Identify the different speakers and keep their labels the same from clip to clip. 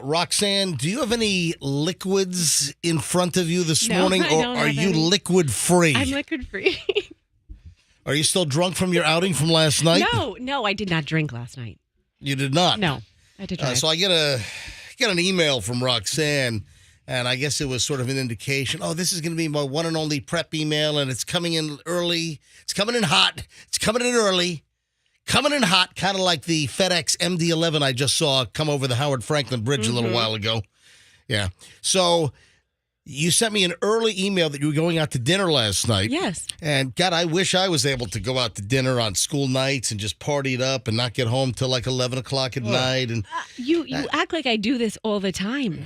Speaker 1: Roxanne, do you have any liquids in front of you this morning, or are you liquid free?
Speaker 2: I'm liquid free.
Speaker 1: Are you still drunk from your outing from last night?
Speaker 2: No, I did not drink last night.
Speaker 1: You did not?
Speaker 2: No, I did drive.
Speaker 1: So I get an email from Roxanne, and I guess it was sort of an indication, this is going to be my one and only prep email, and it's coming in early. It's coming in hot. It's coming in early. Coming in hot, kind of like the FedEx MD-11 I just saw come over the Howard Franklin Bridge a little while ago. Yeah. So you sent me an early email that you were going out to dinner last night.
Speaker 2: Yes.
Speaker 1: And, God, I wish I was able to go out to dinner on school nights and just party it up and not get home till like 11 o'clock at night. And
Speaker 2: You act like I do this all the time.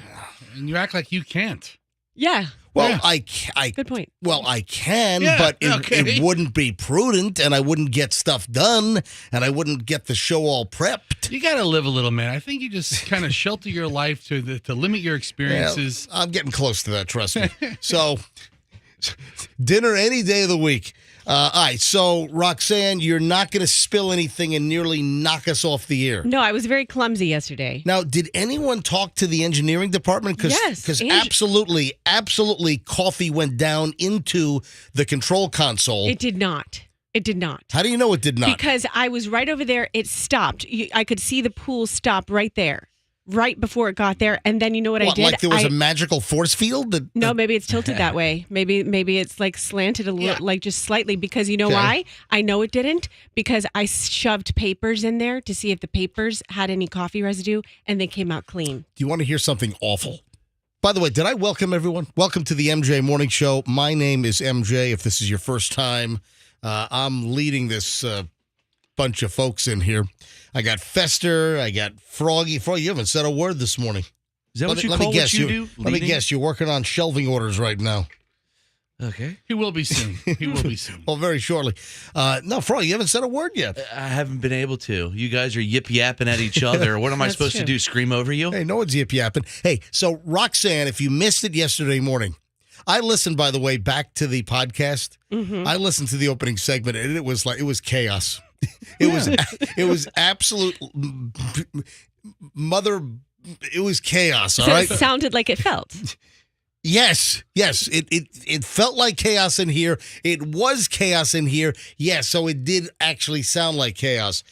Speaker 3: And you act like you can't.
Speaker 2: Yeah.
Speaker 1: Well,
Speaker 2: yeah. Good point.
Speaker 1: Well, I can, but it wouldn't be prudent, and I wouldn't get stuff done, and I wouldn't get the show all prepped.
Speaker 3: You got to live a little, man. I think you just kind of shelter your life to limit your experiences.
Speaker 1: I'm getting close to that, trust me. So, dinner any day of the week. All right, so Roxanne, you're not going to spill anything and nearly knock us off the air.
Speaker 2: No, I was very clumsy yesterday.
Speaker 1: Now, did anyone talk to the engineering department?
Speaker 2: Yes.
Speaker 1: Because absolutely, coffee went down into the control console.
Speaker 2: It did not.
Speaker 1: How do you know it did not?
Speaker 2: Because I was right over there. It stopped. I could see the pool stop right there. Right before it got there, and then you know what I did?
Speaker 1: Like there was a magical force field?
Speaker 2: No, maybe it's tilted that way. Maybe it's like slanted a little, like just slightly, because you know why? I know it didn't, because I shoved papers in there to see if the papers had any coffee residue, and they came out clean.
Speaker 1: Do you want to hear something awful? By the way, did I welcome everyone? Welcome to the MJ Morning Show. My name is MJ. If this is your first time, I'm leading this bunch of folks in here. I got Fester. I got Froggy. Froggy, you haven't said a word this morning.
Speaker 4: Is that what you call what you do?
Speaker 1: Let me guess. You're working on shelving orders right now.
Speaker 4: Okay.
Speaker 3: He will be soon.
Speaker 1: Well, very shortly. No, Froggy, you haven't said a word yet.
Speaker 4: I haven't been able to. You guys are yip-yapping at each other. What am I supposed to do, scream over you?
Speaker 1: Hey, no one's yip-yapping. Hey, so Roxanne, if you missed it yesterday morning, I listened, by the way, back to the podcast. Mm-hmm. I listened to the opening segment, and it was chaos. It was absolute mother. It was chaos. All right.
Speaker 2: It sounded like it felt.
Speaker 1: Yes. It felt like chaos in here. It was chaos in here. Yes. So it did actually sound like chaos.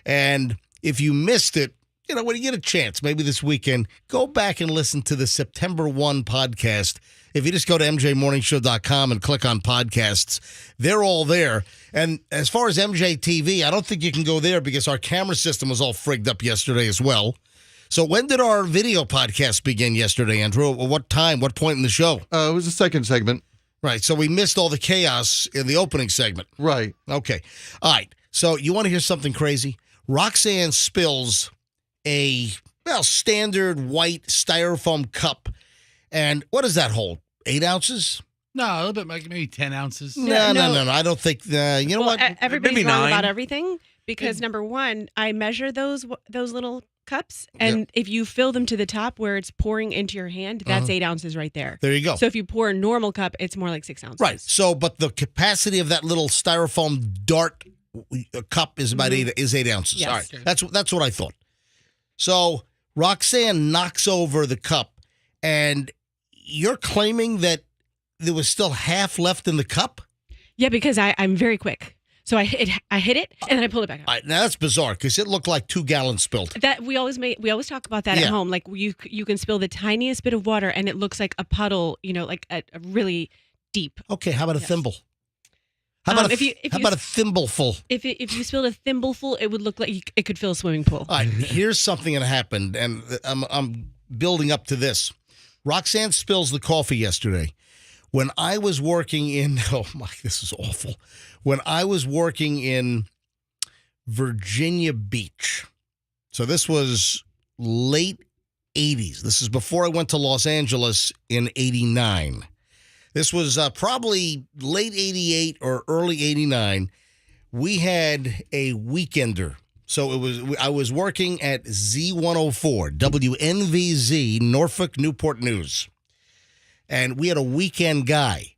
Speaker 1: And if you missed it, when you get a chance, maybe this weekend, go back and listen to the September 1 podcast. If you just go to mjmorningshow.com and click on podcasts, they're all there. And as far as MJ TV, I don't think you can go there because our camera system was all frigged up yesterday as well. So when did our video podcast begin yesterday, Andrew? What time? What point in the show?
Speaker 5: It was the second segment.
Speaker 1: Right. So we missed all the chaos in the opening segment.
Speaker 5: Right.
Speaker 1: Okay. All right. So you want to hear something crazy? Roxanne spills a standard white styrofoam cup. And what does that hold? 8 ounces?
Speaker 3: No, a little bit, like maybe 10 ounces.
Speaker 1: No. I don't think, you know what?
Speaker 2: Everybody's wrong about everything because, number one, I measure those little cups, and if you fill them to the top where it's pouring into your hand, that's 8 ounces right there.
Speaker 1: There you go.
Speaker 2: So if you pour a normal cup, it's more like 6 ounces.
Speaker 1: Right. So, but the capacity of that little styrofoam dart cup is about 8 ounces.
Speaker 2: Yes.
Speaker 1: All right. That's what I thought. So Roxanne knocks over the cup, and you're claiming that there was still half left in the cup?
Speaker 2: Yeah, because I'm very quick. So I hit it, and then I pulled it back out.
Speaker 1: All right, now that's bizarre because it looked like 2 gallons spilled.
Speaker 2: That we always talk about that at home. Like you can spill the tiniest bit of water, and it looks like a puddle. Like a really deep.
Speaker 1: Okay, how about a thimble? How about a thimbleful?
Speaker 2: If you spilled a thimbleful, it would look like it could fill a swimming pool.
Speaker 1: All right, here's something that happened, and I'm building up to this. Roxanne spills the coffee yesterday. When I was working in, this is awful. When I was working in Virginia Beach, so this was late 80s. This is before I went to Los Angeles in 89. This was probably late 88 or early 89. We had a weekender. So I was working at Z104, WNVZ, Norfolk, Newport News. And we had a weekend guy.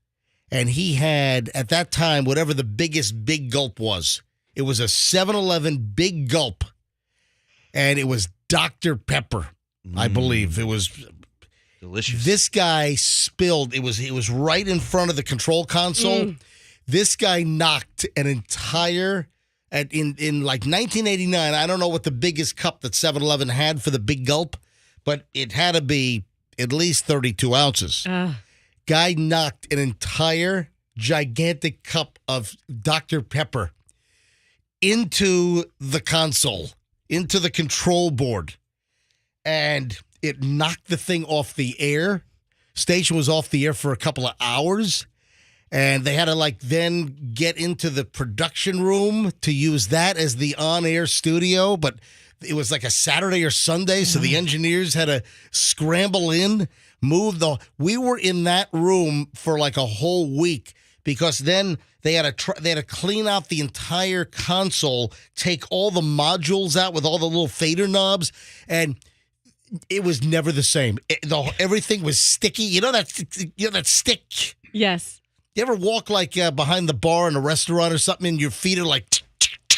Speaker 1: And he had, at that time, whatever the biggest big gulp was. It was a 7-Eleven big gulp. And it was Dr. Pepper. I believe. It was
Speaker 4: Delicious.
Speaker 1: This guy spilled. It was right in front of the control console. This guy knocked an entire in like 1989. I don't know what the biggest cup that 7-Eleven had for the big gulp, but it had to be at least 32 ounces. Guy knocked an entire gigantic cup of Dr. Pepper into the console, into the control board, and it knocked the thing off the air. Station was off the air for a couple of hours, and they had to then get into the production room to use that as the on-air studio, but it was like a Saturday or Sunday, so the engineers had to scramble in, we were in that room for like a whole week, because then they had to clean out the entire console, take all the modules out with all the little fader knobs, and it was never the same. Everything was sticky. You know that stick?
Speaker 2: Yes.
Speaker 1: You ever walk behind the bar in a restaurant or something, and your feet are like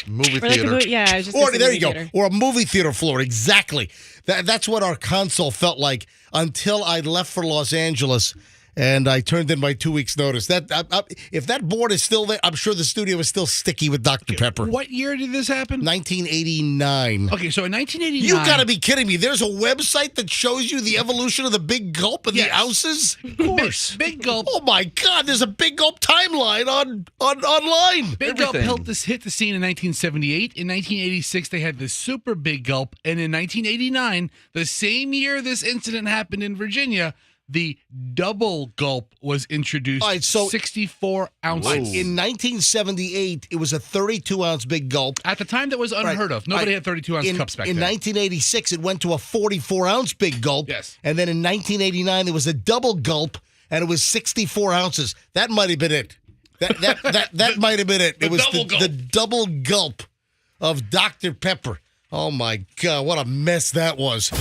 Speaker 4: movie
Speaker 2: Or like
Speaker 4: theater.
Speaker 2: I was just
Speaker 1: or
Speaker 2: gonna say
Speaker 1: there
Speaker 2: movie
Speaker 1: you go,
Speaker 2: theater.
Speaker 1: or a movie theater floor. Exactly. That's what our console felt like until I left for Los Angeles. And I turned in my 2 weeks' notice. If that board is still there, I'm sure the studio is still sticky with Dr. Pepper.
Speaker 3: What year did this happen?
Speaker 1: 1989.
Speaker 3: Okay, so in 1989.
Speaker 1: You got to be kidding me. There's a website that shows you the evolution of the big gulp and the ounces?
Speaker 3: Of course. Big Gulp.
Speaker 1: Oh, my God. There's a big gulp timeline online.
Speaker 3: Big Gulp hit the scene in 1978. In 1986, they had the Super Big Gulp. And in 1989, the same year this incident happened in Virginia, the Double Gulp was introduced.
Speaker 1: All right, so
Speaker 3: 64 ounces.
Speaker 1: in 1978, it was a 32-ounce big gulp.
Speaker 3: At the time, that was unheard of. Nobody had 32-ounce cups back
Speaker 1: in
Speaker 3: then.
Speaker 1: 1986, it went to a 44-ounce big gulp.
Speaker 3: Yes.
Speaker 1: And then in 1989, there was a double gulp, and it was 64 ounces. That might have been it. That might have been it. It was the double gulp of Dr. Pepper. Oh, my God, what a mess that was.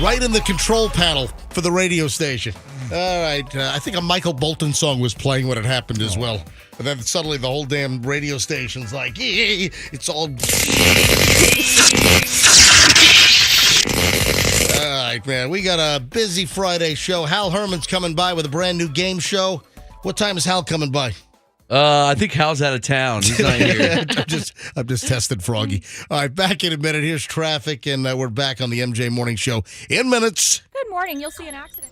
Speaker 1: Right in the control panel for the radio station. All right, I think a Michael Bolton song was playing when it happened as well. And then suddenly the whole damn radio station's like, it's all... All right, man, we got a busy Friday show. Hal Herman's coming by with a brand new game show. What time is Hal coming by?
Speaker 4: I think Hal's out of town. He's not here.
Speaker 1: I'm just testing Froggy. All right, back in a minute. Here's traffic, and we're back on the MJ Morning Show in minutes.
Speaker 5: Good morning. You'll see an accident.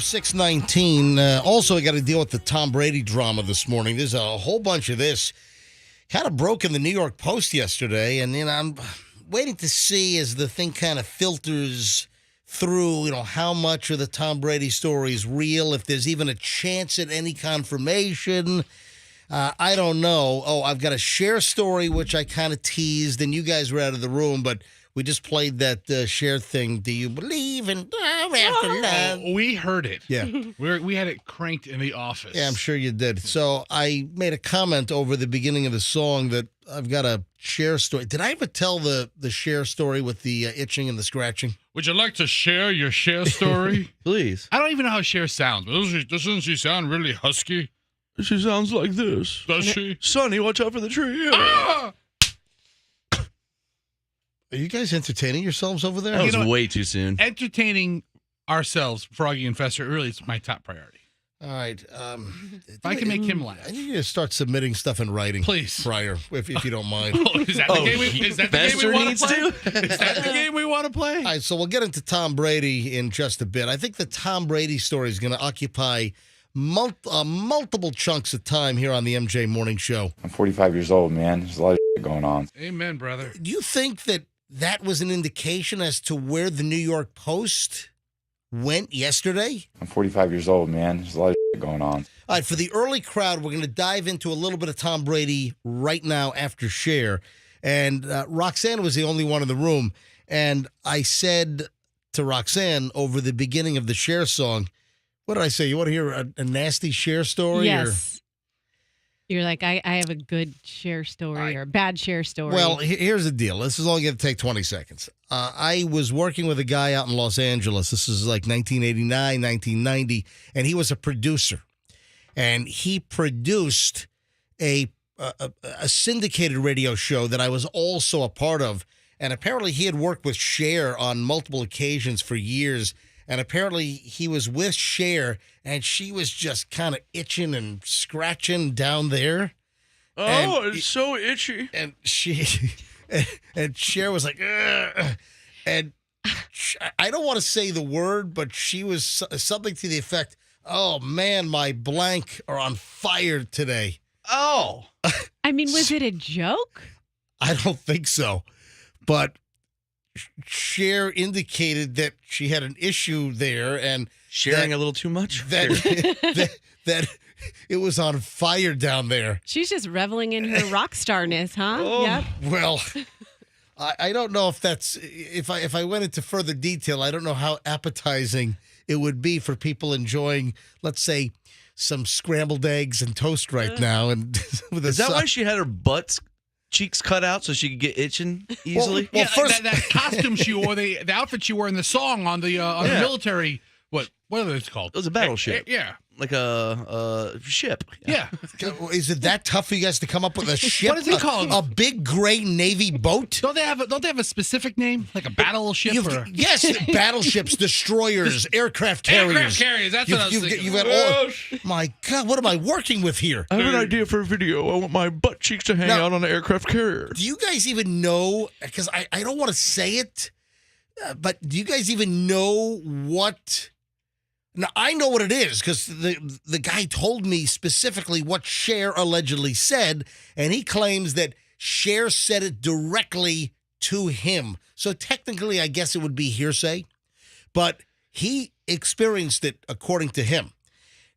Speaker 1: 6:19. Also, I got to deal with the Tom Brady drama this morning. There's a whole bunch of this. Kind of broke in the New York Post yesterday, and I'm waiting to see as the thing kind of filters through, how much of the Tom Brady story is real, if there's even a chance at any confirmation. I don't know. Oh, I've got a Cher story, which I kind of teased, and you guys were out of the room, but we just played that Cher thing. Do you believe in love after love?
Speaker 3: We heard it.
Speaker 1: Yeah.
Speaker 3: We had it cranked in the office.
Speaker 1: Yeah, I'm sure you did. So I made a comment over the beginning of the song that I've got a Cher story. Did I ever tell the Cher story with the itching and the scratching?
Speaker 3: Would you like to share your Cher story?
Speaker 4: Please.
Speaker 3: I don't even know how Cher sounds. But doesn't she sound really husky?
Speaker 4: She sounds like this.
Speaker 3: Does she?
Speaker 4: Sonny, watch out for the tree.
Speaker 3: Ah!
Speaker 1: Are you guys entertaining yourselves over there?
Speaker 4: That was way too soon.
Speaker 3: Entertaining ourselves, Froggy and Fester, really is my top priority.
Speaker 1: All right.
Speaker 3: If I can make him laugh.
Speaker 1: I need you to start submitting stuff in writing.
Speaker 3: Please.
Speaker 1: Prior, if you don't mind.
Speaker 3: Is that the game we want to play? Is that the game we want to play?
Speaker 1: All right, so we'll get into Tom Brady in just a bit. I think the Tom Brady story is going to occupy multiple chunks of time here on the MJ Morning Show.
Speaker 5: I'm 45 years old, man. There's a lot of shit going on.
Speaker 3: Amen, brother.
Speaker 1: Do you think that was an indication as to where the New York Post went yesterday?
Speaker 5: I'm 45 years old, man. There's a lot of shit going on.
Speaker 1: All right, for the early crowd, we're going to dive into a little bit of Tom Brady right now after Cher. And Roxanne was the only one in the room. And I said to Roxanne over the beginning of the Cher song, what did I say? You want to hear a nasty Cher story?
Speaker 2: Yes. You're like, I have a good Cher story or a bad Cher story.
Speaker 1: Well, here's the deal. This is only going to take 20 seconds. I was working with a guy out in Los Angeles. This is like 1989, 1990, and he was a producer. And he produced a syndicated radio show that I was also a part of. And apparently he had worked with Cher on multiple occasions for years. And apparently he was with Cher, and she was just kind of itching and scratching down there.
Speaker 4: Oh, it's so itchy.
Speaker 1: And and Cher was like, ugh. And I don't want to say the word, but she was something to the effect, oh, man, my blank are on fire today.
Speaker 4: Oh.
Speaker 2: I mean, was it a joke?
Speaker 1: I don't think so. But Cher indicated that she had an issue there and
Speaker 4: sharing a little too much.
Speaker 1: That it was on fire down there.
Speaker 2: She's just reveling in her rock starness, huh?
Speaker 1: Oh,
Speaker 2: Yep.
Speaker 1: well, I don't know if that's if I went into further detail, I don't know how appetizing it would be for people enjoying, let's say, some scrambled eggs and toast right now. And with
Speaker 4: is that why she had her cheeks cut out so she could get itching easily?
Speaker 3: Well, first, that costume she wore, the outfit she wore in the song on the military, what are those called?
Speaker 4: It was a battleship.
Speaker 3: Yeah.
Speaker 4: Like a ship.
Speaker 3: Yeah.
Speaker 1: Is it that tough for you guys to come up with a ship?
Speaker 3: What is it called?
Speaker 1: A big gray Navy boat?
Speaker 3: Don't they have a specific name? Like a battleship?
Speaker 1: Yes, battleships, destroyers, aircraft carriers.
Speaker 3: Aircraft carriers, that's what I was thinking.
Speaker 1: You've got all, my God, what am I working with here?
Speaker 4: I have an idea for a video. I want my butt cheeks to hang out on an aircraft carrier.
Speaker 1: Do you guys even know, because I don't want to say it, but do you guys even know what... Now, I know what it is because the guy told me specifically what Cher allegedly said, and he claims that Cher said it directly to him. So technically, I guess it would be hearsay, but he experienced it according to him.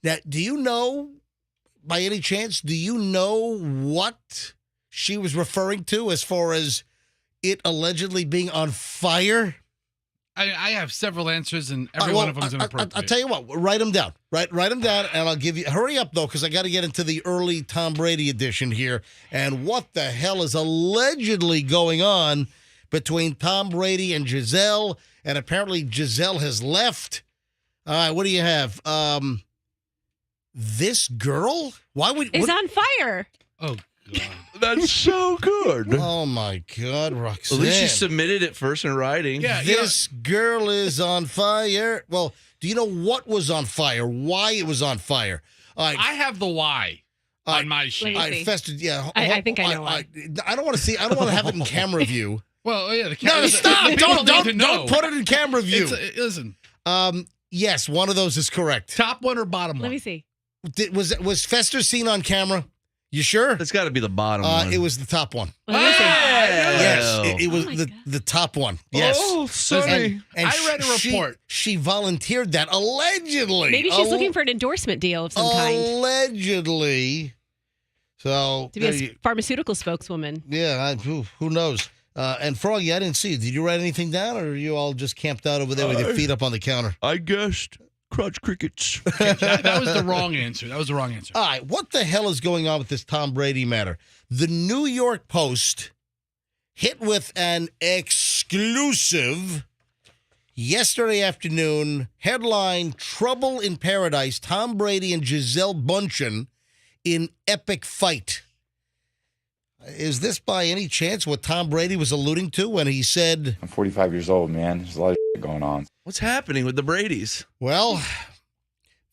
Speaker 1: Now, do you know, by any chance, what she was referring to as far as it allegedly being on fire?
Speaker 3: I have several answers, and every one of them is inappropriate.
Speaker 1: I'll tell you what, write them down. Write them down, and I'll give you... Hurry up, though, because I got to get into the early Tom Brady edition here. And what the hell is allegedly going on between Tom Brady and Giselle? And apparently Giselle has left. All right, what do you have? This girl?
Speaker 2: Is on fire.
Speaker 3: Oh, God.
Speaker 4: That's so good.
Speaker 1: Oh, my God, Roxanne.
Speaker 4: At least she submitted it first in writing.
Speaker 3: Yeah,
Speaker 1: this girl is on fire. Well, do you know what was on fire? Why it was on fire?
Speaker 3: I have the why on my sheet.
Speaker 2: I think I know why.
Speaker 1: I don't want to see. I don't want to have it in camera view.
Speaker 3: Well, yeah, the camera.
Speaker 1: No, stop! Don't
Speaker 3: know.
Speaker 1: put it in camera view.
Speaker 3: Listen.
Speaker 1: Yes, one of those is correct.
Speaker 3: Top one or bottom one?
Speaker 2: Let me see.
Speaker 1: Was Fester seen on camera? You sure?
Speaker 4: That's got to be the bottom one.
Speaker 1: It was the top one.
Speaker 2: Let me see.
Speaker 1: Yes, it was
Speaker 2: Oh my
Speaker 1: the top one. Yes.
Speaker 4: Oh, sorry.
Speaker 1: And
Speaker 3: I read a report.
Speaker 1: She volunteered that allegedly.
Speaker 2: Maybe she's looking for an endorsement deal of some kind.
Speaker 1: Allegedly. So
Speaker 2: To be a pharmaceutical spokeswoman.
Speaker 1: yeah, who knows? And Froggy, I didn't see you. Did you write anything down, or are you all just camped out over there with your feet up on the counter?
Speaker 4: I guessed crotch crickets.
Speaker 3: That was the wrong answer.
Speaker 1: All right, what the hell is going on with this Tom Brady matter? The New York Post hit with an exclusive yesterday afternoon headline: Trouble in Paradise, Tom Brady and Gisele Bündchen in epic fight. Is this by any chance what Tom Brady was alluding to when he said,
Speaker 5: I'm 45 years old, man. There's a lot of shit going on.
Speaker 4: What's happening with the Bradys?
Speaker 1: well,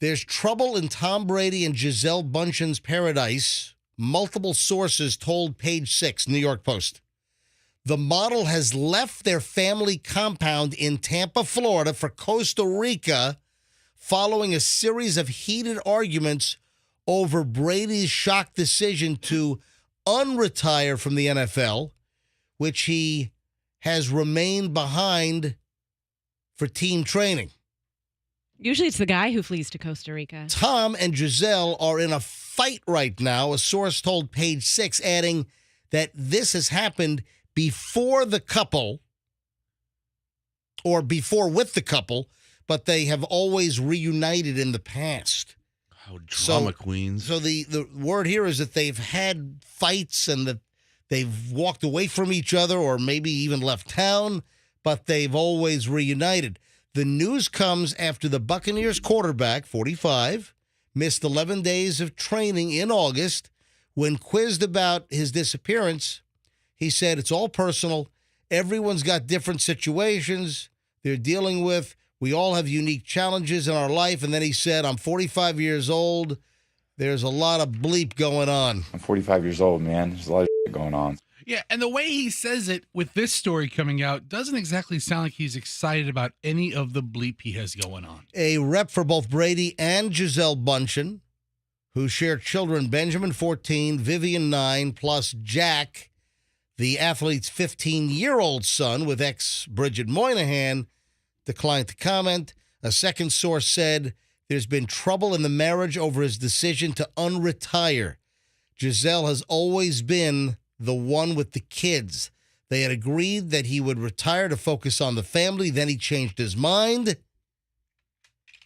Speaker 1: there's trouble in Tom Brady and Gisele Bündchen's paradise, multiple sources told Page 6, New York Post. The model has left their family compound in Tampa, Florida for Costa Rica following a series of heated arguments over Brady's shock decision to unretire from the NFL, which he has remained behind for team training.
Speaker 2: Usually it's the guy who flees to Costa Rica.
Speaker 1: Tom and Gisele are in a fight right now, a source told Page 6, adding that this has happened before the couple, or before with the couple, but they have always reunited in the past.
Speaker 4: Oh, drama queens.
Speaker 1: So the word here is that they've had fights and that they've walked away from each other or maybe even left town, but they've always reunited. The news comes after the Buccaneers quarterback, 45, missed 11 days of training in August. When quizzed about his disappearance, he said, it's all personal. Everyone's got different situations they're dealing with. We all have unique challenges in our life. And then he said, I'm 45 years old. There's a lot of bleep going on.
Speaker 5: I'm 45 years old, man. There's a lot of shit going on.
Speaker 3: Yeah, and the way he says it with this story coming out doesn't exactly sound like he's excited about any of the bleep he has going on.
Speaker 1: A rep for both Brady and Gisele Bündchen, who share children, Benjamin, 14, Vivian, 9, plus Jack, the athlete's 15-year-old son with ex-Bridget Moynihan, declined to comment. A second source said there's been trouble in the marriage over his decision to unretire. Gisele has always been the one with the kids. They had agreed that he would retire to focus on the family. Then he changed his mind.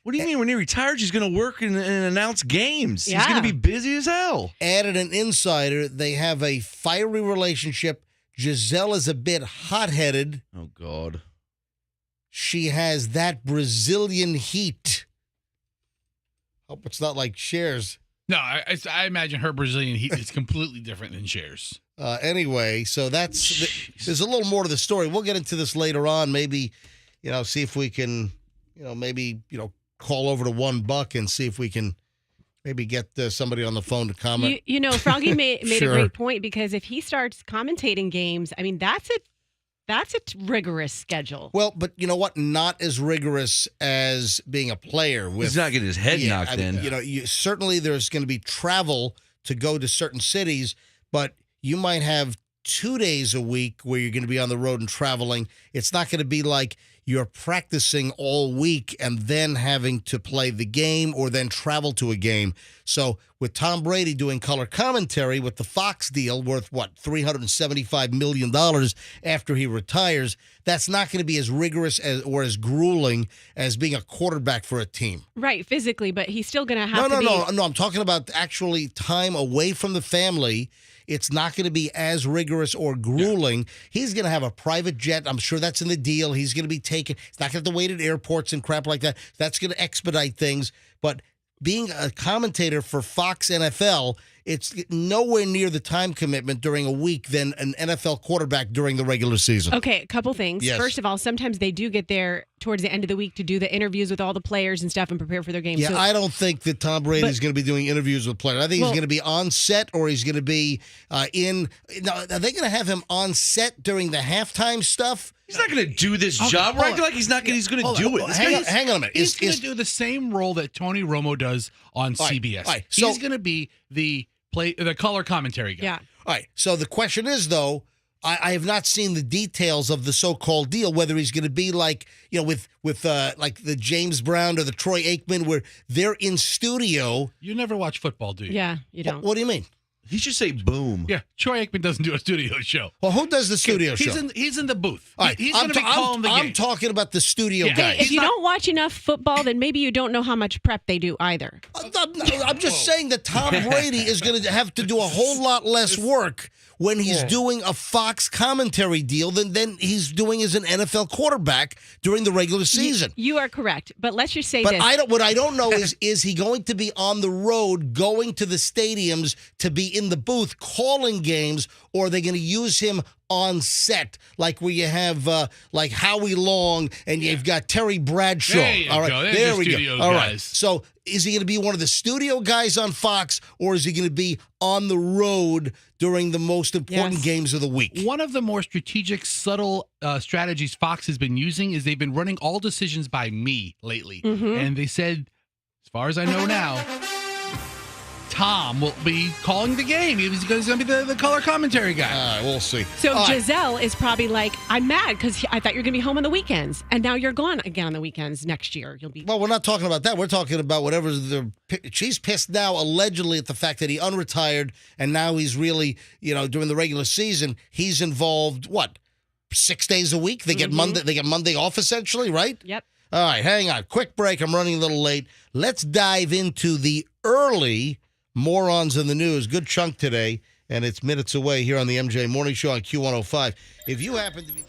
Speaker 4: What do you mean when he retires, he's going to work and announce games?
Speaker 2: Yeah.
Speaker 4: He's going to be busy as hell.
Speaker 1: Added an insider, they have a fiery relationship. Gisele is a bit hot-headed.
Speaker 4: Oh, God.
Speaker 1: She has that Brazilian heat. Hope it's not like Cher's.
Speaker 3: No, I imagine her Brazilian heat is completely different than Cher's.
Speaker 1: Anyway, so there's a little more to the story. We'll get into this later on. Maybe, see if we can, call over to $1 and see if we can maybe get somebody on the phone to comment.
Speaker 2: Froggy made
Speaker 1: Sure.
Speaker 2: a great point, because if he starts commentating games, I mean, that's a rigorous schedule.
Speaker 1: Well, but you know what? Not as rigorous as being a player.
Speaker 4: He's not getting his head knocked in.
Speaker 1: Certainly there's going to be travel to go to certain cities, but you might have 2 days a week where you're going to be on the road and traveling. It's not going to be like you're practicing all week and then having to play the game or then travel to a game. So with Tom Brady doing color commentary with the Fox deal worth, $375 million after he retires, that's not going to be as rigorous or as grueling as being a quarterback for a team.
Speaker 2: Right, physically, but he's still going to have
Speaker 1: No, I'm talking about actually time away from the family. It's not going to be as rigorous or grueling. Yeah. He's going to have a private jet. I'm sure that's in the deal. He's going to be taken. He's not going to have to wait at airports and crap like that. That's going to expedite things. But being a commentator for Fox NFL, it's nowhere near the time commitment during a week than an NFL quarterback during the regular season.
Speaker 2: Okay, a couple things.
Speaker 1: Yes.
Speaker 2: First of all, sometimes they do get there towards the end of the week to do the interviews with all the players and stuff and prepare for their games.
Speaker 1: Yeah, so, I don't think that Tom Brady is going to be doing interviews with players. I think he's going to be on set, or he's going to be are they going to have him on set during the halftime stuff?
Speaker 4: He's not going to do this job. We're acting like he's not. He's going to do it.
Speaker 1: Hang on a minute.
Speaker 3: He's going to do the same role that Tony Romo does on CBS.
Speaker 1: all right, so-
Speaker 3: He's going to be the color commentary guy.
Speaker 2: Yeah.
Speaker 1: All right. So the question is, though, I have not seen the details of the so-called deal, whether he's going to be like, with like the James Brown or the Troy Aikman, where they're in studio.
Speaker 3: You never watch football, do you?
Speaker 2: Yeah, you don't.
Speaker 1: What do you mean?
Speaker 4: He should say boom.
Speaker 3: Yeah, Troy Aikman doesn't do a studio show.
Speaker 1: Well, who does the studio show?
Speaker 3: He's in the booth.
Speaker 1: All right,
Speaker 3: He's going to be calling the game.
Speaker 1: I'm talking about the studio
Speaker 3: Yeah.
Speaker 1: guys.
Speaker 2: If you don't watch enough football, then maybe you don't know how much prep they do either.
Speaker 1: I'm just saying that Tom Brady is going to have to do a whole lot less work when he's doing a Fox commentary deal than he's doing as an NFL quarterback during the regular season.
Speaker 2: You are correct, but let's just say
Speaker 1: But
Speaker 2: this.
Speaker 1: what I don't know is he going to be on the road, going to the stadiums to be in the booth calling games, or are they going to use him on set, like where you have like Howie Long and you've got Terry Bradshaw?
Speaker 3: There you
Speaker 1: All right,
Speaker 3: go. There's
Speaker 1: there
Speaker 3: your
Speaker 1: we
Speaker 3: studio
Speaker 1: go. All right.
Speaker 3: guys.
Speaker 1: So is he going to be one of the studio guys on Fox, or is he going to be on the road during the most important games of the week?
Speaker 3: One of the more strategic, subtle strategies Fox has been using is they've been running all decisions by me lately. And they said, as far as I know now, Tom will be calling the game. He's going to be the color commentary guy.
Speaker 1: All right, we'll see.
Speaker 2: So
Speaker 1: All right.
Speaker 2: Giselle is probably like, I'm mad because I thought you were going to be home on the weekends, and now you're gone again on the weekends next year. You'll be.
Speaker 1: Well, we're not talking about that. We're talking about whatever she's pissed now, allegedly, at the fact that he unretired and now he's really, during the regular season, he's involved. What, 6 days a week? They get Monday. They get Monday off essentially, right?
Speaker 2: Yep.
Speaker 1: All right, hang on. Quick break. I'm running a little late. Let's dive into the early Morons in the News. Good chunk today, and it's minutes away here on the MJ Morning Show on Q105. If you happen to be...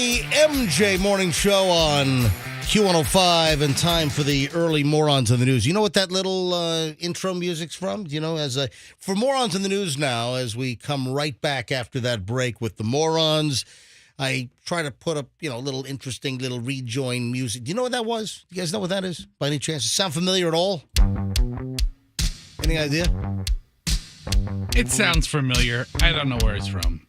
Speaker 1: the MJ Morning Show on Q105, and time for the early Morons in the News. You know what that little intro music's from? You know, for Morons in the News now, as we come right back after that break with the Morons, I try to put up, a little interesting little rejoin music. Do you know what that was? You guys know what that is, by any chance? Does it sound familiar at all? Any idea?
Speaker 3: It sounds familiar. I don't know where it's from.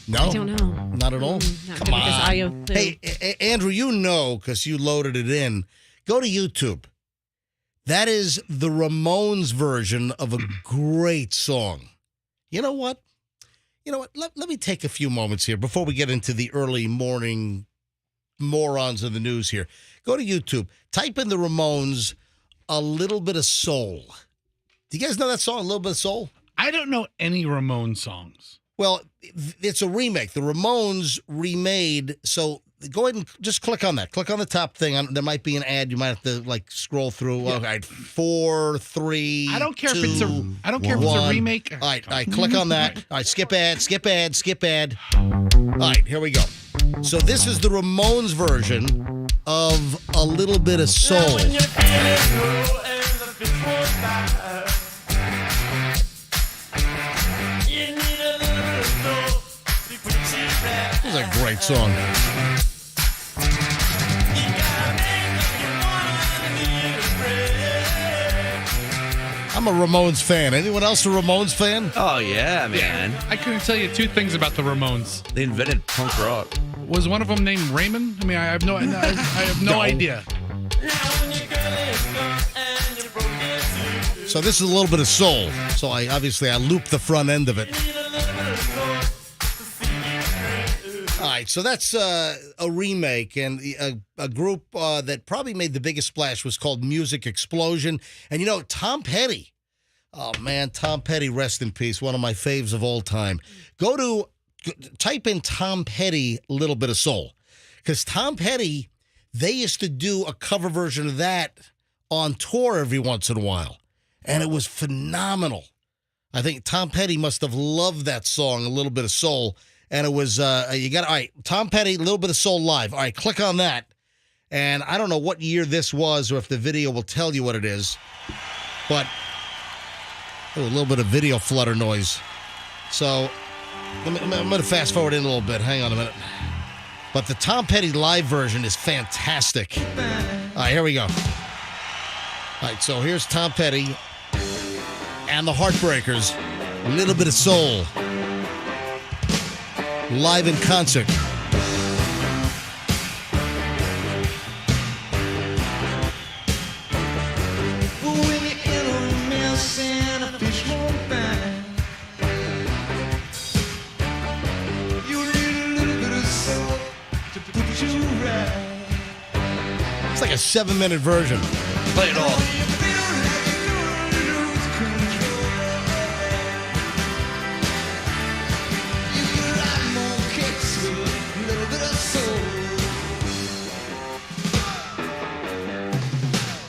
Speaker 1: No?
Speaker 2: I don't know.
Speaker 1: Not at all?
Speaker 2: Not
Speaker 1: Come
Speaker 2: good
Speaker 1: on.
Speaker 2: with this audio thing.
Speaker 1: Hey, Andrew, you know because you loaded it in. Go to YouTube. That is the Ramones version of a great song. You know what? Let me take a few moments here before we get into the early morning Morons of the News here. Go to YouTube. Type in the Ramones, A Little Bit of Soul. Do you guys know that song, A Little Bit of Soul?
Speaker 3: I don't know any Ramones songs.
Speaker 1: Well, it's a remake. The Ramones remade. So go ahead and just click on that. Click on the top thing. There might be an ad. You might have to scroll through. Yeah. All right, 4, 3.
Speaker 3: I don't care
Speaker 1: 2,
Speaker 3: if it's a remake.
Speaker 1: All right. Click on that. All right, skip ad. All right, here we go. So this is the Ramones version of A Little Bit of Soul. This is a great song. I'm a Ramones fan. Anyone else a Ramones fan?
Speaker 4: Oh, yeah, man.
Speaker 3: I couldn't tell you two things about the Ramones.
Speaker 4: They invented punk rock.
Speaker 3: Was one of them named Raymond? I mean, I have no idea.
Speaker 1: So this is A Little Bit of Soul. So I looped the front end of it. All right, so that's a remake, and a group that probably made the biggest splash was called Music Explosion. And Tom Petty. Oh man, Tom Petty, rest in peace, one of my faves of all time. Type in Tom Petty, Little Bit of Soul, because Tom Petty, they used to do a cover version of that on tour every once in a while, and it was phenomenal. I think Tom Petty must have loved that song, A Little Bit of Soul. And it was, all right, Tom Petty, A Little Bit of Soul live. All right, click on that. And I don't know what year this was or if the video will tell you what it is. But, a little bit of video flutter noise. So, I'm going to fast forward in a little bit. Hang on a minute. But the Tom Petty live version is fantastic. All right, here we go. All right, so here's Tom Petty and the Heartbreakers, A Little Bit of Soul. Live in concert. It's like a 7-minute version.
Speaker 4: Play it all.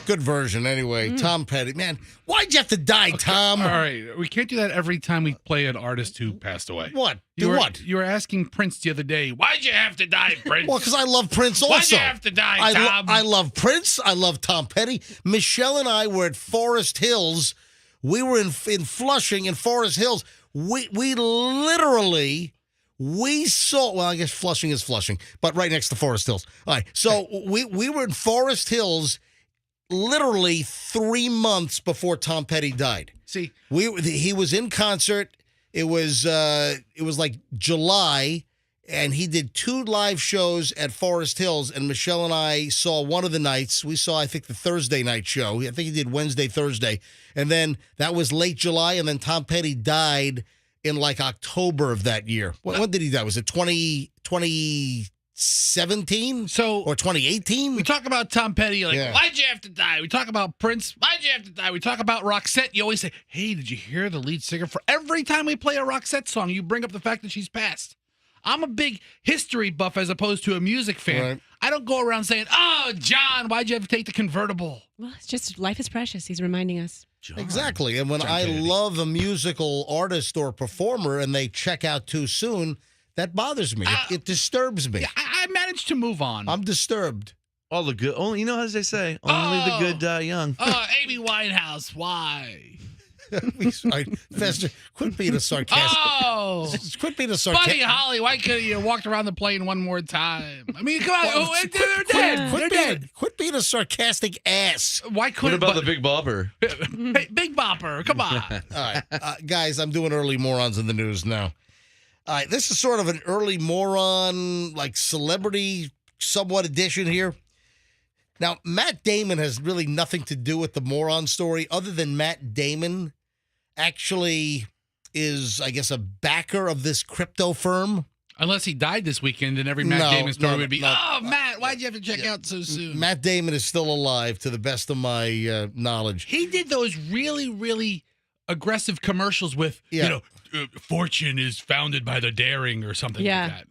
Speaker 1: Good version, anyway. Tom Petty. Man, why'd you have to die, Tom?
Speaker 3: All right. We can't do that every time we play an artist who passed away.
Speaker 1: What?
Speaker 3: What? You were asking Prince the other day, why'd you have to die, Prince?
Speaker 1: Well, because I love Prince also.
Speaker 3: Why'd you have to die, Tom?
Speaker 1: I love Prince. I love Tom Petty. Michelle and I were at Forest Hills. We were in Flushing, in Forest Hills. We literally... We saw, well, I guess Flushing is Flushing, but right next to Forest Hills. All right, so we were in Forest Hills literally 3 months before Tom Petty died.
Speaker 3: See,
Speaker 1: he was in concert. It was like July, and he did 2 live shows at Forest Hills, and Michelle and I saw one of the nights. We saw, I think, the Thursday night show. I think he did Wednesday, Thursday, and then that was late July, and then Tom Petty died in like October of that year. When did he die? Was it 2017? Or 2018?
Speaker 3: We talk about Tom Petty, why'd you have to die? We talk about Prince, why'd you have to die? We talk about Roxanne. You always say, hey, did you hear the lead singer? For every time we play a Roxanne song, you bring up the fact that she's passed. I'm a big history buff as opposed to a music fan. Right. I don't go around saying, oh, John, why'd you have to take the convertible?
Speaker 2: Well, it's just life is precious. He's reminding us.
Speaker 1: John. Exactly. And when I love a musical artist or performer and they check out too soon, That bothers me. It disturbs me.
Speaker 3: Yeah, I managed to move on.
Speaker 1: I'm disturbed.
Speaker 4: All the good. Only, you know, as they say, only the good die young.
Speaker 3: Oh, Amy Winehouse, why?
Speaker 1: Fester, quit being a sarcastic.
Speaker 3: Oh,
Speaker 1: Quit being a
Speaker 3: Buddy
Speaker 1: sarcastic.
Speaker 3: Holly, why couldn't you walked around the plane one more time? I mean, come on, they're dead. They're dead.
Speaker 1: Quit being a sarcastic ass.
Speaker 3: Why
Speaker 4: What
Speaker 3: couldn't?
Speaker 4: about the Big Bopper?
Speaker 3: Hey, Big Bopper? Come on.
Speaker 1: All right, guys, I'm doing early morons in the news now. All right, this is sort of an early moron, like celebrity somewhat edition here. Now, Matt Damon has really nothing to do with the moron story other than Matt Damon actually is, I guess, a backer of this crypto firm.
Speaker 3: Unless he died this weekend, then every Matt Damon story would be,
Speaker 1: no.
Speaker 3: oh, Matt, why'd you have to check out so soon?
Speaker 1: Matt Damon is still alive, to the best of my knowledge.
Speaker 3: He did those really, really aggressive commercials with, fortune is founded by the daring or something like that.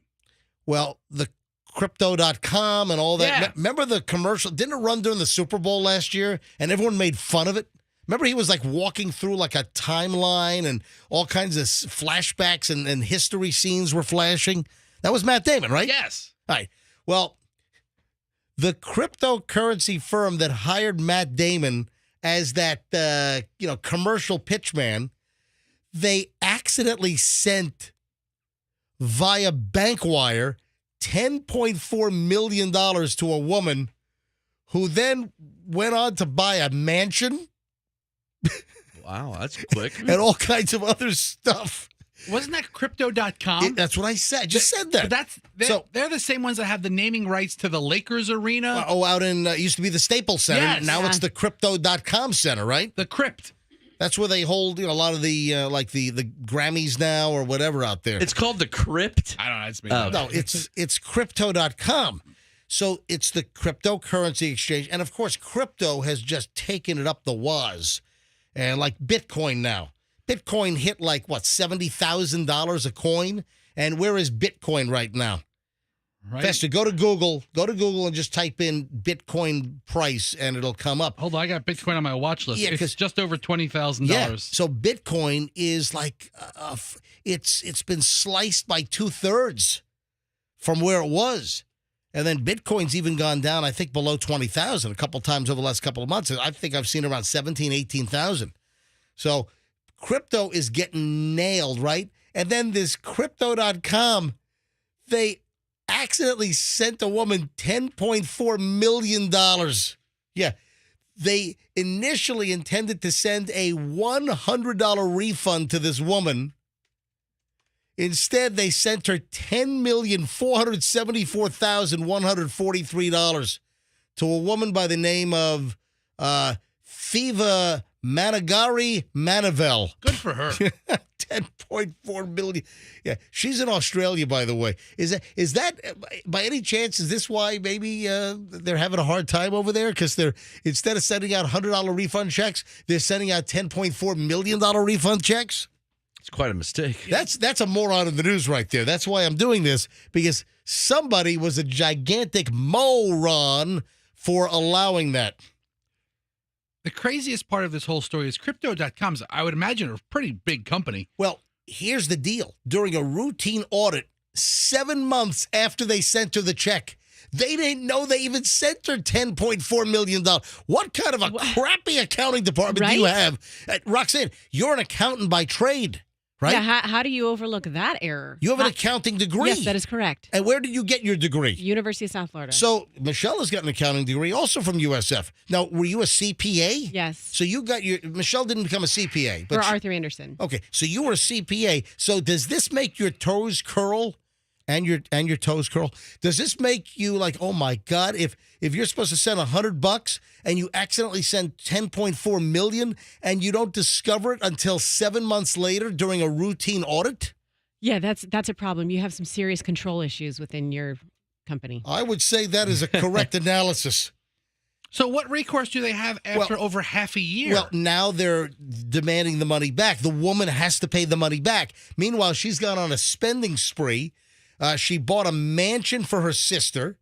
Speaker 1: Well, the Crypto.com and all that.
Speaker 3: Yeah.
Speaker 1: Remember the commercial? Didn't it run during the Super Bowl last year? And everyone made fun of it? Remember he was like walking through like a timeline and all kinds of flashbacks and history scenes were flashing? That was Matt Damon, right?
Speaker 3: Yes.
Speaker 1: All right. Well, the cryptocurrency firm that hired Matt Damon as that commercial pitch man, they accidentally sent via bank wire $10.4 million to a woman who then went on to buy a mansion
Speaker 4: Wow, that's quick.
Speaker 1: and all kinds of other stuff.
Speaker 3: Wasn't that Crypto.com?
Speaker 1: That's what I said. I just said that.
Speaker 3: But they're the same ones that have the naming rights to the Lakers arena.
Speaker 1: Out in, used to be the Staples Center.
Speaker 3: Yes.
Speaker 1: Now it's the Crypto.com Center, right?
Speaker 3: The Crypt.
Speaker 1: That's where they hold a lot of the the Grammys now or whatever out there.
Speaker 4: It's called the Crypt.
Speaker 3: I don't know. It's me.
Speaker 1: No, it's Crypto.com. So it's the cryptocurrency exchange. And, of course, crypto has just taken it up the waz. And like Bitcoin now. Bitcoin hit like, $70,000 a coin? And where is Bitcoin right now?
Speaker 3: Right.
Speaker 1: Fester, go to Google and just type in Bitcoin price and it'll come up.
Speaker 3: Hold on, I got Bitcoin on my watch list.
Speaker 1: Yeah,
Speaker 3: it's just over $20,000.
Speaker 1: Yeah, so Bitcoin is like, it's been sliced by 2/3 from where it was. And then Bitcoin's even gone down, I think, below 20,000 a couple times over the last couple of months. I think I've seen around 17, 18,000. So crypto is getting nailed, right? And then this Crypto.com, they accidentally sent a woman $10.4 million. Yeah. They initially intended to send a $100 refund to this woman. Instead, they sent her $10,474,143 to a woman by the name of Thiva Managari Manavel.
Speaker 3: Good for her.
Speaker 1: $10.4 million. Yeah, she's in Australia, by the way. Is that by any chance? Is this why maybe they're having a hard time over there? Because they're, instead of sending out $100 refund checks, they're sending out $10.4 million refund checks.
Speaker 4: It's quite a mistake.
Speaker 1: That's a moron in the news right there. That's why I'm doing this, because somebody was a gigantic moron for allowing that.
Speaker 3: The craziest part of this whole story is Crypto.com's, I would imagine, a pretty big company.
Speaker 1: Well, here's the deal. During a routine audit, 7 months after they sent her the check, they didn't know they even sent her $10.4 million. What kind of a crappy accounting department do you have? Roxanne, you're an accountant by trade, right?
Speaker 2: Yeah, how do you overlook that error?
Speaker 1: You have an accounting degree.
Speaker 2: Yes, that is correct.
Speaker 1: And where did you get your degree?
Speaker 2: University of South Florida.
Speaker 1: So Michelle has got an accounting degree also from USF. Now, were you a CPA?
Speaker 2: Yes.
Speaker 1: So you got Michelle didn't become a CPA.
Speaker 2: For Arthur Anderson.
Speaker 1: Okay, so you were a CPA. So does this make your toes curl and your toes curl? Does this make you like, oh my God, if you're supposed to send $100 and you accidentally send 10.4 million and you don't discover it until 7 months later during a routine audit?
Speaker 2: Yeah, that's a problem. You have some serious control issues within your company.
Speaker 1: I would say that is a correct analysis.
Speaker 3: So what recourse do they have after over half a year?
Speaker 1: Well, now they're demanding the money back. The woman has to pay the money back. Meanwhile, she's gone on a spending spree. She bought a mansion for her sister,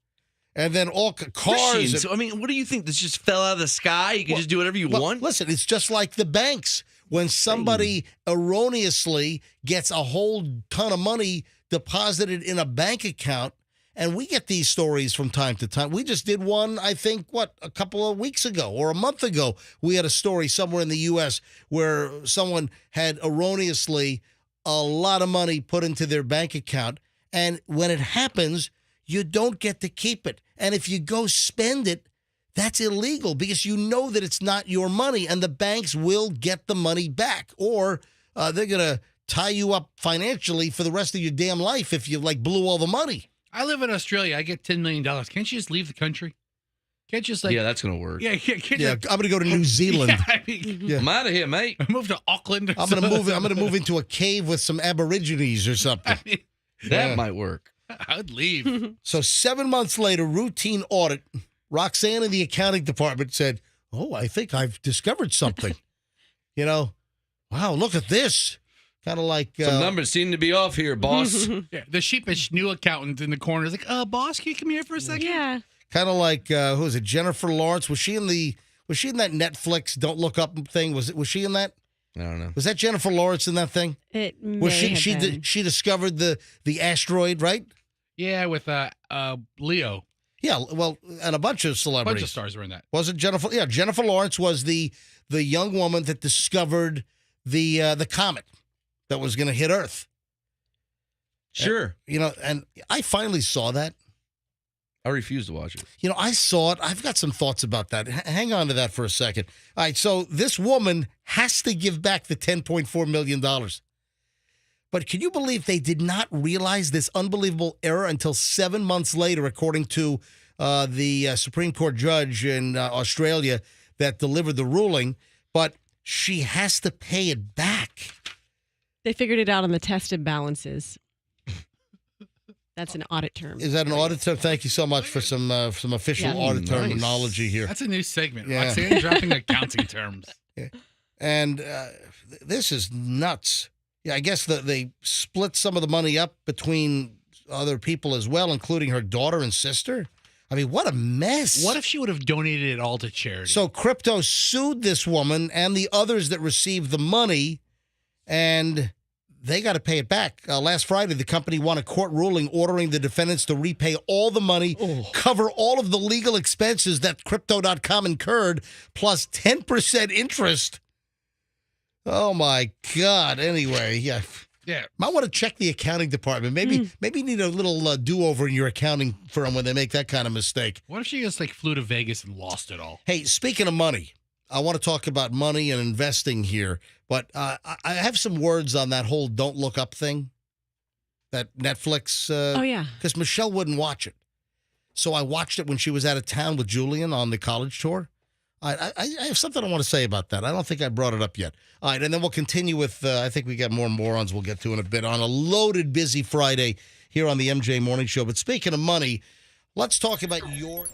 Speaker 1: and then all cars.
Speaker 4: So, I mean, what do you think? This just fell out of the sky? You can just do whatever you want?
Speaker 1: Listen, it's just like the banks. When somebody erroneously gets a whole ton of money deposited in a bank account. And we get these stories from time to time. We just did one, I think, a couple of weeks ago or a month ago. We had a story somewhere in the U.S. where someone had erroneously a lot of money put into their bank account. And when it happens, you don't get to keep it. And if you go spend it, that's illegal because you know that it's not your money and the banks will get the money back, or they're going to tie you up financially for the rest of your damn life if you blew all the money.
Speaker 3: I live in Australia. I get $10 million. Can't you just leave the country? Can't you just
Speaker 4: yeah, that's going to work.
Speaker 3: Yeah,
Speaker 1: I'm going to go to New Zealand.
Speaker 4: I'm out of here, mate.
Speaker 3: Move to Auckland.
Speaker 1: I'm going to move into a cave with some Aborigines or something.
Speaker 4: That might work.
Speaker 3: I'd leave.
Speaker 1: So 7 months later, routine audit. Roxanne in the accounting department said, "Oh, I think I've discovered something." Wow, look at this. Kind of like
Speaker 4: some numbers seem to be off here, boss.
Speaker 3: Yeah, the sheepish new accountant in the corner is like, boss, can you come here for a second?
Speaker 2: Yeah.
Speaker 1: Kind of like who is it? Jennifer Lawrence. Was she in that Netflix Don't Look Up thing? Was she in that?
Speaker 4: I don't know.
Speaker 1: Was that Jennifer Lawrence in that thing?
Speaker 2: It may
Speaker 1: Was
Speaker 2: have been.
Speaker 1: she discovered the asteroid, right?
Speaker 3: Yeah, with Leo.
Speaker 1: Yeah, well, and a bunch of
Speaker 3: A
Speaker 1: celebrities.
Speaker 3: bunch of stars were in that.
Speaker 1: Was it Jennifer? Yeah, Jennifer Lawrence was the young woman that discovered the comet that was going to hit Earth.
Speaker 4: Sure.
Speaker 1: And I finally saw that.
Speaker 4: I refuse to watch it.
Speaker 1: I saw it. I've got some thoughts about that. Hang on to that for a second. All right, so this woman has to give back the $10.4 million. But can you believe they did not realize this unbelievable error until 7 months later, according to the Supreme Court judge in Australia that delivered the ruling? But she has to pay it back.
Speaker 2: They figured it out on the tested balances. That's an audit term.
Speaker 1: Is that an audit term? Thank you so much for some official audit terminology here.
Speaker 3: That's a new segment.
Speaker 1: Yeah.
Speaker 3: Roxanne dropping accounting terms.
Speaker 1: Yeah. And this is nuts. Yeah, I guess they split some of the money up between other people as well, including her daughter and sister. I mean, what a mess.
Speaker 3: What if she would have donated it all to charity?
Speaker 1: So crypto sued this woman and the others that received the money, and they got to pay it back. Last Friday, the company won a court ruling ordering the defendants to repay all the money, cover all of the legal expenses that Crypto.com incurred, plus 10% interest. Oh, my God. Anyway, yeah. Might want to check the accounting department. Maybe you need a little do-over in your accounting firm when they make that kind of mistake.
Speaker 3: What if she just flew to Vegas and lost it all?
Speaker 1: Hey, speaking of money, I want to talk about money and investing here, but I have some words on that whole Don't Look Up thing, that Netflix.
Speaker 2: Oh, yeah.
Speaker 1: Because Michelle wouldn't watch it. So I watched it when she was out of town with Julian on the college tour. I have something I want to say about that. I don't think I brought it up yet. All right, and then we'll continue with, I think we got more morons we'll get to in a bit on a loaded, busy Friday here on the MJ Morning Show. But speaking of money, let's talk about your...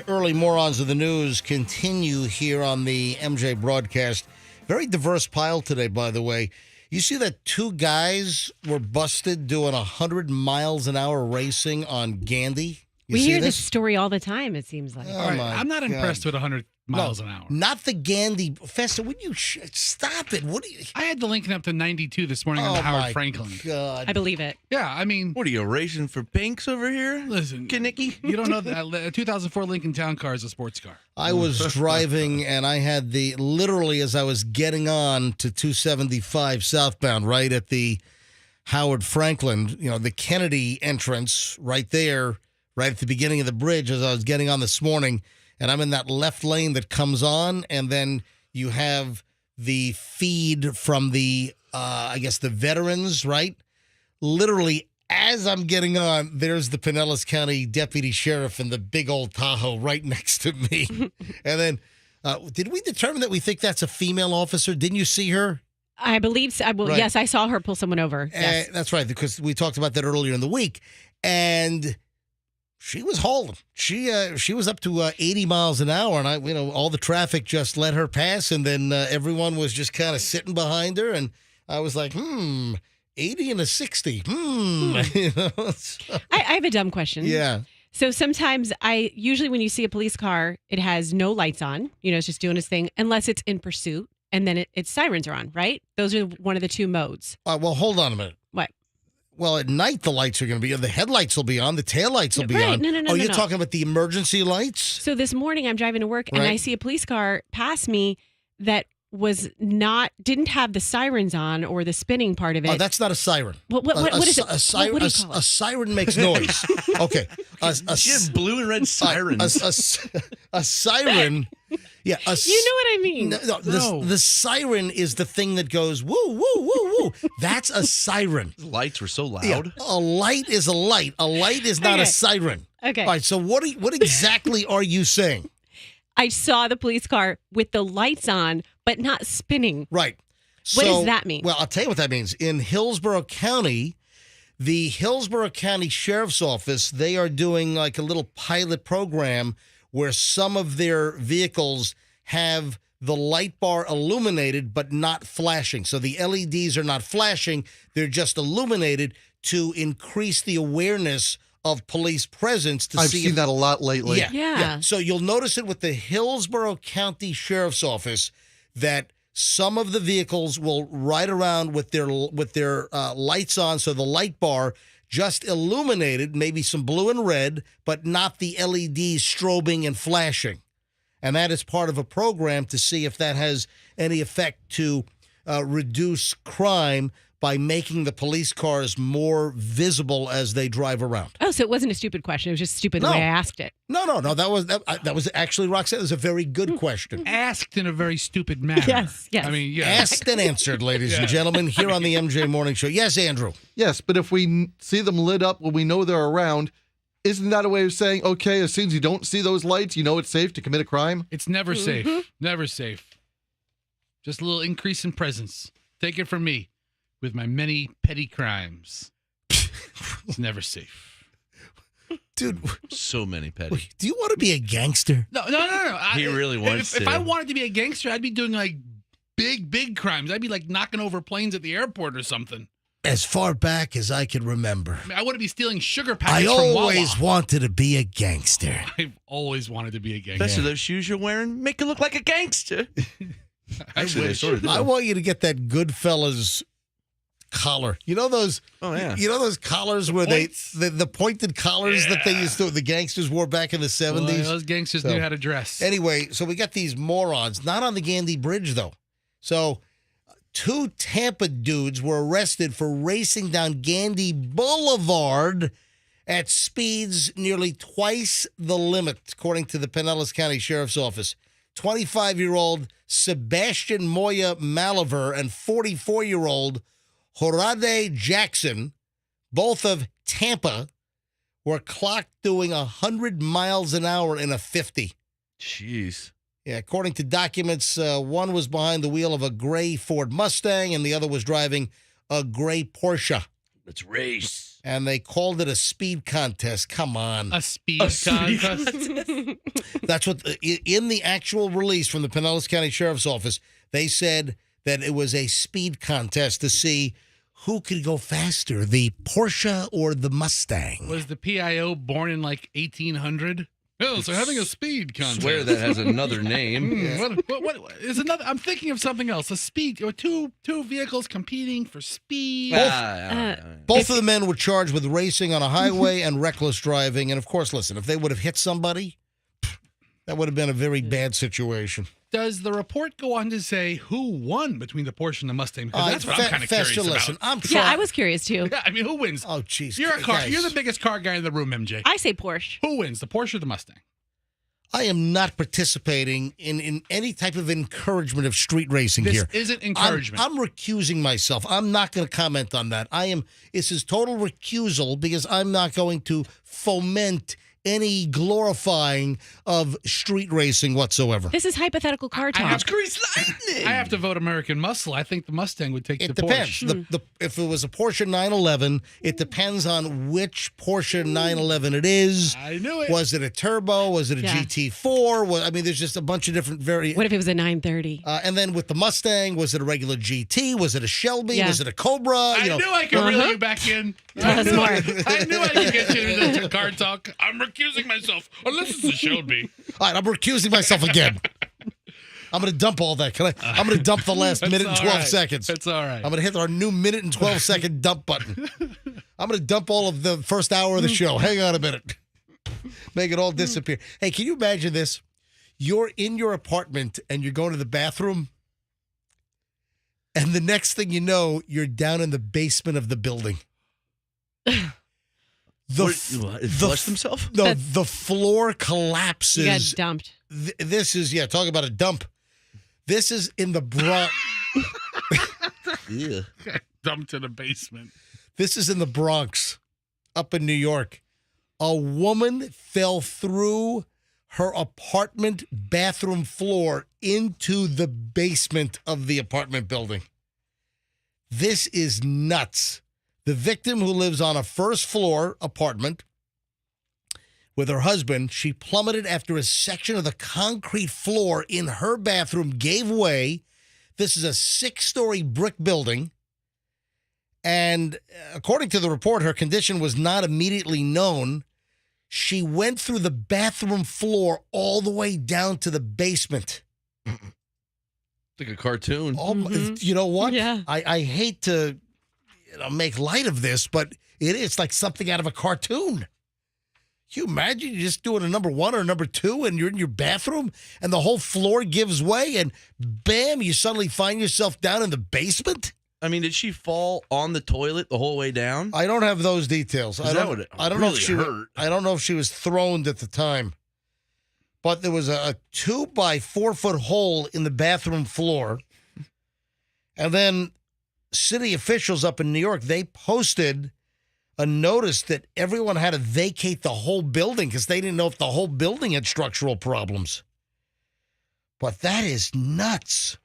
Speaker 1: early Morons of the News continue here on the MJ broadcast. Very diverse pile today, by the way. You see that 2 guys were busted doing 100 miles an hour racing on Gandy?
Speaker 2: We hear this story all the time, it seems like.
Speaker 1: Oh,
Speaker 3: All right,
Speaker 1: my
Speaker 3: I'm not
Speaker 1: God.
Speaker 3: impressed with 100 miles an hour.
Speaker 1: Not the Gandy. Festa, would you stop it? What do you...
Speaker 3: I had the Lincoln up to 92 this morning on the
Speaker 1: Oh, my
Speaker 3: Howard Franklin.
Speaker 1: God.
Speaker 2: I believe it.
Speaker 3: Yeah, I mean,
Speaker 4: What are you, racing for pinks over here?
Speaker 3: listen,
Speaker 4: Kinnicky?
Speaker 3: you don't know that a 2004 Lincoln Town Car is a sports car.
Speaker 1: I was driving and I had literally as I was getting on to 275 southbound, right at the Howard Franklin, the Kennedy entrance right there, right at the beginning of the bridge as I was getting on this morning. And I'm in that left lane that comes on, and then you have the feed from the, I guess, the veterans, right? Literally, as I'm getting on, there's the Pinellas County Deputy Sheriff in the big old Tahoe right next to me. And then, did we determine that we think that's a female officer? Didn't you see her?
Speaker 2: I believe so. Well,
Speaker 1: Right.
Speaker 2: yes, I saw her pull someone over. Yes.
Speaker 1: That's right, because we talked about that earlier in the week. And she was hauling. She was up to 80 miles an hour, and all the traffic just let her pass, and then everyone was just kind of sitting behind her, and I was like, 80 and a 60.
Speaker 2: I have a dumb question.
Speaker 1: Yeah.
Speaker 2: So sometimes usually when you see a police car, it has no lights on, it's just doing its thing, unless it's in pursuit, and then its sirens are on, right? Those are one of the 2 modes.
Speaker 1: Well, hold on a minute.
Speaker 2: What?
Speaker 1: Well, at night the lights are going to be on. The headlights will be on. The taillights will be
Speaker 2: Right.
Speaker 1: on.
Speaker 2: No,
Speaker 1: you're
Speaker 2: no.
Speaker 1: talking about the emergency lights?
Speaker 2: So this morning I'm driving to work and
Speaker 1: Right.
Speaker 2: I see a police car pass me that didn't have the sirens on or the spinning part of it.
Speaker 1: Oh, that's not a siren.
Speaker 2: What is it?
Speaker 1: A siren,
Speaker 2: What do you call it?
Speaker 1: a siren makes noise. Okay.
Speaker 4: She has blue and red sirens.
Speaker 1: A siren. Yeah.
Speaker 2: You know what I mean?
Speaker 1: No, the siren is the thing that goes woo, woo, woo, woo. That's a siren.
Speaker 4: The lights were so loud.
Speaker 1: Yeah, a light is a light. A light is not
Speaker 2: Okay.
Speaker 1: a siren.
Speaker 2: Okay.
Speaker 1: All right. So what exactly are you saying?
Speaker 2: I saw the police car with the lights on, but not spinning.
Speaker 1: Right.
Speaker 2: What does that mean?
Speaker 1: Well, I'll tell you what that means. In Hillsborough County, the Hillsborough County Sheriff's Office, they are doing like a little pilot program where some of their vehicles have the light bar illuminated but not flashing. So the LEDs are not flashing. They're just illuminated to increase the awareness of police presence.
Speaker 6: I've seen that a lot lately.
Speaker 2: Yeah.
Speaker 1: So you'll notice it with the Hillsborough County Sheriff's Office that some of the vehicles will ride around with their lights on, so the light bar just illuminated, maybe some blue and red, but not the LEDs strobing and flashing. And that is part of a program to see if that has any effect to reduce crime by making the police cars more visible as they drive around.
Speaker 2: Oh, so it wasn't a stupid question. It was just stupid the way I asked it.
Speaker 1: No. That was actually, Roxanne. That was a very good question.
Speaker 3: Asked in a very stupid manner.
Speaker 2: Yes.
Speaker 3: I mean, yeah.
Speaker 1: Asked and answered, ladies and gentlemen, here on the MJ Morning Show. Yes, Andrew.
Speaker 6: Yes, but if we see them lit up when we know they're around, isn't that a way of saying, okay, as soon as you don't see those lights, you know it's safe to commit a crime?
Speaker 3: It's never safe. Never safe. Just a little increase in presence. Take it from me. With my many petty crimes. It's never safe.
Speaker 1: Dude,
Speaker 4: So many petty.
Speaker 1: do you want to be a gangster?
Speaker 3: No.
Speaker 4: He really wants
Speaker 3: if
Speaker 4: to.
Speaker 3: I wanted to be a gangster, I'd be doing like big crimes. I'd be like knocking over planes at the airport or something.
Speaker 1: As far back as I can remember,
Speaker 3: I mean, I wouldn't be stealing sugar
Speaker 1: I
Speaker 3: packets from
Speaker 1: always
Speaker 3: Wawa.
Speaker 1: wanted to be a gangster.
Speaker 3: I've always wanted to be a gangster.
Speaker 4: Especially those shoes you're wearing make you look like a gangster. Actually, they
Speaker 3: wish.
Speaker 4: sort of do.
Speaker 1: I want you to get that Goodfellas collar. You know those?
Speaker 4: Oh, yeah.
Speaker 1: You know those collars where
Speaker 3: Points?
Speaker 1: the pointed collars that they used to, the gangsters wore back in the 70s?
Speaker 3: Boy, those gangsters
Speaker 1: So-
Speaker 3: knew how to dress.
Speaker 1: Anyway, so we got these morons, not on the Gandy Bridge, though. So 2 Tampa dudes were arrested for racing down Gandy Boulevard at speeds nearly twice the limit, according to the Pinellas County Sheriff's Office. 25-year-old Sebastian Moya Malaver and 44-year-old Horade Jackson, both of Tampa, were clocked doing 100 miles an hour in a 50.
Speaker 4: Jeez.
Speaker 1: Yeah, according to documents, one was behind the wheel of a gray Ford Mustang and the other was driving a gray Porsche.
Speaker 4: Let's race.
Speaker 1: And they called it a speed contest. Come on.
Speaker 3: A speed contest.
Speaker 1: That's what, in the actual release from the Pinellas County Sheriff's Office, they said that it was a speed contest to see who could go faster, the Porsche or the Mustang.
Speaker 3: Was the PIO born in like 1800? Oh, so having a speed contest.
Speaker 4: Swear that has another name.
Speaker 3: What is another? I'm thinking of something else. A speed, or two vehicles competing for speed.
Speaker 1: Both of the men were charged with racing on a highway and reckless driving. And of course, listen, if they would have hit somebody, that would have been a very bad situation.
Speaker 3: Does the report go on to say who won between the Porsche and the Mustang? Because that's what I'm kind of curious
Speaker 1: listen,
Speaker 3: about.
Speaker 1: I'm trying.
Speaker 2: Yeah, I was curious too.
Speaker 3: Yeah, I mean, who wins?
Speaker 1: Oh, jeez.
Speaker 3: You're the biggest car guy in the room, MJ.
Speaker 2: I say Porsche.
Speaker 3: Who wins, the Porsche or the Mustang?
Speaker 1: I am not participating in any type of encouragement of street racing
Speaker 3: This
Speaker 1: here.
Speaker 3: isn't encouragement.
Speaker 1: I'm recusing myself. I'm not going to comment on that. This is total recusal because I'm not going to foment any glorifying of street racing whatsoever.
Speaker 2: This is hypothetical car talk.
Speaker 4: It's Grease Lightning.
Speaker 3: I have to vote American Muscle. I think the Mustang would take
Speaker 1: It
Speaker 3: the
Speaker 1: depends.
Speaker 3: Porsche.
Speaker 1: If it was a Porsche 911, it depends on which Porsche 911 it is.
Speaker 3: I knew it.
Speaker 1: Was it a turbo? Was it a
Speaker 2: Yeah.
Speaker 1: GT4? There's just a bunch of different
Speaker 2: What if it was a 930?
Speaker 1: and then with the Mustang, was it a regular GT? Was it a Shelby?
Speaker 2: Yeah.
Speaker 1: Was it a Cobra?
Speaker 3: I knew I could reel you back in.
Speaker 2: Tell us more.
Speaker 3: I knew I could get you into car talk. I'm recusing myself, unless it's a Shelby.
Speaker 1: All right, I'm recusing myself again. I'm going to dump all that. I'm going to dump the last minute and 12 seconds.
Speaker 3: It's all right.
Speaker 1: I'm going to hit our new minute and 12-second dump button. I'm going to dump all of the first hour of the show. Hang on a minute. Make it all disappear. Hey, can you imagine this? You're in your apartment and you're going to the bathroom, and the next thing you know, you're down in the basement of the building.
Speaker 4: Flushed himself?
Speaker 1: No, the floor collapses.
Speaker 2: You got dumped.
Speaker 1: This is, talk about a dump. This is in the Bronx.
Speaker 4: Yeah.
Speaker 3: Dumped in the basement.
Speaker 1: This is in the Bronx, up in New York. A woman fell through her apartment bathroom floor into the basement of the apartment building. This is nuts. The victim, who lives on a first floor apartment with her husband, she plummeted after a section of the concrete floor in her bathroom gave way. This is a 6-story brick building. And according to the report, her condition was not immediately known. She went through the bathroom floor all the way down to the basement.
Speaker 4: Like a cartoon.
Speaker 1: Oh, you know what?
Speaker 2: Yeah.
Speaker 1: I hate to make light of this, but it's like something out of a cartoon. Can you imagine you're just doing a number 1 or number 2 and you're in your bathroom and the whole floor gives way and bam, you suddenly find yourself down in the basement?
Speaker 4: I mean, did she fall on the toilet the whole way down?
Speaker 1: I don't have those details. I don't know if she
Speaker 4: hurt.
Speaker 1: I don't know if she was thrown at the time. But there was a 2 by 4 foot hole in the bathroom floor. And then city officials up in New York, they posted a notice that everyone had to vacate the whole building because they didn't know if the whole building had structural problems. But that is nuts.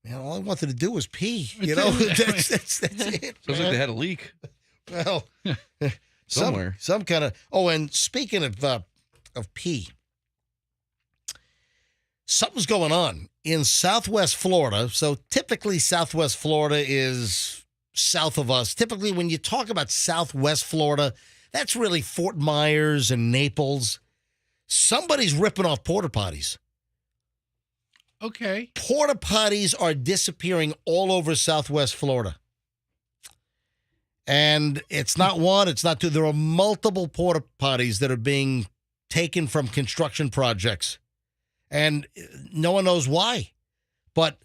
Speaker 1: Man, all I wanted to do was pee. That's it.
Speaker 4: Sounds like they had a leak
Speaker 1: Well,
Speaker 4: somewhere.
Speaker 1: Some kind of. Oh, and speaking of pee, something's going on in Southwest Florida. So typically, Southwest Florida is south of us. Typically, when you talk about Southwest Florida, that's really Fort Myers and Naples. Somebody's ripping off porta potties.
Speaker 3: Okay.
Speaker 1: Porta potties are disappearing all over Southwest Florida. And it's not one, it's not two. There are multiple porta potties that are being taken from construction projects. And no one knows why. But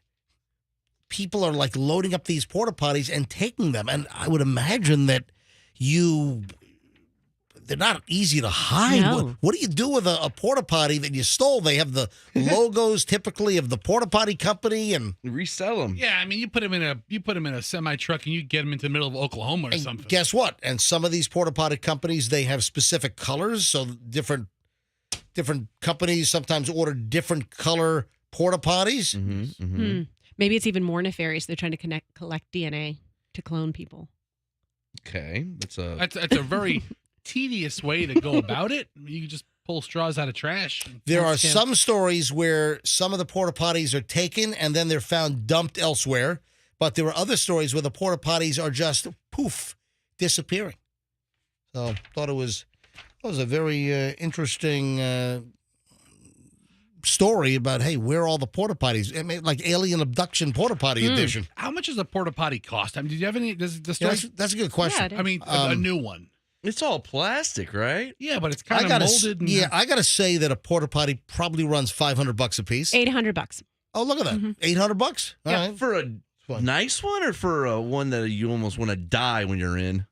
Speaker 1: people are like loading up these porta potties and taking them. And I would imagine that they're not easy to hide.
Speaker 2: No.
Speaker 1: What do you do with a porta potty that you stole? They have the logos typically of the porta potty company, and
Speaker 4: Resell them.
Speaker 3: Yeah, I mean, you put them in a semi truck and you get them into the middle of Oklahoma or something.
Speaker 1: guess what? And some of these porta potty companies, they have specific colors, so different companies sometimes order different color porta potties.
Speaker 2: Maybe it's even more nefarious. They're trying to collect DNA to clone people.
Speaker 4: Okay,
Speaker 3: That's a very tedious way to go about it. You can just pull straws out of trash.
Speaker 1: There are some stories where some of the porta potties are taken and then they're found dumped elsewhere. But there are other stories where the porta potties are just poof, disappearing. So thought it was a very interesting story about, hey, where are all the porta potties? I mean, like alien abduction porta potty edition.
Speaker 3: How much does a porta potty cost? I mean, did you have any? Does the
Speaker 1: Yeah,
Speaker 3: story?
Speaker 1: that's a good question.
Speaker 2: Yeah,
Speaker 3: I mean, a new one.
Speaker 4: it's all plastic, right?
Speaker 3: Yeah, but it's kind of molded.
Speaker 1: I gotta say that a porta potty probably runs $500 a piece.
Speaker 2: $800.
Speaker 1: Oh, look at that, $800. All right.
Speaker 4: For a
Speaker 1: Fun.
Speaker 4: nice one or for a one that you almost want to die when you're in?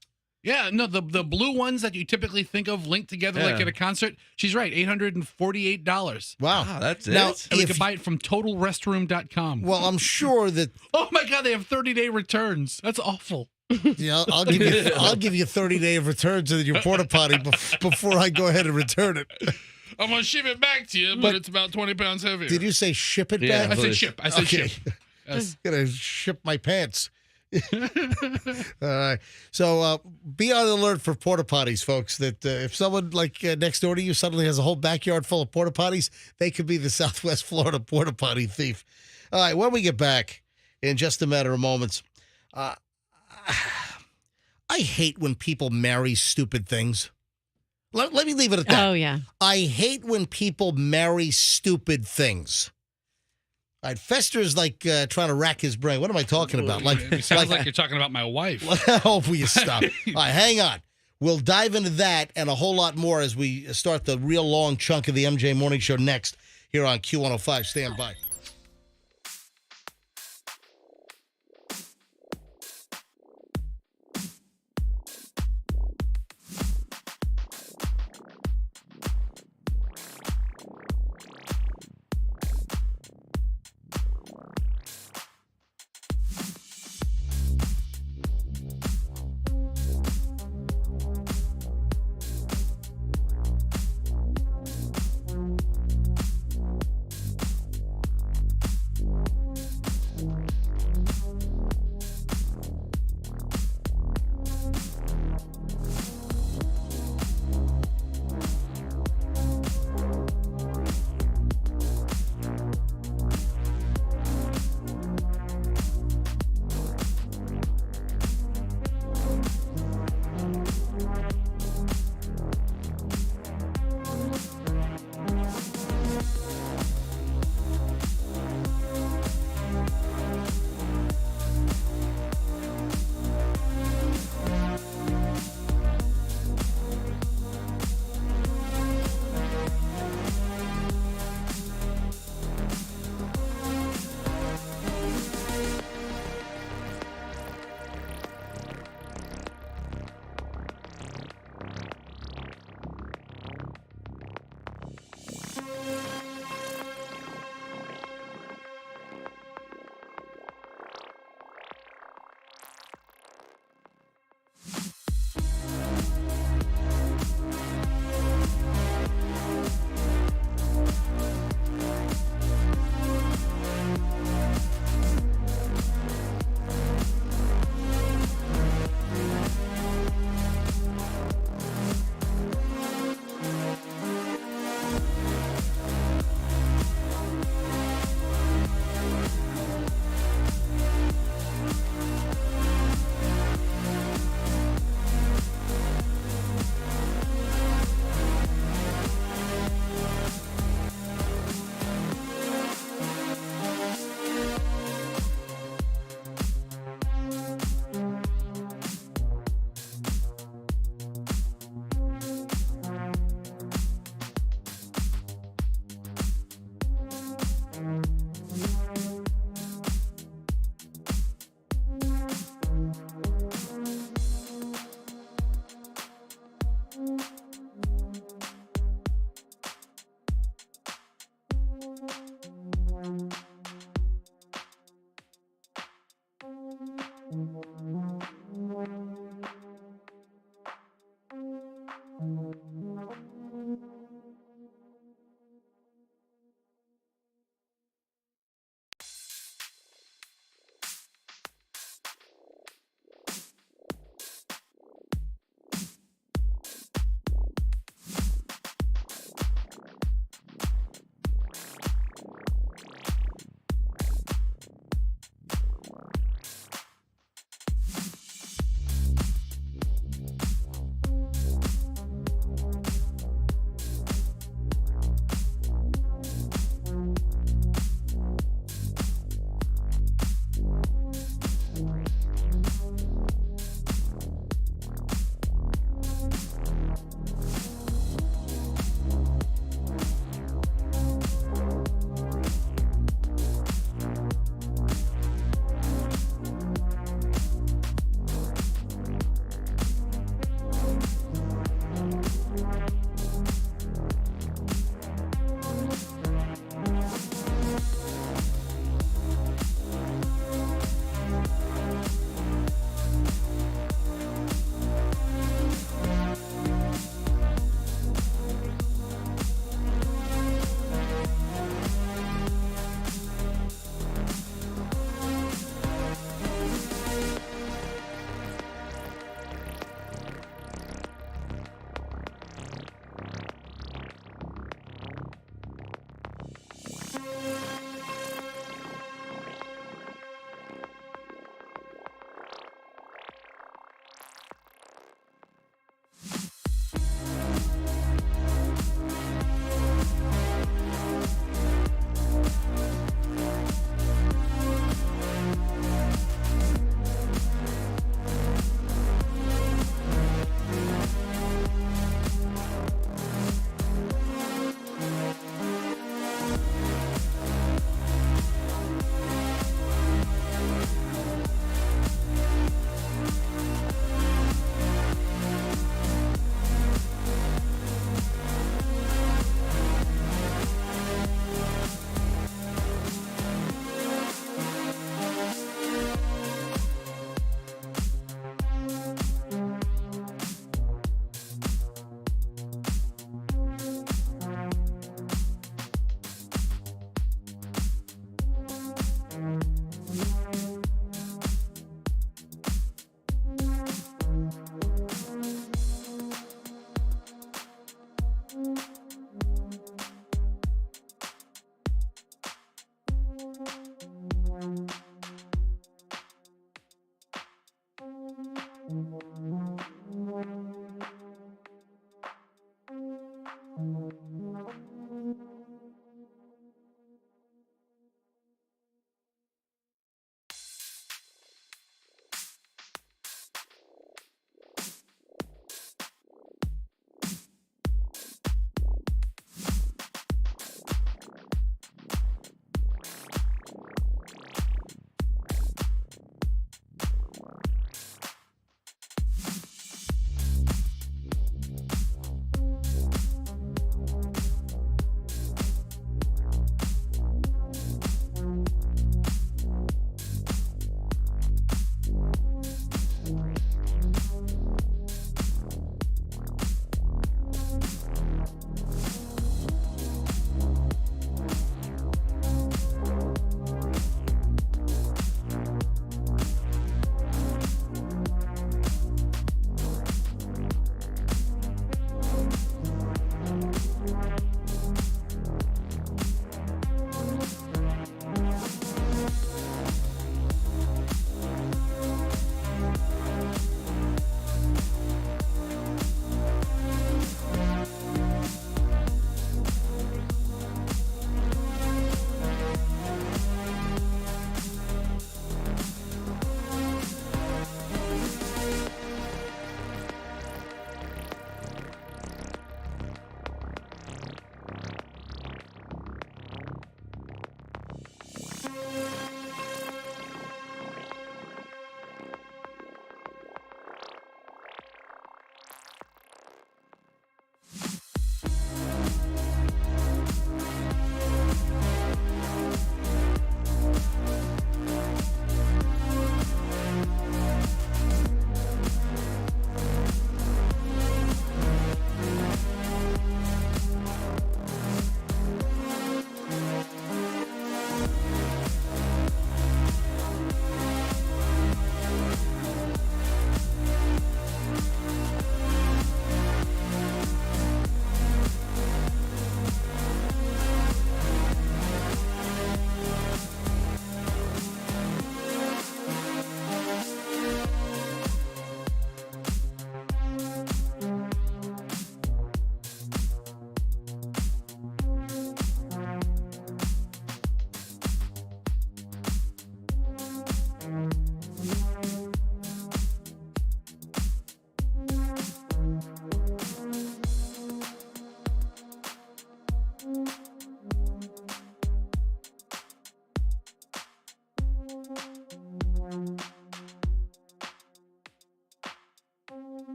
Speaker 3: Yeah, no, the blue ones that you typically think of linked together like
Speaker 4: Yeah.
Speaker 3: at a concert. She's right, $848.
Speaker 1: Wow.
Speaker 4: Wow, that's
Speaker 1: Now,
Speaker 4: it.
Speaker 3: And we
Speaker 1: If-
Speaker 3: can buy it from totalrestroom.com.
Speaker 1: Well, I'm sure that
Speaker 3: Oh my God, they have 30-day returns. That's awful.
Speaker 1: I'll give you 30-day of returns in your porta potty before I go ahead and return it.
Speaker 3: I'm gonna ship it back to you, but it's about 20 pounds heavier.
Speaker 1: Did you say ship it
Speaker 4: Yeah.
Speaker 1: back?
Speaker 3: I said ship. I said
Speaker 1: Okay.
Speaker 3: ship. Yes.
Speaker 1: Gonna ship my pants. All right. So be on the alert for porta potties, folks. That if someone next door to you suddenly has a whole backyard full of porta potties, they could be the Southwest Florida porta potty thief. All right. When we get back in just a matter of moments, I hate when people marry stupid things. Let me leave it at that.
Speaker 2: Oh, yeah.
Speaker 1: I hate when people marry stupid things. All right, Fester's like trying to rack his brain. What am I talking about?
Speaker 3: It sounds like you're talking about my wife.
Speaker 1: Oh, will you stop? All right, hang on. We'll dive into that and a whole lot more as we start the real long chunk of the MJ Morning Show next here on Q105. Stand by.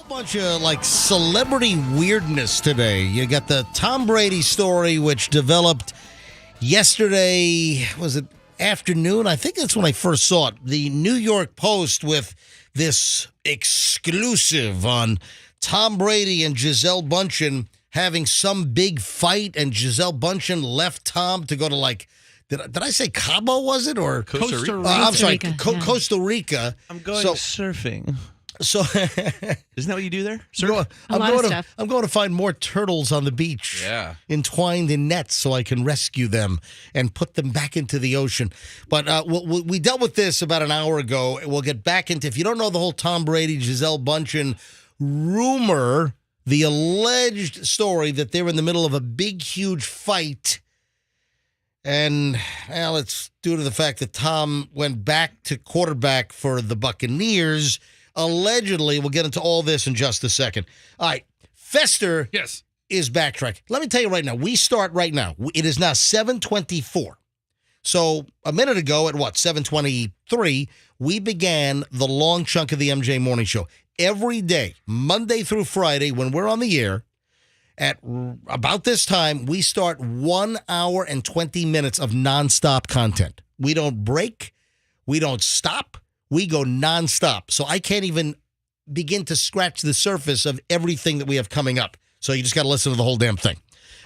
Speaker 1: Bunch of like celebrity weirdness today. You got the Tom Brady story, which developed yesterday. Was it afternoon? I think that's when I first saw it. The New York Post with this exclusive on Tom Brady and Gisele Bündchen having some big fight, and Gisele Bündchen left Tom to go to like. Did I say Cabo? Was it or
Speaker 3: Costa Rica?
Speaker 1: I'm sorry,
Speaker 2: Costa Rica,
Speaker 1: Costa Rica.
Speaker 4: I'm going surfing.
Speaker 1: So
Speaker 4: Isn't that what you do there, sir?
Speaker 1: I'm going to find more turtles on the beach.
Speaker 4: Yeah.
Speaker 1: Entwined in nets so I can rescue them and put them back into the ocean. But we dealt with this about an hour ago. We'll get back into, if you don't know the whole Tom Brady, Gisele Bündchen rumor, the alleged story that they're in the middle of a big, huge fight. And, well, it's due to the fact that Tom went back to quarterback for the Buccaneers. Allegedly, we'll get into all this in just a second. All right, Fester is backtracking. Let me tell you right now, we start right now. It is now 7:24. So a minute ago at 7:23, we began the long chunk of the MJ Morning Show. Every day, Monday through Friday, when we're on the air, at about this time, we start 1 hour and 20 minutes of nonstop content. We don't break. We don't stop. We go nonstop. So I can't even begin to scratch the surface of everything that we have coming up. So you just got to listen to the whole damn thing.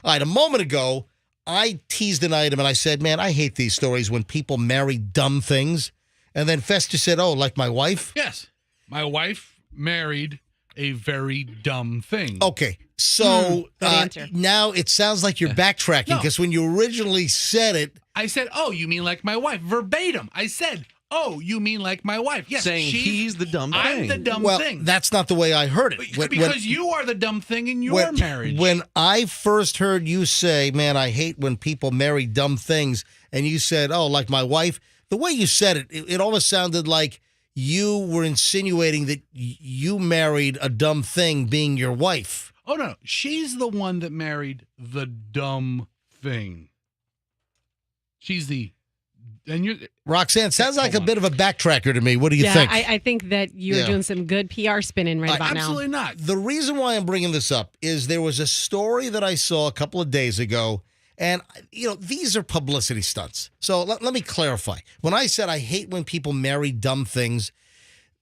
Speaker 1: All right, a moment ago, I teased an item and I said, man, I hate these stories when people marry dumb things. And then Fester said, oh, like my wife?
Speaker 3: Yes. My wife married a very dumb thing.
Speaker 1: Okay, so
Speaker 2: good answer.
Speaker 1: Now it sounds like you're backtracking because when you originally said it,
Speaker 3: I said, oh, you mean like my wife? Verbatim. I said, oh, you mean like my wife? Yes.
Speaker 4: Saying he's the dumb thing.
Speaker 3: I'm the dumb
Speaker 1: well,
Speaker 3: thing.
Speaker 1: that's not the way I heard it.
Speaker 3: Because you are the dumb thing in your marriage.
Speaker 1: When I first heard you say, man, I hate when people marry dumb things, and you said, oh, like my wife, the way you said it, it almost sounded like you were insinuating that you married a dumb thing being your wife.
Speaker 3: Oh, no. She's the one that married the dumb thing. She's the... And you're
Speaker 1: Roxanne, sounds like a bit of a backtracker to me. What do you think?
Speaker 2: I think that you're doing some good PR spinning right about now.
Speaker 3: Absolutely not.
Speaker 1: The reason why I'm bringing this up is there was a story that I saw a couple of days ago, and, these are publicity stunts. So let me clarify. When I said I hate when people marry dumb things,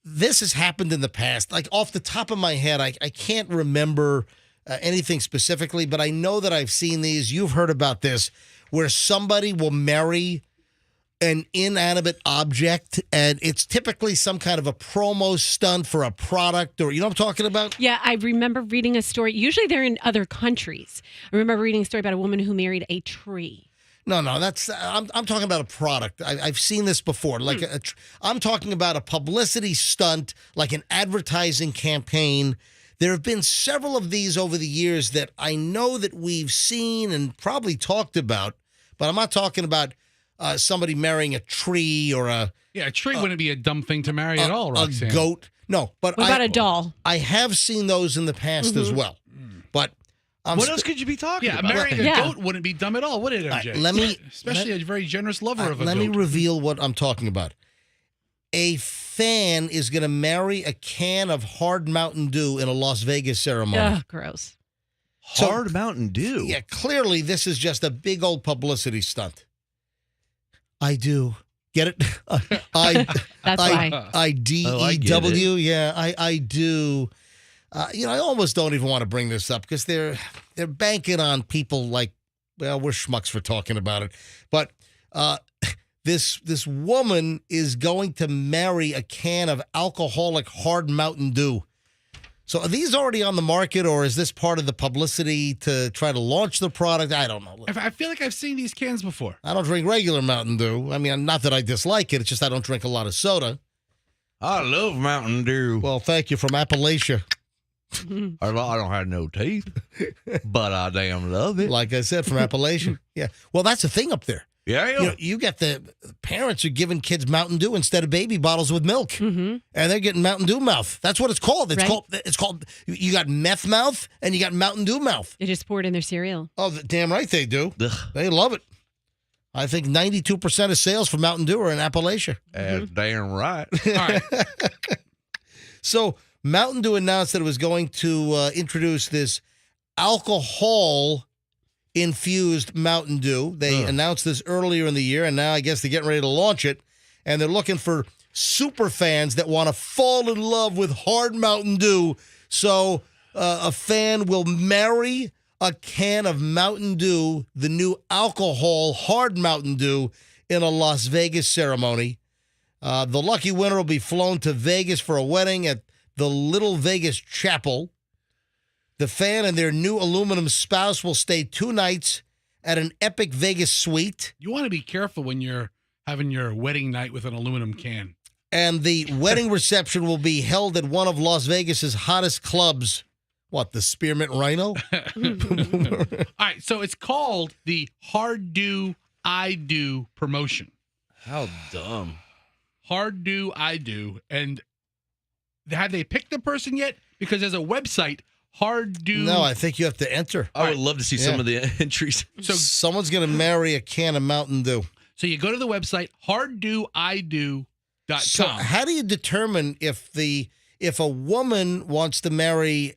Speaker 1: this has happened in the past. Like, off the top of my head, I can't remember anything specifically, but I know that I've seen these. You've heard about this, where somebody will marry an inanimate object, and it's typically some kind of a promo stunt for a product, or you know what I'm talking about?
Speaker 2: Yeah, I remember reading a story. Usually they're in other countries. I remember reading a story about a woman who married a tree.
Speaker 1: No, that's I'm talking about a product. I've seen this before. Like I'm talking about a publicity stunt, like an advertising campaign. There have been several of these over the years that I know that we've seen and probably talked about, but I'm not talking about somebody marrying a tree or a
Speaker 3: tree wouldn't be a dumb thing to marry at all, Roxanne.
Speaker 1: A goat. No, but
Speaker 2: what about a doll?
Speaker 1: I have seen those in the past as well. But
Speaker 4: what else could you be talking about?
Speaker 3: Marrying a goat wouldn't be dumb at all, would it, MJ? Especially a very generous lover of a goat.
Speaker 1: Let me reveal what I'm talking about. A fan is going to marry a can of hard Mountain Dew in a Las Vegas ceremony.
Speaker 2: Ugh, gross.
Speaker 4: Hard Mountain Dew?
Speaker 1: Yeah, clearly this is just a big old publicity stunt. I do. Get it?
Speaker 2: That's why.
Speaker 1: I-D-E-W. Yeah, I do. I almost don't even want to bring this up because they're banking on people like, well, we're schmucks for talking about it. But this woman is going to marry a can of alcoholic hard Mountain Dew. So are these already on the market, or is this part of the publicity to try to launch the product? I don't know.
Speaker 3: I feel like I've seen these cans before.
Speaker 1: I don't drink regular Mountain Dew. I mean, not that I dislike it. It's just I don't drink a lot of soda.
Speaker 4: I love Mountain Dew.
Speaker 1: Well, thank you. From Appalachia.
Speaker 4: I don't have no teeth, but I damn love it.
Speaker 1: Like I said, from Appalachia. Yeah. Well, that's the thing up there.
Speaker 4: Yeah.
Speaker 1: You get the parents are giving kids Mountain Dew instead of baby bottles with milk, and they're getting Mountain Dew mouth. That's what it's called. It's called. You got meth mouth and you got Mountain Dew mouth.
Speaker 2: They just pour it in their cereal.
Speaker 1: Oh, damn right they do.
Speaker 4: Ugh.
Speaker 1: They love it. I think 92% of sales for Mountain Dew are in Appalachia.
Speaker 4: Damn right.
Speaker 3: All right.
Speaker 1: So Mountain Dew announced that it was going to introduce this alcohol infused Mountain Dew. They announced this earlier in the year, and now I guess they're getting ready to launch it. And they're looking for super fans that want to fall in love with hard Mountain Dew. So a fan will marry a can of Mountain Dew, the new alcohol hard Mountain Dew, in a Las Vegas ceremony. The lucky winner will be flown to Vegas for a wedding at the Little Vegas Chapel. The fan and their new aluminum spouse will stay 2 nights at an epic Vegas suite.
Speaker 3: You want to be careful when you're having your wedding night with an aluminum can.
Speaker 1: And the wedding reception will be held at one of Las Vegas's hottest clubs. What, the Spearmint Rhino?
Speaker 3: All right, so it's called the Hard Do, I Do promotion.
Speaker 4: How dumb.
Speaker 3: Hard Do, I Do. And have they picked the person yet? Because there's a website, Hard Do.
Speaker 1: No, I think you have to enter.
Speaker 4: I would love to see some of the entries.
Speaker 3: So
Speaker 1: someone's going to marry a can of Mountain Dew.
Speaker 3: So you go to the website, harddoido.com.
Speaker 1: So how do you determine if a woman wants to marry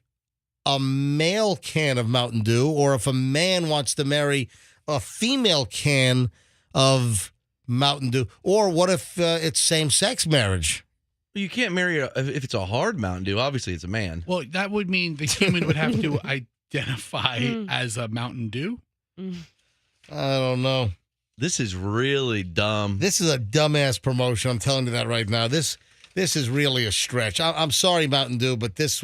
Speaker 1: a male can of Mountain Dew or if a man wants to marry a female can of Mountain Dew? Or what if it's same-sex marriage?
Speaker 4: You can't marry if it's a hard Mountain Dew. Obviously, it's a man.
Speaker 3: Well, that would mean the human would have to identify as a Mountain Dew.
Speaker 1: I don't know.
Speaker 4: This is really dumb.
Speaker 1: This is a dumbass promotion. I'm telling you that right now. This is really a stretch. I'm sorry, Mountain Dew, but that's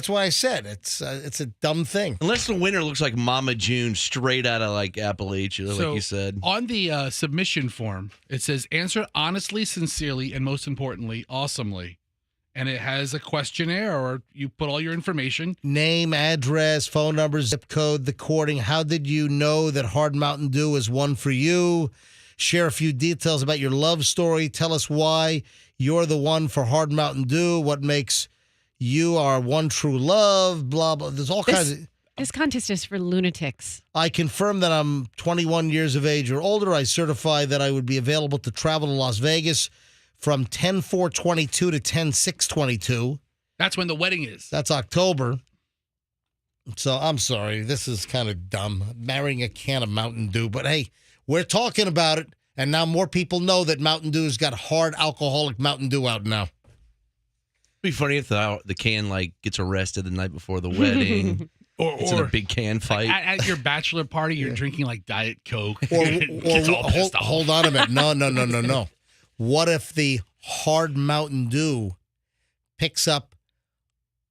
Speaker 1: why I said it's a dumb thing.
Speaker 4: Unless the winner looks like Mama June straight out of like Appalachia, like you said.
Speaker 3: On the submission form, it says answer honestly, sincerely, and most importantly, awesomely. And it has a questionnaire, or you put all your information.
Speaker 1: Name, address, phone number, zip code, the courting. How did you know that Hard Mountain Dew is one for you? Share a few details about your love story. Tell us why you're the one for Hard Mountain Dew. What makes you our one true love, blah, blah. There's all kinds of...
Speaker 2: This contest is for lunatics.
Speaker 1: I confirm that I'm 21 years of age or older. I certify that I would be available to travel to Las Vegas from 10/4/22 to 10/6/22.
Speaker 3: That's when the wedding is.
Speaker 1: That's October. So I'm sorry. This is kind of dumb. Marrying a can of Mountain Dew. But hey, we're talking about it. And now more people know that Mountain Dew's got hard alcoholic Mountain Dew out now.
Speaker 4: It'd be funny if the can like gets arrested the night before the wedding. It's in a big can fight.
Speaker 3: At your bachelor party, you're drinking like Diet Coke.
Speaker 1: Or hold on a minute. No. What if the Hard Mountain Dew picks up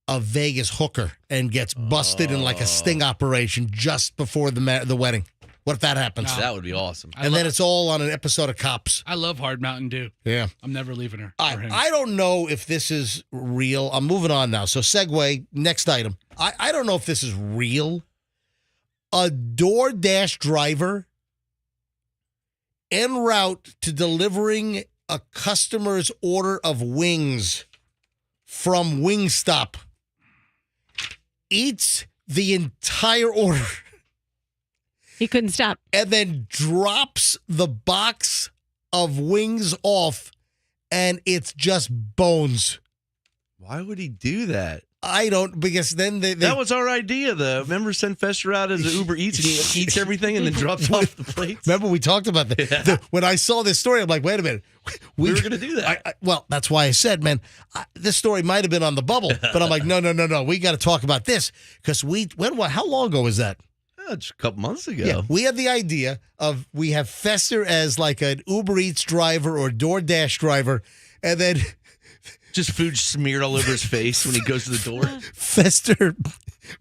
Speaker 1: a Vegas hooker and gets busted in like a sting operation just before the wedding? What if that happens?
Speaker 4: That would be awesome.
Speaker 1: And then it's all on an episode of Cops.
Speaker 3: I love Hard Mountain Dew.
Speaker 1: Yeah.
Speaker 3: I'm never leaving her.
Speaker 1: I don't know if this is real. I'm moving on now. So segue, next item. I don't know if this is real. A Doordash driver en route to delivering a customer's order of wings from Wingstop eats the entire order.
Speaker 2: He couldn't stop.
Speaker 1: And then drops the box of wings off, and it's just bones.
Speaker 4: Why would he do that?
Speaker 1: I don't, because then they
Speaker 4: that was our idea, though. Remember, send Fester out as an Uber Eats, and he eats everything and then drops off the plates?
Speaker 1: Remember, we talked about that.
Speaker 4: Yeah.
Speaker 1: When I saw this story, I'm like, wait a minute.
Speaker 4: We were going to do that.
Speaker 1: Well, that's why I said, man, this story might have been on the bubble. But I'm like, no. We got to talk about this. Because how long ago was that?
Speaker 4: Just a couple months ago.
Speaker 1: Yeah, we had the idea of we have Fester as like an Uber Eats driver or DoorDash driver, and then
Speaker 4: just food smeared all over his face when he goes to the door.
Speaker 1: Fester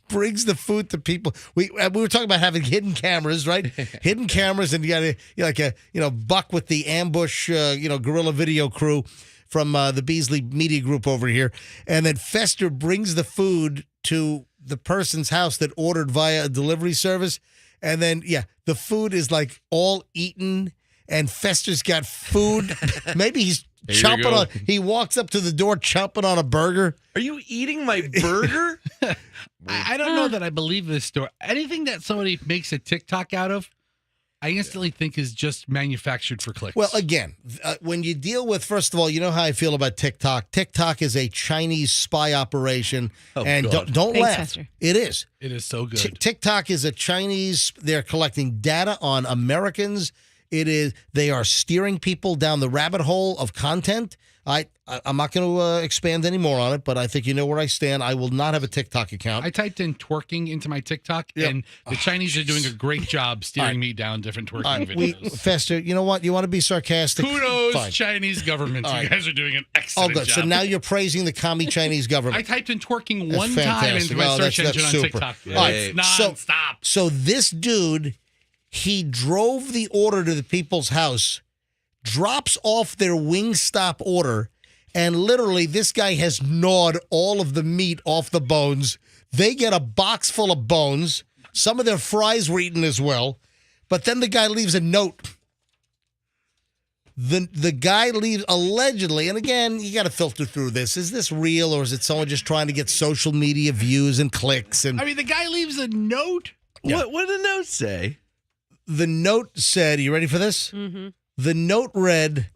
Speaker 1: brings the food to people. We were talking about having hidden cameras, right? Hidden cameras, and you got a Buck with the ambush, guerrilla video crew from the Beasley Media Group over here, and then Fester brings the food to the person's house that ordered via a delivery service, and then the food is like all eaten, and Fester's got food. Maybe he's chomping on. He walks up to the door chomping on a burger.
Speaker 4: Are you eating my burger?
Speaker 3: I don't know that I believe this story. Anything that somebody makes a TikTok out of, I instantly think is just manufactured for clicks.
Speaker 1: Well, again, when you deal with, first of all, you know how I feel about TikTok. TikTok is a Chinese spy operation, and
Speaker 4: God.
Speaker 1: don't
Speaker 2: Thanks,
Speaker 1: laugh.
Speaker 2: Fester.
Speaker 1: It is.
Speaker 3: It is so good.
Speaker 1: TikTok is a Chinese. They're collecting data on Americans. They are steering people down the rabbit hole of content. I'm not going to expand any more on it, but I think you know where I stand. I will not have a TikTok account.
Speaker 3: I typed in twerking into my TikTok, and the Chinese are doing a great job steering me down different twerking videos.
Speaker 1: Fester, you know what? You want to be sarcastic?
Speaker 3: Kudos Kudos,
Speaker 1: fine.
Speaker 3: Chinese government.
Speaker 1: All
Speaker 3: You
Speaker 1: right.
Speaker 3: guys are doing an
Speaker 1: Oh,
Speaker 3: excellent
Speaker 1: good.
Speaker 3: job.
Speaker 1: So now you're praising the commie Chinese
Speaker 3: I
Speaker 1: government.
Speaker 3: typed in twerking
Speaker 1: That's
Speaker 3: one time
Speaker 1: fantastic.
Speaker 3: into my
Speaker 1: Oh,
Speaker 3: search
Speaker 1: that's
Speaker 3: engine on
Speaker 1: super.
Speaker 3: TikTok.
Speaker 1: All right,
Speaker 3: It's
Speaker 1: so-
Speaker 3: nonstop.
Speaker 1: So this dude, he drove the order to the people's house, drops off their Wingstop order, and literally this guy has gnawed all of the meat off the bones. They get a box full of bones. Some of their fries were eaten as well. But then the guy leaves a note. The guy leaves allegedly, and again, you got to filter through this. Is this real, or is it someone just trying to get social media views and clicks? And
Speaker 3: I mean, the guy leaves a note.
Speaker 1: Yeah.
Speaker 4: What did the note say?
Speaker 1: the note said, you ready for this?
Speaker 2: Mm-hmm.
Speaker 1: The note read,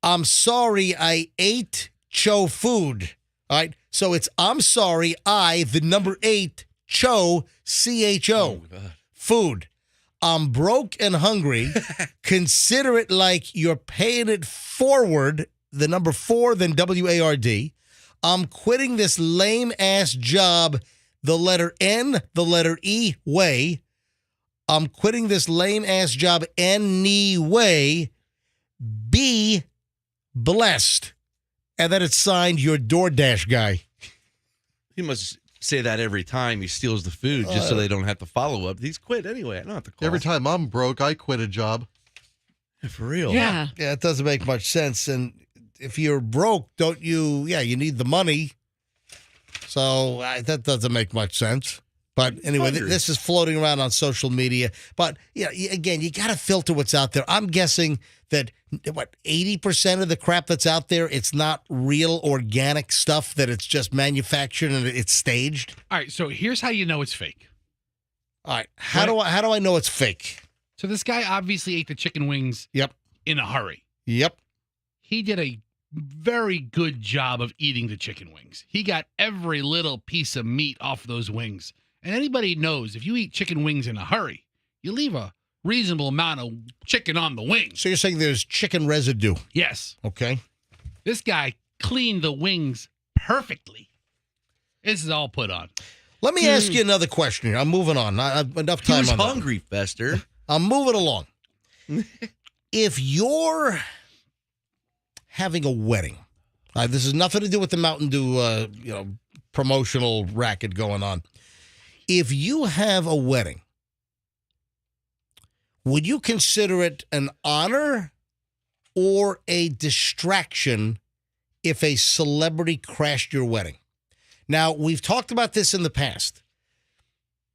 Speaker 1: "I'm sorry I ate Cho food." All right. So it's "I'm sorry I, the number 8, Cho, CHO, food. I'm broke and hungry. Consider it like you're paying it forward, the number 4, then WARD. I'm quitting this lame ass job, the letter N, the letter E, way. I'm quitting this lame ass job anyway. Be blessed. And then it's signed your Doordash guy.
Speaker 4: He must say that every time he steals the food just so they don't have to follow up. He's quit anyway. I don't have to call.
Speaker 6: Every time I'm broke, I quit a job.
Speaker 4: For real.
Speaker 2: Yeah.
Speaker 1: Yeah, it doesn't make much sense. And if you're broke, don't you? Yeah, you need the money. So that doesn't make much sense. But anyway, this is floating around on social media. But yeah, again, you got to filter what's out there. I'm guessing that 80% of the crap that's out there, it's not real organic stuff. That it's just manufactured and it's staged.
Speaker 3: All right, so here's how you know it's fake.
Speaker 1: All right, how do I know it's fake?
Speaker 3: So this guy obviously ate the chicken wings.
Speaker 1: Yep.
Speaker 3: In a hurry.
Speaker 1: Yep.
Speaker 3: He did a very good job of eating the chicken wings. He got every little piece of meat off those wings. And anybody knows if you eat chicken wings in a hurry, you leave a reasonable amount of chicken on the wings.
Speaker 1: So you're saying there's chicken residue?
Speaker 3: Yes.
Speaker 1: Okay.
Speaker 3: This guy cleaned the wings perfectly. This is all put on.
Speaker 1: Let me ask you another question here. I'm moving on. I've enough
Speaker 4: He
Speaker 1: time
Speaker 4: was
Speaker 1: on that.
Speaker 4: hungry, Fester.
Speaker 1: I'm moving along. If you're having a wedding, this has nothing to do with the Mountain Dew, promotional racket going on. If you have a wedding, would you consider it an honor or a distraction if a celebrity crashed your wedding? Now, we've talked about this in the past.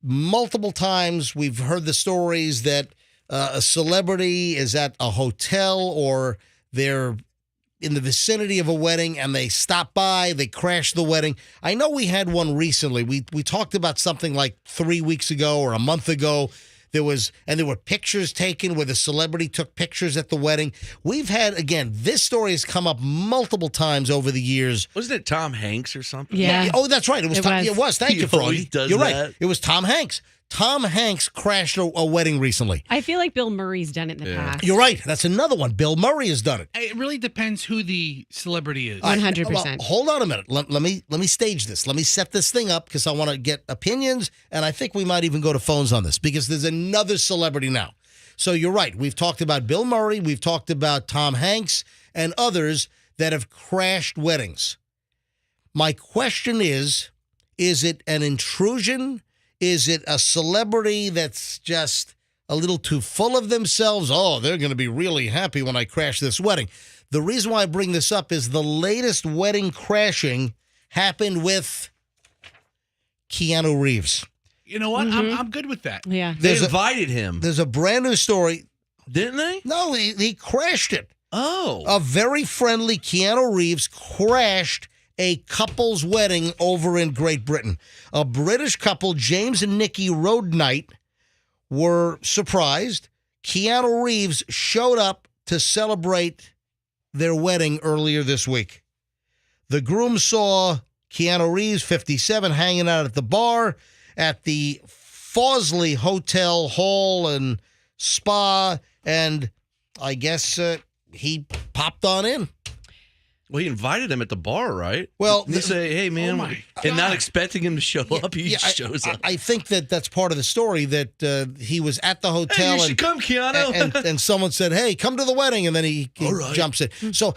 Speaker 1: Multiple times we've heard the stories that a celebrity is at a hotel or they're in the vicinity of a wedding and they stop by, they crash the wedding. I know we had one recently. We talked about something like 3 weeks ago or a month ago. There were pictures taken where the celebrity took pictures at the wedding. We've had, again, this story has come up multiple times over the years.
Speaker 4: Wasn't it Tom Hanks or something?
Speaker 2: Yeah.
Speaker 1: Oh, that's right. It was. It was. Thank
Speaker 4: He
Speaker 1: you, Froggy.
Speaker 4: always does
Speaker 1: You're
Speaker 4: that.
Speaker 1: right. It was Tom Hanks. Tom Hanks crashed a wedding recently.
Speaker 2: I feel like Bill Murray's done it in the past.
Speaker 1: You're right. That's another one. Bill Murray has done it.
Speaker 3: It really depends who the celebrity is.
Speaker 2: 100%.
Speaker 1: Well, hold on a minute. Let me stage this. Let me set this thing up because I want to get opinions, and I think we might even go to phones on this because there's another celebrity now. So you're right. We've talked about Bill Murray. We've talked about Tom Hanks and others that have crashed weddings. My question is it an intrusion? Is it a celebrity that's just a little too full of themselves? Oh, they're going to be really happy when I crash this wedding. The reason why I bring this up is the latest wedding crashing happened with Keanu Reeves.
Speaker 3: You know what? I'm good with that.
Speaker 2: Yeah.
Speaker 4: They invited him.
Speaker 1: There's a brand new story.
Speaker 4: Didn't they?
Speaker 1: No, he crashed it.
Speaker 4: Oh.
Speaker 1: A very friendly Keanu Reeves crashed a couple's wedding over in Great Britain. A British couple, James and Nikki Rodenight, were surprised. Keanu Reeves showed up to celebrate their wedding earlier this week. The groom saw Keanu Reeves, 57, hanging out at the bar at the Fawsley Hotel Hall and Spa, and I guess he popped on in.
Speaker 4: Well, he invited him at the bar, right?
Speaker 1: Well,
Speaker 4: they say, "Hey, man," and not expecting him to show up, he just shows up.
Speaker 1: I think that's part of the story, that he was at the hotel.
Speaker 4: Hey, you should come, Keanu.
Speaker 1: and someone said, "Hey, come to the wedding," and then he
Speaker 4: right.
Speaker 1: jumps in. So,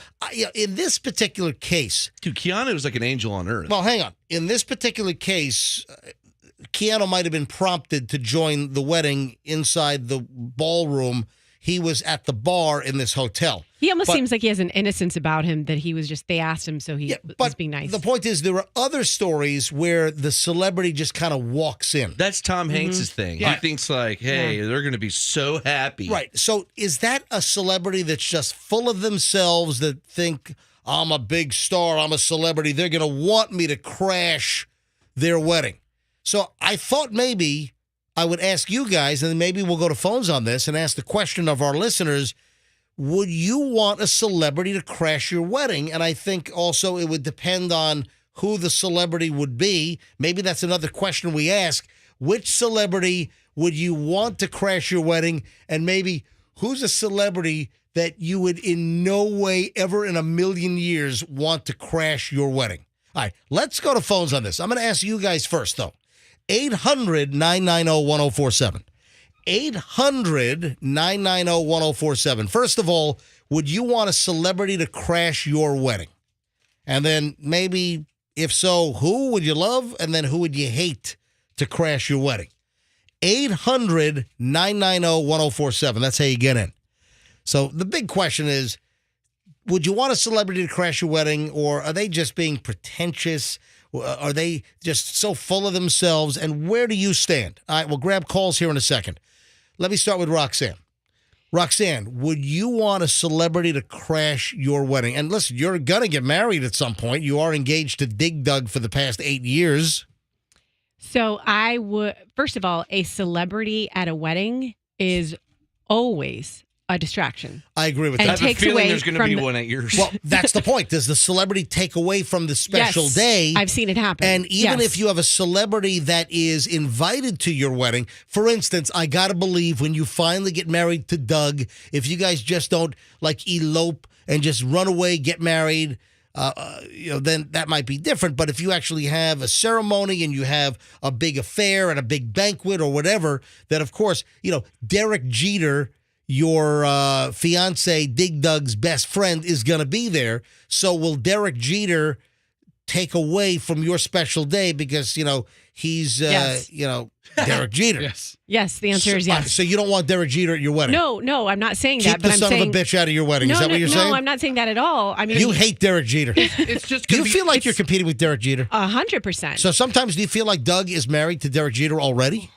Speaker 1: in this particular case,
Speaker 4: dude, Keanu was like an angel on earth.
Speaker 1: Well, hang on. In this particular case, Keanu might have been prompted to join the wedding inside the ballroom. He was at the bar in this hotel.
Speaker 2: He almost seems like he has an innocence about him that he was they asked him, so he was being nice.
Speaker 1: The point is, there are other stories where the celebrity just kind of walks in.
Speaker 4: That's Tom Hanks' thing.
Speaker 1: Yeah.
Speaker 4: He thinks like, hey, they're going to be so happy.
Speaker 1: Right. So is that a celebrity that's just full of themselves, that think, I'm a big star, I'm a celebrity, they're going to want me to crash their wedding? So I thought maybe I would ask you guys, and then maybe we'll go to phones on this and ask the question of our listeners, would you want a celebrity to crash your wedding? And I think also it would depend on who the celebrity would be. Maybe that's another question we ask. Which celebrity would you want to crash your wedding? And maybe who's a celebrity that you would in no way ever in a million years want to crash your wedding? All right, let's go to phones on this. I'm going to ask you guys first, though. 800-990-1047. 800-990-1047. First of all, would you want a celebrity to crash your wedding? And then maybe, if so, who would you love? And then who would you hate to crash your wedding? 800-990-1047. That's how you get in. So the big question is, would you want a celebrity to crash your wedding, or are they just being pretentious? Are they just so full of themselves? And where do you stand? All right, we'll grab calls here in a second. Let me start with Roxanne. Roxanne, would you want a celebrity to crash your wedding? And listen, you're going to get married at some point. You are engaged to Dig Dug for the past 8 years.
Speaker 2: So I would, first of all, a celebrity at a wedding is always a distraction.
Speaker 1: I agree with
Speaker 2: And
Speaker 1: that.
Speaker 4: I have a
Speaker 2: takes
Speaker 4: feeling
Speaker 2: away
Speaker 4: there's going to
Speaker 2: from
Speaker 4: be
Speaker 2: the-
Speaker 4: one at yours.
Speaker 1: Well, that's the point. Does the celebrity take away from the special
Speaker 2: Yes,
Speaker 1: day?
Speaker 2: I've seen it happen.
Speaker 1: And even
Speaker 2: Yes.
Speaker 1: if you have a celebrity that is invited to your wedding, for instance, I got to believe when you finally get married to Doug, if you guys just don't like elope and just run away, get married, then that might be different. But if you actually have a ceremony and you have a big affair and a big banquet or whatever, then of course, Derek Jeter, your fiance, Dig Dug's best friend, is going to be there. So will Derek Jeter take away from your special day because, he's,
Speaker 2: Yes.
Speaker 1: Derek Jeter?
Speaker 3: Yes.
Speaker 2: Yes, the answer is yes.
Speaker 1: So you don't want Derek Jeter at your wedding?
Speaker 2: No, I'm not saying
Speaker 1: Keep
Speaker 2: that.
Speaker 1: the
Speaker 2: But I'm
Speaker 1: son
Speaker 2: saying
Speaker 1: of a bitch out of your wedding.
Speaker 2: No,
Speaker 1: Is that what you're saying?
Speaker 2: No, I'm not saying that at all. I mean,
Speaker 1: You hate Derek Jeter.
Speaker 3: It's just
Speaker 1: Do you
Speaker 3: gonna
Speaker 1: feel like you're
Speaker 2: it's-
Speaker 1: competing with Derek Jeter?
Speaker 2: 100%.
Speaker 1: So sometimes do you feel like Doug is married to Derek Jeter already?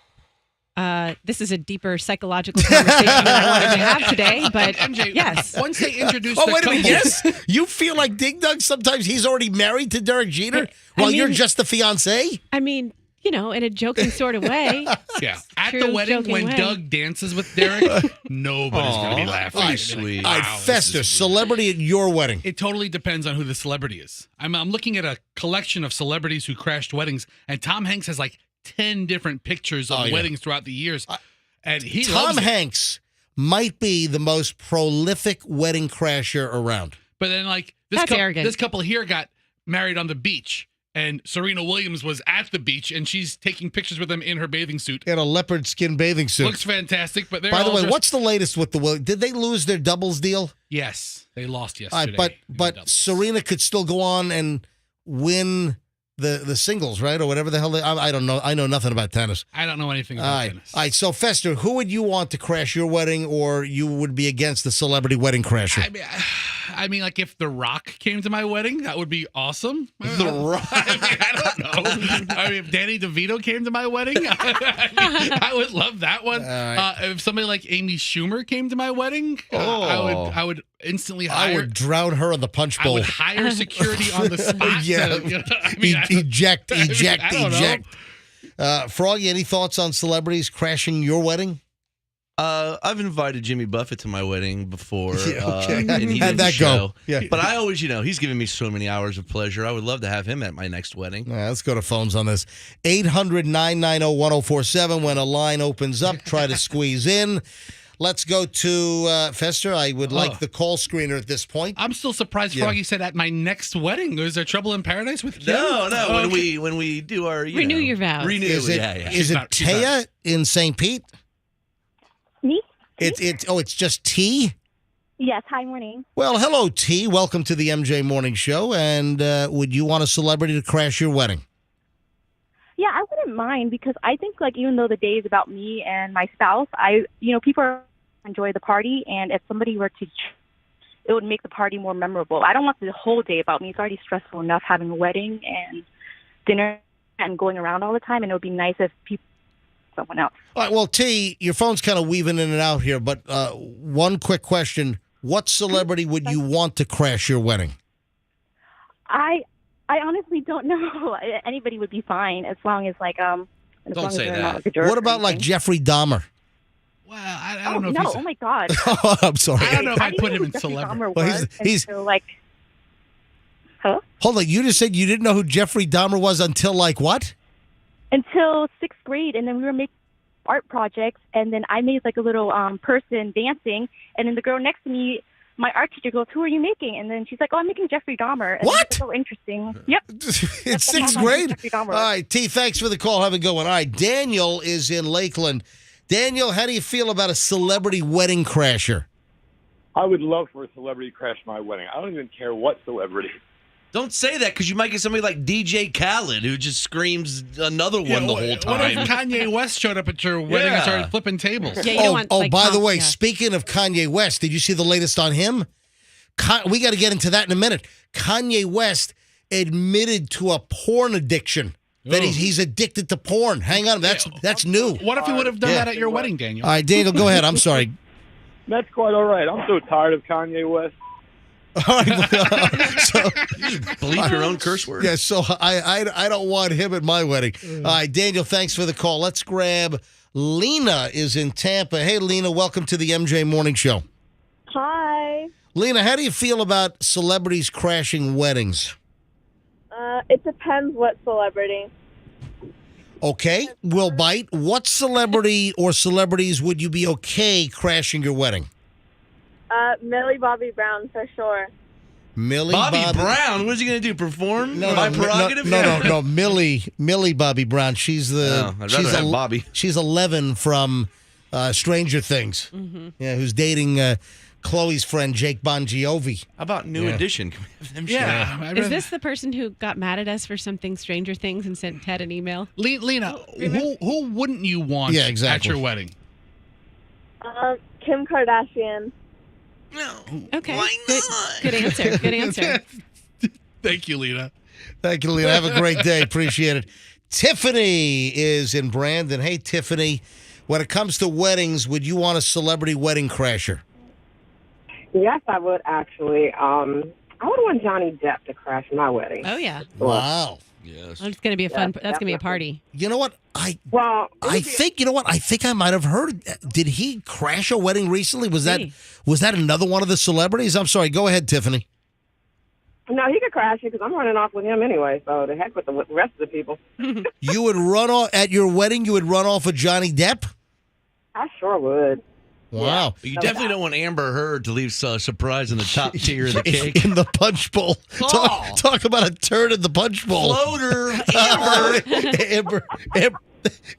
Speaker 2: This is a deeper psychological conversation than I wanted to have today, but
Speaker 3: MJ,
Speaker 2: yes.
Speaker 3: Once they introduce
Speaker 1: Oh,
Speaker 3: the
Speaker 1: wait a minute.
Speaker 3: couples-
Speaker 1: Yes? You feel like Dig Dug sometimes he's already married to Derek Jeter while you're
Speaker 2: mean-
Speaker 1: just the fiance?
Speaker 2: I mean, in a joking sort of way.
Speaker 3: Yeah. At
Speaker 2: True,
Speaker 3: the wedding,
Speaker 2: joking
Speaker 3: when
Speaker 2: way.
Speaker 3: Doug dances with Derek, nobody's going to be laughing.
Speaker 1: All
Speaker 3: They're
Speaker 1: right,
Speaker 3: gonna be like,
Speaker 1: All right,
Speaker 3: "Wow, this
Speaker 1: Fester,
Speaker 3: is
Speaker 1: celebrity at your wedding.
Speaker 3: It totally depends on who the celebrity is. I'm looking at a collection of celebrities who crashed weddings, and Tom Hanks has like 10 different pictures of
Speaker 1: Oh, yeah.
Speaker 3: weddings throughout the years. And he
Speaker 1: Tom
Speaker 3: loves it.
Speaker 1: Hanks might be the most prolific wedding crasher around.
Speaker 3: But then, like,
Speaker 2: That's arrogant.
Speaker 3: this couple here got married on the beach, and Serena Williams was at the beach, and she's taking pictures with him in her bathing suit.
Speaker 1: In a leopard skin bathing suit.
Speaker 3: Looks fantastic, but they're
Speaker 1: By the
Speaker 3: all
Speaker 1: way,
Speaker 3: dressed-
Speaker 1: what's the latest with the Williams? Did they lose their doubles deal?
Speaker 3: Yes, they lost
Speaker 1: All right,
Speaker 3: yesterday.
Speaker 1: but Serena could still go on and win the singles, right? Or whatever the hell I don't know. I know nothing about tennis.
Speaker 3: I don't know anything
Speaker 1: All
Speaker 3: about
Speaker 1: right.
Speaker 3: tennis.
Speaker 1: All right. So, Fester, who would you want to crash your wedding, or you would be against the celebrity wedding crasher?
Speaker 3: I mean, like, if The Rock came to my wedding, that would be awesome.
Speaker 1: The Rock?
Speaker 3: I don't know. I mean, if Danny DeVito came to my wedding, I would love that one.
Speaker 1: right.
Speaker 3: If somebody like Amy Schumer came to my wedding, I would instantly
Speaker 1: I
Speaker 3: hire.
Speaker 1: would drown her in the punch
Speaker 3: I
Speaker 1: bowl.
Speaker 3: would hire security on the spot.
Speaker 1: Yeah. Eject.
Speaker 3: I don't know.
Speaker 1: Froggy, any thoughts on celebrities crashing your wedding?
Speaker 4: I've invited Jimmy Buffett to my wedding before.
Speaker 1: Yeah, okay.
Speaker 4: And he
Speaker 1: How'd
Speaker 4: didn't
Speaker 1: that go?
Speaker 4: show.
Speaker 1: Yeah.
Speaker 4: But I always, he's given me so many hours of pleasure. I would love to have him at my next wedding.
Speaker 1: All right, let's go to phones on this. 800-990-1047. When a line opens up, try to squeeze in. Let's go to Fester. I would like the call screener at this point.
Speaker 3: I'm still surprised Froggy said at my next wedding. Is there trouble in paradise with Kim?
Speaker 4: No.
Speaker 3: Oh,
Speaker 4: When we do our
Speaker 2: Renew your vows.
Speaker 1: Is it,
Speaker 4: yeah.
Speaker 1: Is it Taya in St. Pete?
Speaker 7: Me?
Speaker 1: It's just T?
Speaker 7: Yes. Hi, morning.
Speaker 1: Well, hello, T. Welcome to the MJ Morning Show. And would you want a celebrity to crash your wedding?
Speaker 7: Yeah, I wouldn't mind because I think even though the day is about me and my spouse, people enjoy the party, and if somebody were to, it would make the party more memorable. I don't want the whole day about me. It's already stressful enough having a wedding and dinner and going around all the time, and it would be nice if people, someone else.
Speaker 1: All right, well, T, your phone's kind of weaving in and out here, but one quick question. What celebrity would you want to crash your wedding?
Speaker 7: I honestly don't know. Anybody would be fine as long as
Speaker 4: Don't say that.
Speaker 1: What about Jeffrey Dahmer?
Speaker 3: Well, I don't know if
Speaker 7: no,
Speaker 3: he's...
Speaker 7: oh my God.
Speaker 1: Oh, I'm sorry.
Speaker 3: I don't know if I'd put him in
Speaker 7: Jeffrey
Speaker 3: celebrity.
Speaker 7: Dahmer
Speaker 1: Well,
Speaker 7: was
Speaker 1: he's-
Speaker 7: until, huh?
Speaker 1: Hold on, you just said you didn't know who Jeffrey Dahmer was until what?
Speaker 7: Until 6th grade, and then we were making art projects, and then I made a little person dancing, and then the girl next to me, my art teacher goes, "Who are you making?" And then she's like, "Oh, I'm making Jeffrey Dahmer." And
Speaker 1: What?
Speaker 7: It's so interesting. Yep.
Speaker 1: In sixth grade? All right, T, thanks for the call. Have a good one. All right, Daniel is in Lakeland. Daniel, how do you feel about a celebrity wedding crasher?
Speaker 8: I would love for a celebrity to crash my wedding. I don't even care what celebrity.
Speaker 4: Don't say that because you might get somebody like DJ Khaled who just screams another one the whole time.
Speaker 3: What if Kanye West showed up at your wedding and started flipping tables?
Speaker 2: Yeah, you don't want,
Speaker 1: by the way, speaking of Kanye West, did you see the latest on him? We got to get into that in a minute. Kanye West admitted to a porn addiction. That he's addicted to porn. Hang on, that's new.
Speaker 3: What if he would have done that at your wedding, Daniel?
Speaker 1: All right, Daniel, go ahead. I'm sorry.
Speaker 8: That's quite all right. I'm so tired of Kanye West.
Speaker 1: All right, so
Speaker 4: Bleep your own curse word.
Speaker 1: yeah. So I don't want him at my wedding. All right, Daniel, thanks for the call. Let's grab Lena is in Tampa. Hey, Lena, welcome to the MJ Morning Show.
Speaker 9: Hi.
Speaker 1: Lena, how do you feel about celebrities crashing weddings?
Speaker 9: It depends what celebrity.
Speaker 1: Okay, we'll bite. What celebrity or celebrities would you be okay crashing your wedding?
Speaker 9: Millie Bobby Brown for sure.
Speaker 1: Millie
Speaker 4: Bobby Brown? What is he going to do? Perform? My prerogative?
Speaker 1: No. Millie Bobby Brown. She's
Speaker 4: I'd rather have Bobby.
Speaker 1: She's 11 from Stranger Things.
Speaker 2: Mm-hmm.
Speaker 1: Yeah, who's dating Chloe's friend Jake Bon Jovi.
Speaker 4: How about New Edition? Can we have them
Speaker 3: Yeah.
Speaker 2: Is this the person who got mad at us for something Stranger Things and sent Ted an email?
Speaker 3: Lena, who wouldn't you want at your wedding?
Speaker 9: Kim Kardashian.
Speaker 4: No.
Speaker 2: Okay.
Speaker 4: Why not?
Speaker 2: Good answer. Good answer.
Speaker 3: Thank you, Lena.
Speaker 1: Thank you, Lena. Have a great day. Appreciate it. Tiffany is in Brandon. Hey, Tiffany. When it comes to weddings, would you want a celebrity wedding crasher?
Speaker 10: Yes, I would actually. I would want Johnny Depp to crash my wedding.
Speaker 2: Oh yeah.
Speaker 1: Wow.
Speaker 4: Yes.
Speaker 2: Well, it's going to be a fun. That's going to be a party.
Speaker 1: You know what? I think I might have heard. Did he crash a wedding recently? Was that another one of the celebrities? I'm sorry. Go ahead, Tiffany.
Speaker 10: No, he could crash it because I'm running off with him anyway. So the heck with the rest of the people.
Speaker 1: You would run off at your wedding? You would run off with Johnny Depp?
Speaker 10: I sure would.
Speaker 1: Wow.
Speaker 4: You definitely don't want Amber Heard to leave a surprise in the top tier of the cake.
Speaker 1: In the punch bowl.
Speaker 4: Oh.
Speaker 1: Talk about a turd in the punch bowl.
Speaker 4: Floater,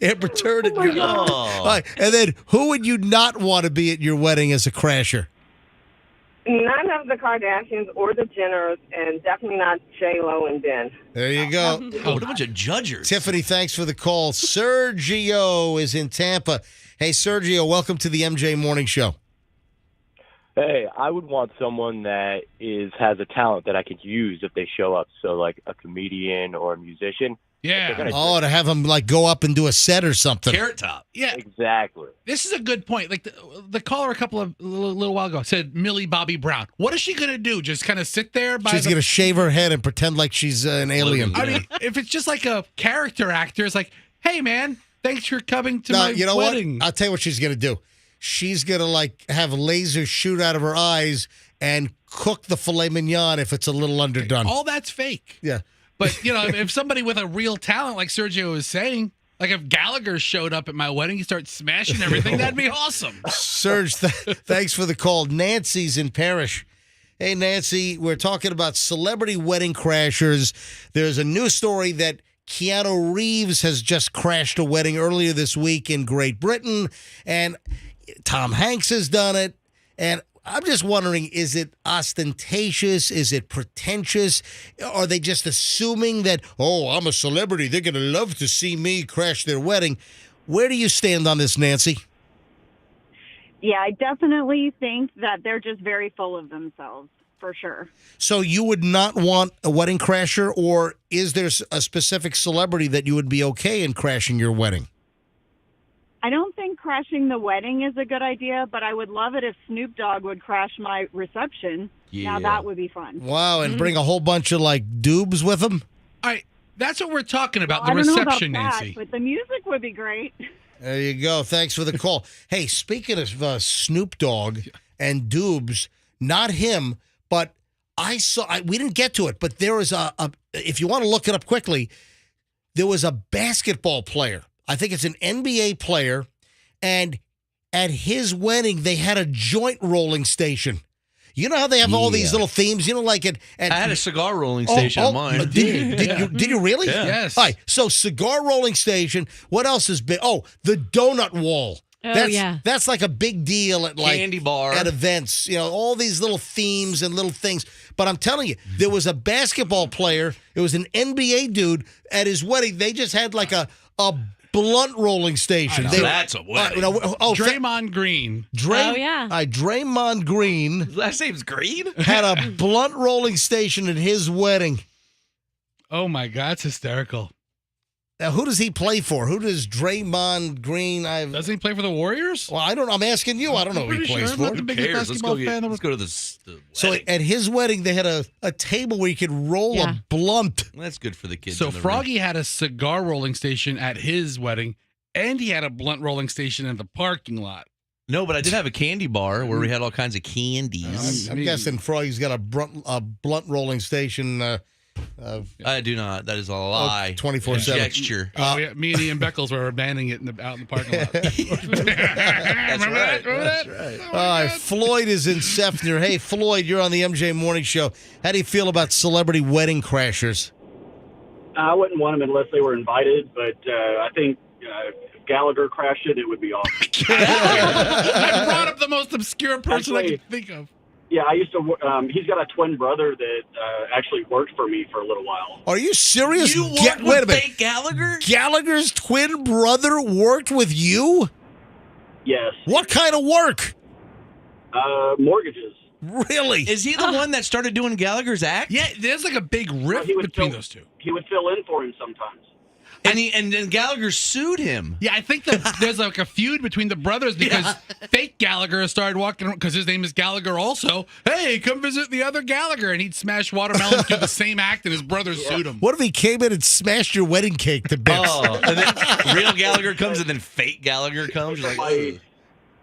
Speaker 1: Amber turd in your
Speaker 4: All
Speaker 1: right. And then who would you not want to be at your wedding as a crasher?
Speaker 10: None of the Kardashians or the Jenners, and definitely not J-Lo and Ben.
Speaker 1: There you go.
Speaker 4: what a bunch of judgers.
Speaker 1: Tiffany, thanks for the call. Sergio is in Tampa. Hey, Sergio, welcome to the MJ Morning Show.
Speaker 8: Hey, I would want someone that has a talent that I could use if they show up. So, like a comedian or a musician.
Speaker 3: Yeah.
Speaker 1: Oh, to have him go up and do a set or something.
Speaker 4: Carrot Top.
Speaker 3: Yeah.
Speaker 8: Exactly.
Speaker 3: This is a good point. Like the caller a little while ago said Millie Bobby Brown. What is she going to do? Just kind of sit there?
Speaker 1: She's going to shave her head and pretend like she's an alien.
Speaker 3: I mean, if it's just like a character actor, it's like, hey, man, thanks for coming to my wedding.
Speaker 1: What? I'll tell you what she's going to do. She's going to have lasers shoot out of her eyes and cook the filet mignon if it's a little underdone.
Speaker 3: All that's fake.
Speaker 1: Yeah.
Speaker 3: But, if somebody with a real talent, like Sergio is saying, Like if Gallagher showed up at my wedding, he starts smashing everything. That'd be awesome.
Speaker 1: Serge, thanks for the call. Nancy's in Parrish. Hey, Nancy, we're talking about celebrity wedding crashers. There's a new story that Keanu Reeves has just crashed a wedding earlier this week in Great Britain, and Tom Hanks has done it. And I'm just wondering, is it ostentatious? Is it pretentious? Are they just assuming that, oh, I'm a celebrity, they're going to love to see me crash their wedding? Where do you stand on this, Nancy?
Speaker 11: Yeah, I definitely think that they're just very full of themselves, for sure.
Speaker 1: So you would not want a wedding crasher, or is there a specific celebrity that you would be okay in crashing your wedding?
Speaker 11: I don't think crashing the wedding is a good idea, but I would love it if Snoop Dogg would crash my reception.
Speaker 4: Yeah.
Speaker 11: Now that would be fun.
Speaker 1: Wow, and bring a whole bunch of, like, dubs with them?
Speaker 3: All right, that's what we're talking about,
Speaker 11: Well,
Speaker 3: the
Speaker 11: I don't know
Speaker 3: reception,
Speaker 11: about that,
Speaker 3: Nancy.
Speaker 11: but the music would be great.
Speaker 1: There you go. Thanks for the call. Hey, speaking of Snoop Dogg and dubs, not him, but we didn't get to it, but there was if you want to look it up quickly, there was a basketball player. I think it's an NBA player, and at his wedding, they had a joint rolling station. You know how they have all these little themes? You know, like at
Speaker 4: I had a cigar rolling station on mine.
Speaker 1: Did you really?
Speaker 4: Yeah.
Speaker 3: Yes.
Speaker 1: All right, so cigar rolling station. What else is big? Oh, the donut wall. That's like a big deal at like
Speaker 4: Candy bar.
Speaker 1: at events. You know, all these little themes and little things. But I'm telling you, there was a basketball player. It was an NBA dude at his wedding. They just had like a blunt rolling station.
Speaker 4: That's a wedding.
Speaker 3: Draymond Green.
Speaker 1: Draymond Green.
Speaker 4: His last name's Green?
Speaker 1: Had a blunt rolling station at his wedding.
Speaker 3: Oh, my God. It's hysterical.
Speaker 1: Now, who does he play for? Who does Draymond Green?
Speaker 3: Doesn't he play for the Warriors?
Speaker 1: Well, I don't know. I'm asking you. I don't know who he plays for.
Speaker 3: I'm not the biggest basketball fan.
Speaker 4: Let's go to the
Speaker 1: So
Speaker 4: wedding.
Speaker 1: at his wedding, they had a table where you could roll a blunt.
Speaker 4: That's good for the kids.
Speaker 3: So
Speaker 4: in the
Speaker 3: Froggy had a cigar rolling station at his wedding, and he had a blunt rolling station in the parking lot.
Speaker 4: No, but I did have a candy bar where we had all kinds of candies.
Speaker 1: I'm guessing Froggy's got a blunt rolling station.
Speaker 4: I do not. That is a lie.
Speaker 1: 24/7.
Speaker 4: Gesture.
Speaker 3: Me and Ian Beckles were abandoning it out in the parking lot.
Speaker 4: That's right. That's right.
Speaker 1: All right, Floyd is in Sefner. Hey, Floyd, you're on the MJ Morning Show. How do you feel about celebrity wedding crashers?
Speaker 12: I wouldn't want them unless they were invited, but I think if Gallagher crashed it, it would be awesome.
Speaker 3: I brought up the most obscure person I could think of.
Speaker 12: Yeah, I used to. He's got a twin brother that actually worked for me for a little while.
Speaker 1: Are you serious?
Speaker 4: You worked with fake Gallagher?
Speaker 1: Gallagher's twin brother worked with you?
Speaker 12: Yes.
Speaker 1: What kind of work?
Speaker 12: Mortgages.
Speaker 1: Really?
Speaker 4: Is he the one that started doing Gallagher's act?
Speaker 3: Yeah, there's like a big rift between those two.
Speaker 12: He would fill in for him sometimes.
Speaker 4: And then Gallagher sued him.
Speaker 3: Yeah, I think that there's like a feud between the brothers because fake Gallagher started walking around because his name is Gallagher also. Hey, come visit the other Gallagher. And he'd smash watermelons, do the same act, and his brothers sued him.
Speaker 1: What if he came in and smashed your wedding cake to bits?
Speaker 4: Oh, and then real Gallagher comes and then fake Gallagher comes? You're like,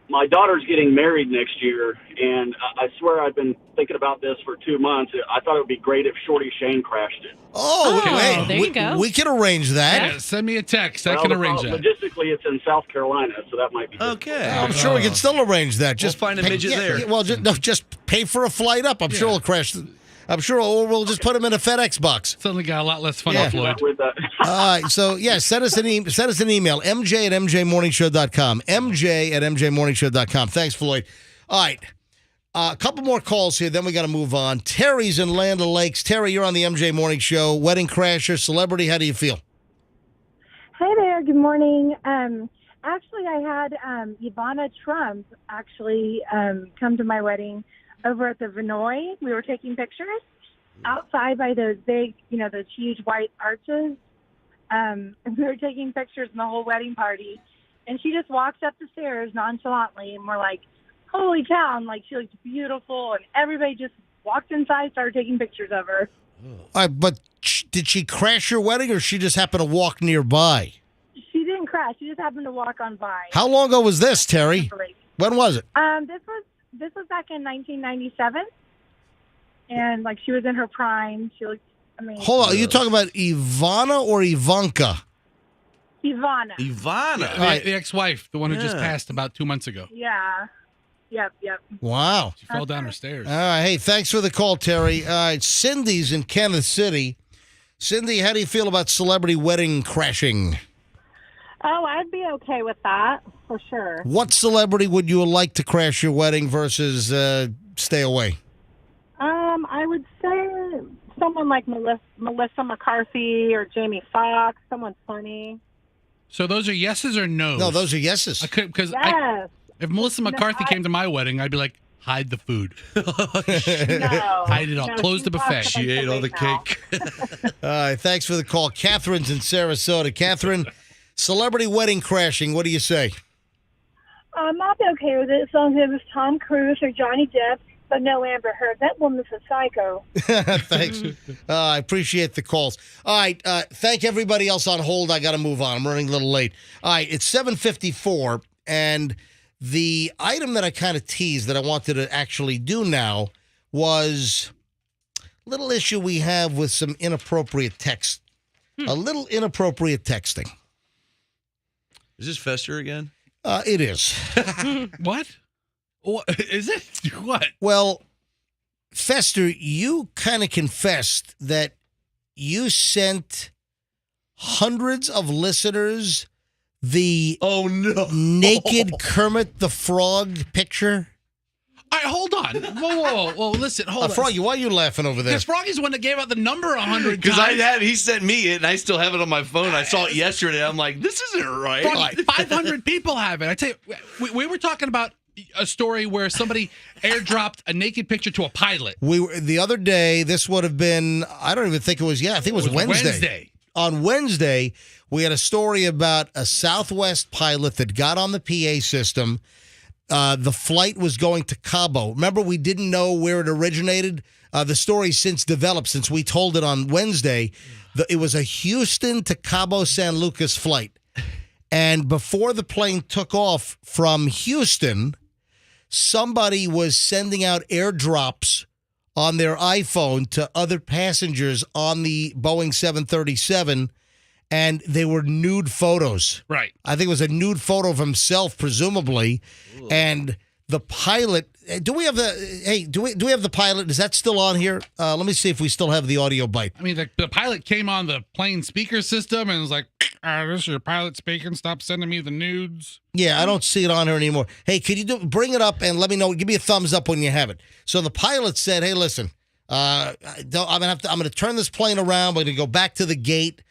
Speaker 12: My daughter's getting married next year, and I swear I've been thinking about this for 2 months. I thought it would be great if Shorty Shane crashed it.
Speaker 1: Wait,
Speaker 2: there you go.
Speaker 1: We can arrange that.
Speaker 3: Yeah, send me a text. I can arrange that.
Speaker 12: Logistically, it's in South Carolina, so that might be good.
Speaker 4: Okay.
Speaker 1: I'm sure we can still arrange that. Just
Speaker 4: find a midget there.
Speaker 1: Well, just pay for a flight up. I'm sure we'll crash. I'm sure we'll just put him in a FedEx box.
Speaker 3: Suddenly got a lot less fun with Floyd.
Speaker 12: All
Speaker 1: right, so send us an email, mj@mjmorningshow.com, mj@mjmorningshow.com. Thanks, Floyd. All right, a couple more calls here, then we got to move on. Terry's in Land O'Lakes. Terry, you're on the MJ Morning Show. Wedding crasher, celebrity. How do you feel?
Speaker 13: Hi there. Good morning. Actually, I had Ivana Trump come to my wedding over at the Vinoy. We were taking pictures outside by those big, those huge white arches. And we were taking pictures in the whole wedding party. And she just walks up the stairs nonchalantly, and we're like, holy cow. And she looks beautiful. And everybody just walked inside, started taking pictures of her.
Speaker 1: All right, but did she crash your wedding, or she just happened to walk nearby?
Speaker 13: She didn't crash. She just happened to walk on by.
Speaker 1: How long ago was this, Terry? When was it?
Speaker 13: This was back in 1997, and she was in her prime. She looked amazing.
Speaker 1: Hold on, are you talking about Ivana or Ivanka?
Speaker 13: Ivana.
Speaker 3: Yeah, the ex-wife, the one who just passed about 2 months ago.
Speaker 13: Yeah. Yep.
Speaker 1: Wow.
Speaker 3: She fell down her stairs.
Speaker 1: All right. Hey, thanks for the call, Terry. All right. Cindy's in Kansas City. Cindy, how do you feel about celebrity wedding crashing?
Speaker 9: Oh, I'd be okay with that for sure.
Speaker 1: What celebrity would you like to crash your wedding versus stay away?
Speaker 9: I would say someone like Melissa McCarthy or Jamie Foxx, someone funny.
Speaker 3: So those are yeses or no's?
Speaker 1: No, those are yeses.
Speaker 3: I could because
Speaker 9: Yes.
Speaker 3: if Melissa McCarthy came to my wedding, I'd be like, hide the food.
Speaker 9: No.
Speaker 3: Hide it all. Close the buffet.
Speaker 4: She ate all the cake.
Speaker 1: All right. Thanks for the call. Catherine's in Sarasota. Catherine, celebrity wedding crashing. What do you say?
Speaker 13: I'd be okay with it as long as it was Tom Cruise or Johnny Depp, but no Amber Heard. That woman's a psycho.
Speaker 1: Thanks. I appreciate the calls. All right. Thank everybody else on hold. I got to move on. I'm running a little late. All right. It's 7:54, and the item that I kind of teased that I wanted to actually do now was a little issue we have with some inappropriate text. A little inappropriate texting.
Speaker 4: Is this Fester again?
Speaker 1: It is.
Speaker 3: What? What is it? What?
Speaker 1: Well, Fester, you kind of confessed that you sent hundreds of listeners the naked Kermit the Frog picture.
Speaker 3: All right, hold on. Whoa. Listen, hold on.
Speaker 1: Froggy, why are you laughing over there?
Speaker 3: Because Froggy's the one that gave out the number 100 times.
Speaker 4: Because he sent me it, and I still have it on my phone. I saw it yesterday. I'm like, this isn't right.
Speaker 3: Froggy, 500 people have it. I tell you, we were talking about a story where somebody airdropped a naked picture to a pilot.
Speaker 1: The other day, this would have been, I don't even think it was, I think it was Wednesday. On Wednesday, we had a story about a Southwest pilot that got on the PA system. The flight was going to Cabo. Remember, we didn't know where it originated. The story's since developed, since we told it on Wednesday. It was a Houston to Cabo San Lucas flight. And before the plane took off from Houston, somebody was sending out airdrops on their iPhone to other passengers on the Boeing 737, and they were nude photos.
Speaker 3: Right.
Speaker 1: I think it was a nude photo of himself, presumably. Ooh. And the pilot, do we have the pilot? Is that still on here? Let me see if we still have the audio bite.
Speaker 3: I mean, the pilot came on the plane speaker system and was like, this is your pilot speaking. Stop sending me the nudes.
Speaker 1: Yeah, I don't see it on here anymore. Hey, could you bring it up and let me know? Give me a thumbs up when you have it. So the pilot said, "Hey, listen, I'm gonna turn this plane around. We're gonna go back to the gate.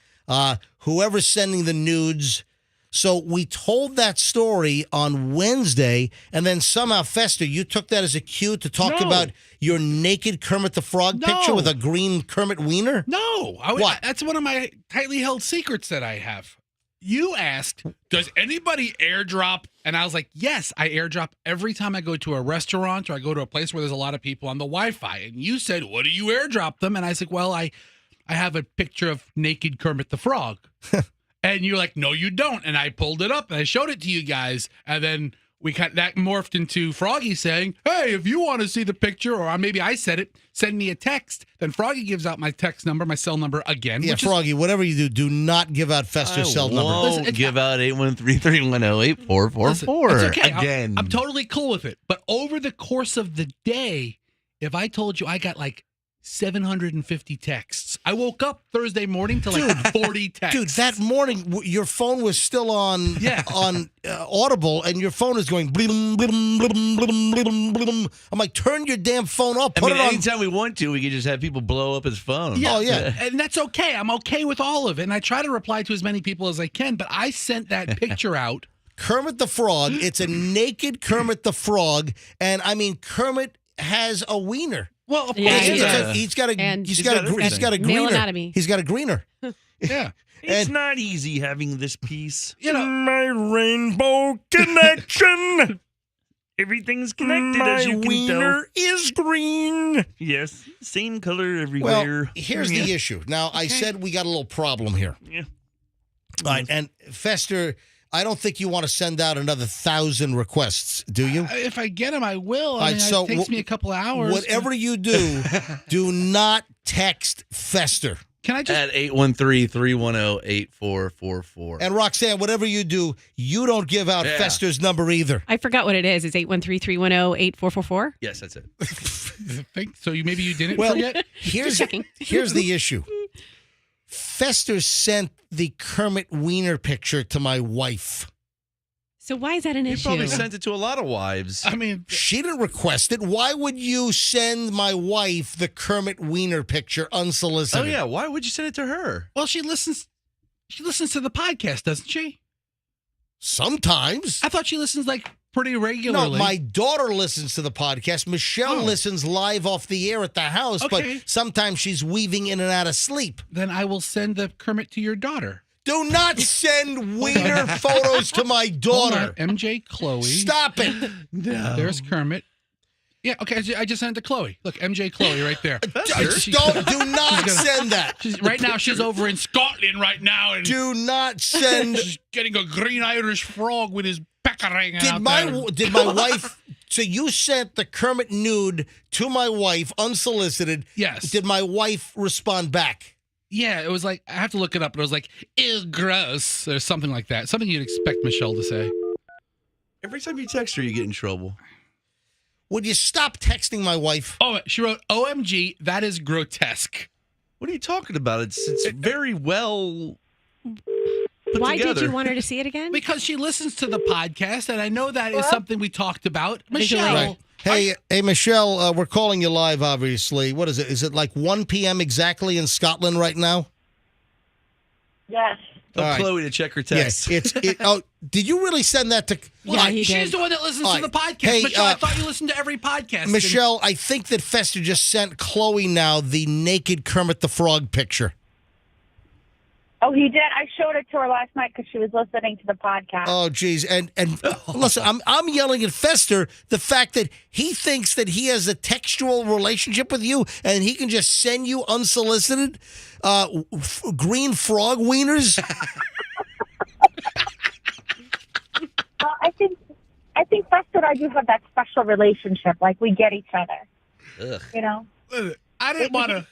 Speaker 1: Whoever's sending the nudes." So we told that story on Wednesday, and then somehow, Fester, you took that as a cue to talk about your naked Kermit the Frog picture with a green Kermit wiener?
Speaker 3: No.
Speaker 1: What?
Speaker 3: That's one of my tightly held secrets that I have. You asked, does anybody airdrop? And I was like, yes, I airdrop every time I go to a restaurant or I go to a place where there's a lot of people on the Wi-Fi. And you said, what do you airdrop them? And I said, well, I have a picture of naked Kermit the Frog. And you're like, no, you don't. And I pulled it up and I showed it to you guys. And then that morphed into Froggy saying, hey, if you want to see the picture, or maybe I said it, send me a text. Then Froggy gives out my text number, my cell number again.
Speaker 1: Yeah, Froggy, whatever you do not give out Fester's cell number.
Speaker 4: Won't give out 813-310-8444
Speaker 3: It's okay.
Speaker 4: again.
Speaker 3: I'm totally cool with it. But over the course of the day, if I told you I got like 750 texts. I woke up Thursday morning to like 40 texts.
Speaker 1: Dude, that morning your phone was still on Audible, and your phone is going blim, blim, blim, blim, blim, blim. I'm like, turn your damn phone off. Put it on.
Speaker 4: Anytime we want to, we can just have people blow up his phone.
Speaker 3: Yeah. Oh, yeah. And that's okay. I'm okay with all of it. And I try to reply to as many people as I can, but I sent that picture out.
Speaker 1: Kermit the Frog. It's a naked Kermit the Frog. And I mean, Kermit has a wiener.
Speaker 3: Well, of course,
Speaker 1: he's got a greener. He's got a greener.
Speaker 3: Yeah.
Speaker 4: It's not easy having this piece.
Speaker 14: You know, my rainbow connection. Everything's connected, as you can tell. My wiener is green.
Speaker 4: Yes, same color everywhere.
Speaker 1: Well, here's the issue. Now, I said we got a little problem here.
Speaker 4: Yeah.
Speaker 1: All right, and Fester, I don't think you want to send out another 1,000 requests, do you?
Speaker 3: If I get them, I will.
Speaker 1: Right,
Speaker 3: it takes me a couple of hours.
Speaker 1: Whatever you do, do not text Fester.
Speaker 3: Can I just
Speaker 4: at 813-310-8444.
Speaker 1: And Roxanne, whatever you do, you don't give out Fester's number either.
Speaker 2: I forgot what it is. It's 813-310-8444.
Speaker 4: Yes, that's it.
Speaker 3: So maybe you didn't
Speaker 1: Well,
Speaker 3: forget?
Speaker 1: here's the issue. Fester sent the Kermit Wiener picture to my wife.
Speaker 2: So why is that an
Speaker 4: He
Speaker 2: issue?
Speaker 4: probably sent it to a lot of wives.
Speaker 3: I mean,
Speaker 1: she didn't request it. Why would you send my wife the Kermit Wiener picture unsolicited?
Speaker 4: Oh yeah, why would you send it to her?
Speaker 3: Well, she listens to the podcast, doesn't she?
Speaker 1: Sometimes.
Speaker 3: I thought she listens like pretty regularly.
Speaker 1: No, my daughter listens to the podcast. Michelle listens live off the air at the house, but sometimes she's weaving in and out of sleep.
Speaker 3: Then I will send the Kermit to your daughter.
Speaker 1: Do not send wiener photos to my daughter.
Speaker 3: MJ Chloe.
Speaker 1: Stop it.
Speaker 3: No. There's Kermit. Yeah, okay, I just sent it to Chloe. Look, MJ Chloe right there.
Speaker 1: Do not send that.
Speaker 3: Right now, she's over in Scotland right now. And
Speaker 1: do not send.
Speaker 3: She's getting a green Irish frog with his peckering out
Speaker 1: Did my wife... So you sent the Kermit nude to my wife unsolicited.
Speaker 3: Yes.
Speaker 1: Did my wife respond back?
Speaker 3: Yeah, it was like, I have to look it up, but it was like, ew, gross, or something like that. Something you'd expect Michelle to say.
Speaker 4: Every time you text her, you get in trouble.
Speaker 1: Would you stop texting my wife?
Speaker 3: Oh, she wrote, OMG, that is grotesque.
Speaker 4: What are you talking about? It's very well put
Speaker 2: Why
Speaker 4: together.
Speaker 2: did you want her to see it again?
Speaker 3: Because she listens to the podcast, and I know that is something we talked about. Michelle.
Speaker 1: Right. Hey, Michelle, we're calling you live, obviously. What is it? Is it like 1 p.m. exactly in Scotland right now?
Speaker 10: Yes.
Speaker 4: Tell Chloe to check her text.
Speaker 1: Yes, did you really send that to...
Speaker 3: Yeah, she's the one that listens to the podcast.
Speaker 1: Hey,
Speaker 3: Michelle, I thought you listened to every podcast.
Speaker 1: Michelle, I think that Fester just sent Chloe now the naked Kermit the Frog picture.
Speaker 10: Oh, he did. I showed it to her last night because she was listening to the podcast.
Speaker 1: Oh, geez. And listen, I'm yelling at Fester the fact that he thinks that he has a textual relationship with you and he can just send you unsolicited green frog wieners.
Speaker 10: Well, I think Fester and I do have that special relationship. Like, we get each other.
Speaker 4: Ugh.
Speaker 10: You know?
Speaker 3: I didn't want to...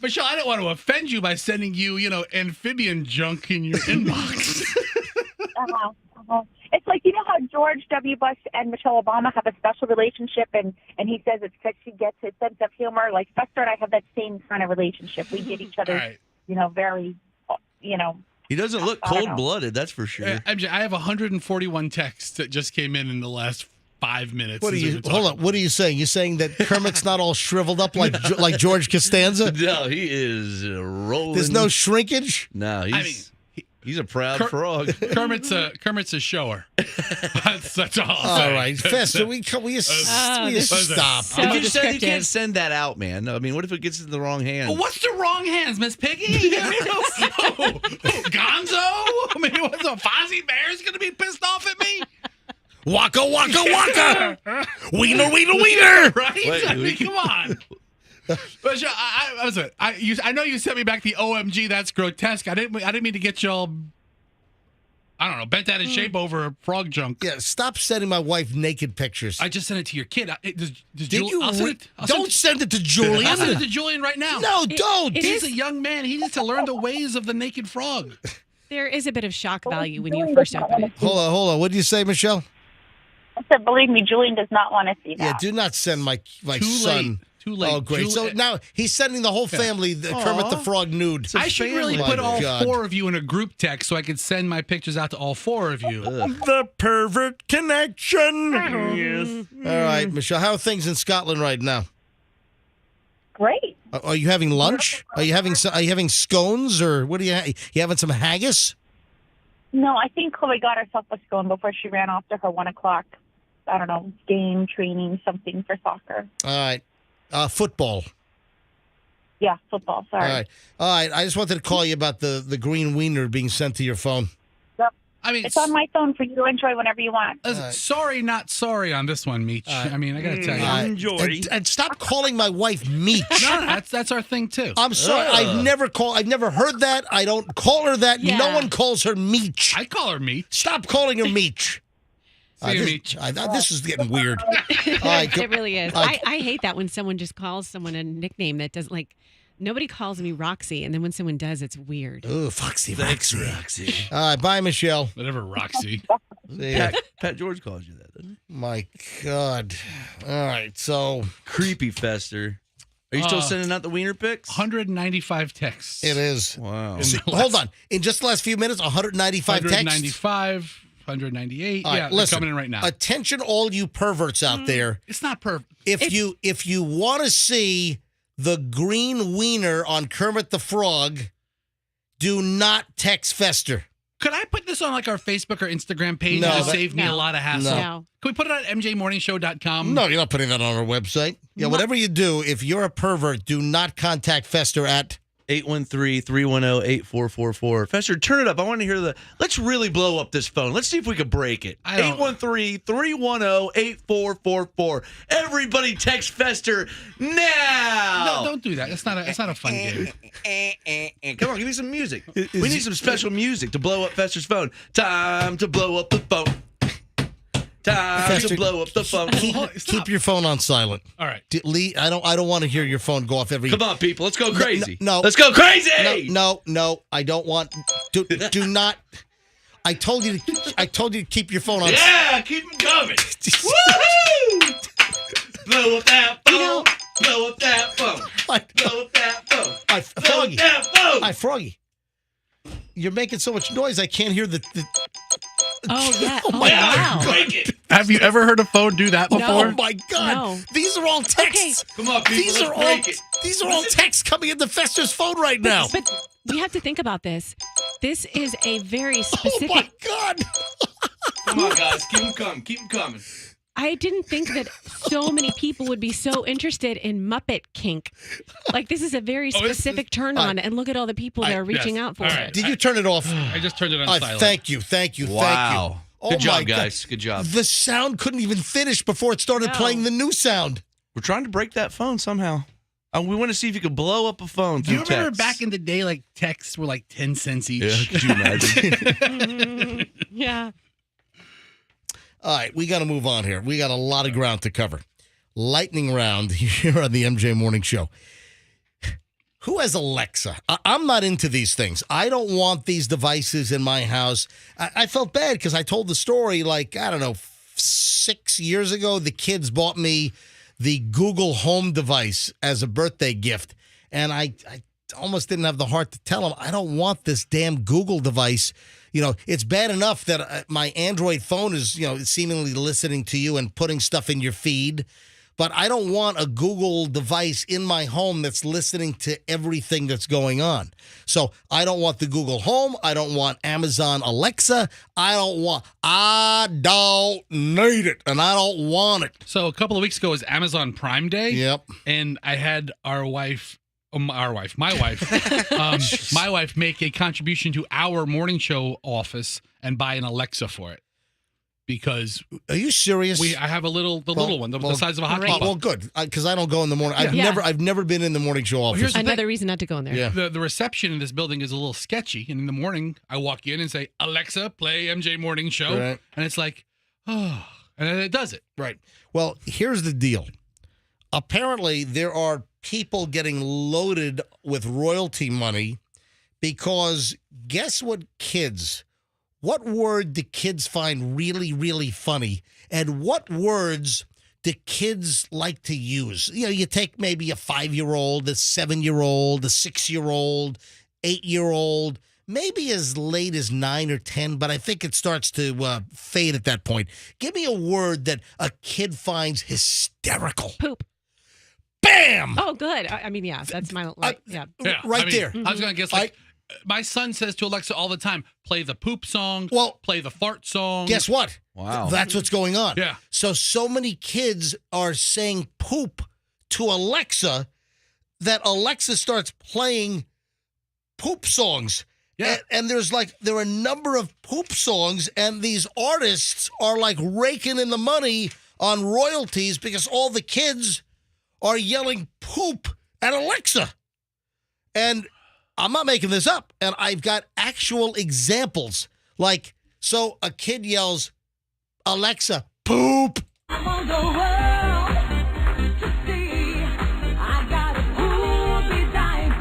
Speaker 3: Michelle, I didn't want to offend you by sending you, amphibian junk in your inbox.
Speaker 10: It's like, you know how George W. Bush and Michelle Obama have a special relationship, and he says it's because she gets his sense of humor. Like, Fester and I have that same kind of relationship. We get each other, very,
Speaker 4: He doesn't look cold-blooded, that's for sure.
Speaker 3: MJ, I have 141 texts that just came in the last 5 minutes.
Speaker 1: What are you? Hold on. What are you saying? You're saying that Kermit's not all shriveled up like George Costanza?
Speaker 4: No, he is rolling.
Speaker 1: There's no shrinkage.
Speaker 4: No, he's a proud frog.
Speaker 3: Kermit's a shower. That's all.
Speaker 1: All right, Fester, we stop.
Speaker 2: So
Speaker 4: you said you can't send that out, man. I mean, what if it gets in the wrong hands?
Speaker 3: Well, what's the wrong hands, Miss Piggy? Gonzo? I mean, what's a Fozzie Bear's going to be pissed off at me?
Speaker 1: Waka, waka, waka. Wiener, wiener, wiener.
Speaker 3: Right? I mean, come on. But I know you sent me back the OMG, that's grotesque. I didn't mean to get y'all, I don't know, bent out of shape over frog junk.
Speaker 1: Yeah, stop sending my wife naked pictures.
Speaker 3: I just sent it to your kid.
Speaker 1: Don't send it to Julian.
Speaker 3: I'll send it to Julian right now.
Speaker 1: No, don't.
Speaker 3: He's a young man. He needs to learn the ways of the naked frog.
Speaker 2: There is a bit of shock value when you first open it.
Speaker 1: Hold on. What did you say, Michelle?
Speaker 10: I said, believe me, Julian does not want to see that.
Speaker 1: Yeah, do not send my son.
Speaker 3: Too late.
Speaker 1: Oh, great. So now he's sending the whole family the Kermit the Frog nude.
Speaker 3: I should really put all 4 of you in a group text so I could send my pictures out to all 4 of you.
Speaker 14: The pervert connection. Yes.
Speaker 1: All right, Michelle, how are things in Scotland right now?
Speaker 10: Great.
Speaker 1: Are you having lunch? Are you having scones or what are you having some haggis?
Speaker 10: No, I think Chloe got herself a scone before she ran off to her 1 o'clock, I don't know, game, training, something for soccer.
Speaker 1: All right. Football.
Speaker 10: Yeah, football. Sorry.
Speaker 1: All right. I just wanted to call you about the green wiener being sent to your phone.
Speaker 10: Yep.
Speaker 3: I mean,
Speaker 10: it's on my phone for you to enjoy whenever you want.
Speaker 3: Sorry, not sorry on this one, Meech. I mean, I got to tell you.
Speaker 14: Enjoy.
Speaker 1: And stop calling my wife Meech.
Speaker 3: No, that's our thing, too.
Speaker 1: I'm sorry. I've never heard that. I don't call her that.
Speaker 2: Yeah.
Speaker 1: No one calls her Meech.
Speaker 3: I call her Meech.
Speaker 1: Stop calling her Meech. This is getting weird.
Speaker 2: It really is. I hate that when someone just calls someone a nickname that doesn't Nobody calls me Roxy, and then when someone does, it's weird.
Speaker 1: Oh, Foxy,
Speaker 4: Thanks,
Speaker 1: Roxy.
Speaker 4: Roxy.
Speaker 1: All right, bye, Michelle.
Speaker 3: Whatever, Roxy.
Speaker 1: See ya.
Speaker 4: Pat George calls you that, doesn't he?
Speaker 1: My God. All right, so
Speaker 4: Creepy Fester. Are you still sending out the wiener pics?
Speaker 3: 195 texts.
Speaker 1: it is.
Speaker 4: Wow.
Speaker 1: Hold on. In just the last few minutes, 195 texts.
Speaker 3: 195, 198.
Speaker 1: All right,
Speaker 3: Yeah, they're
Speaker 1: listen,
Speaker 3: coming in right now.
Speaker 1: Attention, all you perverts out there.
Speaker 3: It's not perfect.
Speaker 1: If you want to see the green wiener on Kermit the Frog, do not text Fester.
Speaker 3: Could I put this on like our Facebook or Instagram page?
Speaker 1: No.
Speaker 3: It'll save me a lot of hassle.
Speaker 2: No.
Speaker 3: Can we put it on mjmorningshow.com?
Speaker 1: No, you're not putting that on our website. Yeah, whatever you do, if you're a pervert, do not contact Fester at
Speaker 4: 813-310-8444. Fester, turn it up. I want to hear let's really blow up this phone. Let's see if we can break it. 813-310-8444. Everybody text Fester now.
Speaker 3: No, don't do that. It's not a fun game.
Speaker 4: Come on, give me some music. We need some special music to blow up Fester's phone. Time to blow up the phone. Time
Speaker 1: Fester,
Speaker 4: to blow up the phone.
Speaker 1: keep your phone on silent.
Speaker 3: All right.
Speaker 1: Lee, I don't want to hear your phone go off every.
Speaker 4: Come on, people. Let's go crazy.
Speaker 1: No.
Speaker 4: Let's go crazy.
Speaker 1: No. I don't want. Do not. I told you to keep your phone on.
Speaker 4: Yeah, keep them coming. Woohoo! Blow up that phone. Blow up that phone. Blow up that phone. Blow up that phone.
Speaker 1: Hi, Froggy. You're making so much noise. I can't hear the
Speaker 2: Oh, yeah.
Speaker 1: Oh, my
Speaker 2: wow.
Speaker 4: Break it.
Speaker 3: Have you ever heard a phone do that before?
Speaker 1: Oh my God!
Speaker 2: No.
Speaker 1: These are all texts.
Speaker 4: Come on, people.
Speaker 1: These are all texts coming into Fester's phone right now.
Speaker 2: But we have to think about this. This is a very
Speaker 1: Oh
Speaker 2: specific.
Speaker 1: my God!
Speaker 4: Come on, guys. Keep them coming. Keep them coming.
Speaker 2: I didn't think that so many people would be so interested in Muppet kink. Like, this is a very specific turn on, and look at all the people that are reaching out for it.
Speaker 1: Did you turn it off?
Speaker 3: I just turned it on silent.
Speaker 1: Thank you.
Speaker 4: Wow.
Speaker 1: Oh
Speaker 4: Good
Speaker 1: my
Speaker 4: job, guys. Good job.
Speaker 1: The sound couldn't even finish before it started playing the new sound.
Speaker 4: We're trying to break that phone somehow. We want to see if you could blow up a phone
Speaker 3: Do you
Speaker 4: through
Speaker 3: remember
Speaker 4: text.
Speaker 3: back in the day, like texts were like 10 cents each?
Speaker 4: Yeah, could you imagine?
Speaker 2: Yeah.
Speaker 1: All right, we got to move on here. We got a lot of ground to cover. Lightning round here on the MJ Morning Show. Who has Alexa? I'm not into these things. I don't want these devices in my house. I felt bad because I told the story like, I don't know, 6 years ago, the kids bought me the Google Home device as a birthday gift. And I almost didn't have the heart to tell them, I don't want this damn Google device. You know, it's bad enough that my Android phone is, seemingly listening to you and putting stuff in your feed. But I don't want a Google device in my home that's listening to everything that's going on. So I don't want the Google Home. I don't want Amazon Alexa. I don't need it, and I don't want it.
Speaker 3: So a couple of weeks ago was Amazon Prime Day.
Speaker 1: Yep.
Speaker 3: And I had my wife, my wife make a contribution to our morning show office and buy an Alexa for it. Because
Speaker 1: are you serious?
Speaker 3: I have little one, the size of a hockey puck.
Speaker 1: Well, good, because I don't go in the morning. I've never been in the morning show office.
Speaker 3: Here's
Speaker 2: Another reason not to go in there.
Speaker 1: Yeah.
Speaker 3: The reception in this building is a little sketchy, and in the morning I walk in and say, "Alexa, play MJ Morning Show,"
Speaker 1: Right.
Speaker 3: and it's like, oh, and then it does it.
Speaker 1: Right. Well, here's the deal. Apparently, there are people getting loaded with royalty money because guess what, kids? What word do kids find really, really funny? And what words do kids like to use? You take maybe a 5-year-old, a 7-year-old, a 6-year-old, 8-year-old, maybe as late as 9 or 10, but I think it starts to fade at that point. Give me a word that a kid finds hysterical.
Speaker 2: Poop.
Speaker 1: Bam!
Speaker 2: Oh, good. I mean, yeah, that's my, yeah.
Speaker 1: Right there.
Speaker 3: I was going to guess, my son says to Alexa all the time, play the poop song, play the fart song.
Speaker 1: Guess what?
Speaker 4: Wow.
Speaker 1: That's what's going on.
Speaker 3: Yeah.
Speaker 1: So many kids are saying poop to Alexa that Alexa starts playing poop songs.
Speaker 3: Yeah.
Speaker 1: And there are a number of poop songs, and these artists are like raking in the money on royalties because all the kids are yelling poop at Alexa. And I'm not making this up. And I've got actual examples. Like, so a kid yells, Alexa, poop.
Speaker 15: I'm on the world to see. I got a poopy dying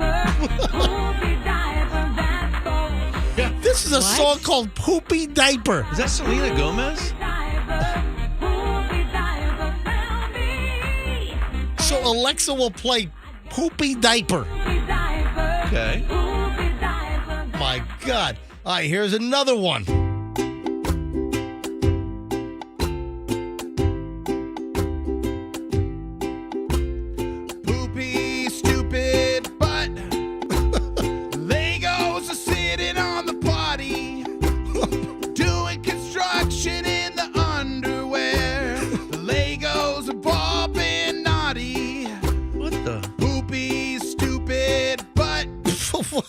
Speaker 1: is a song called Poopy Diaper.
Speaker 15: Is that Selena Gomez?
Speaker 1: So Alexa will play Poopy Diaper.
Speaker 15: Okay.
Speaker 1: My God. All right, here's another one.
Speaker 16: Poopy, stupid butt. Legos are sitting on the potty. Doing construction in the underwear. The Legos are bobbing naughty.
Speaker 15: What the?
Speaker 16: Poopy, stupid butt.
Speaker 1: What?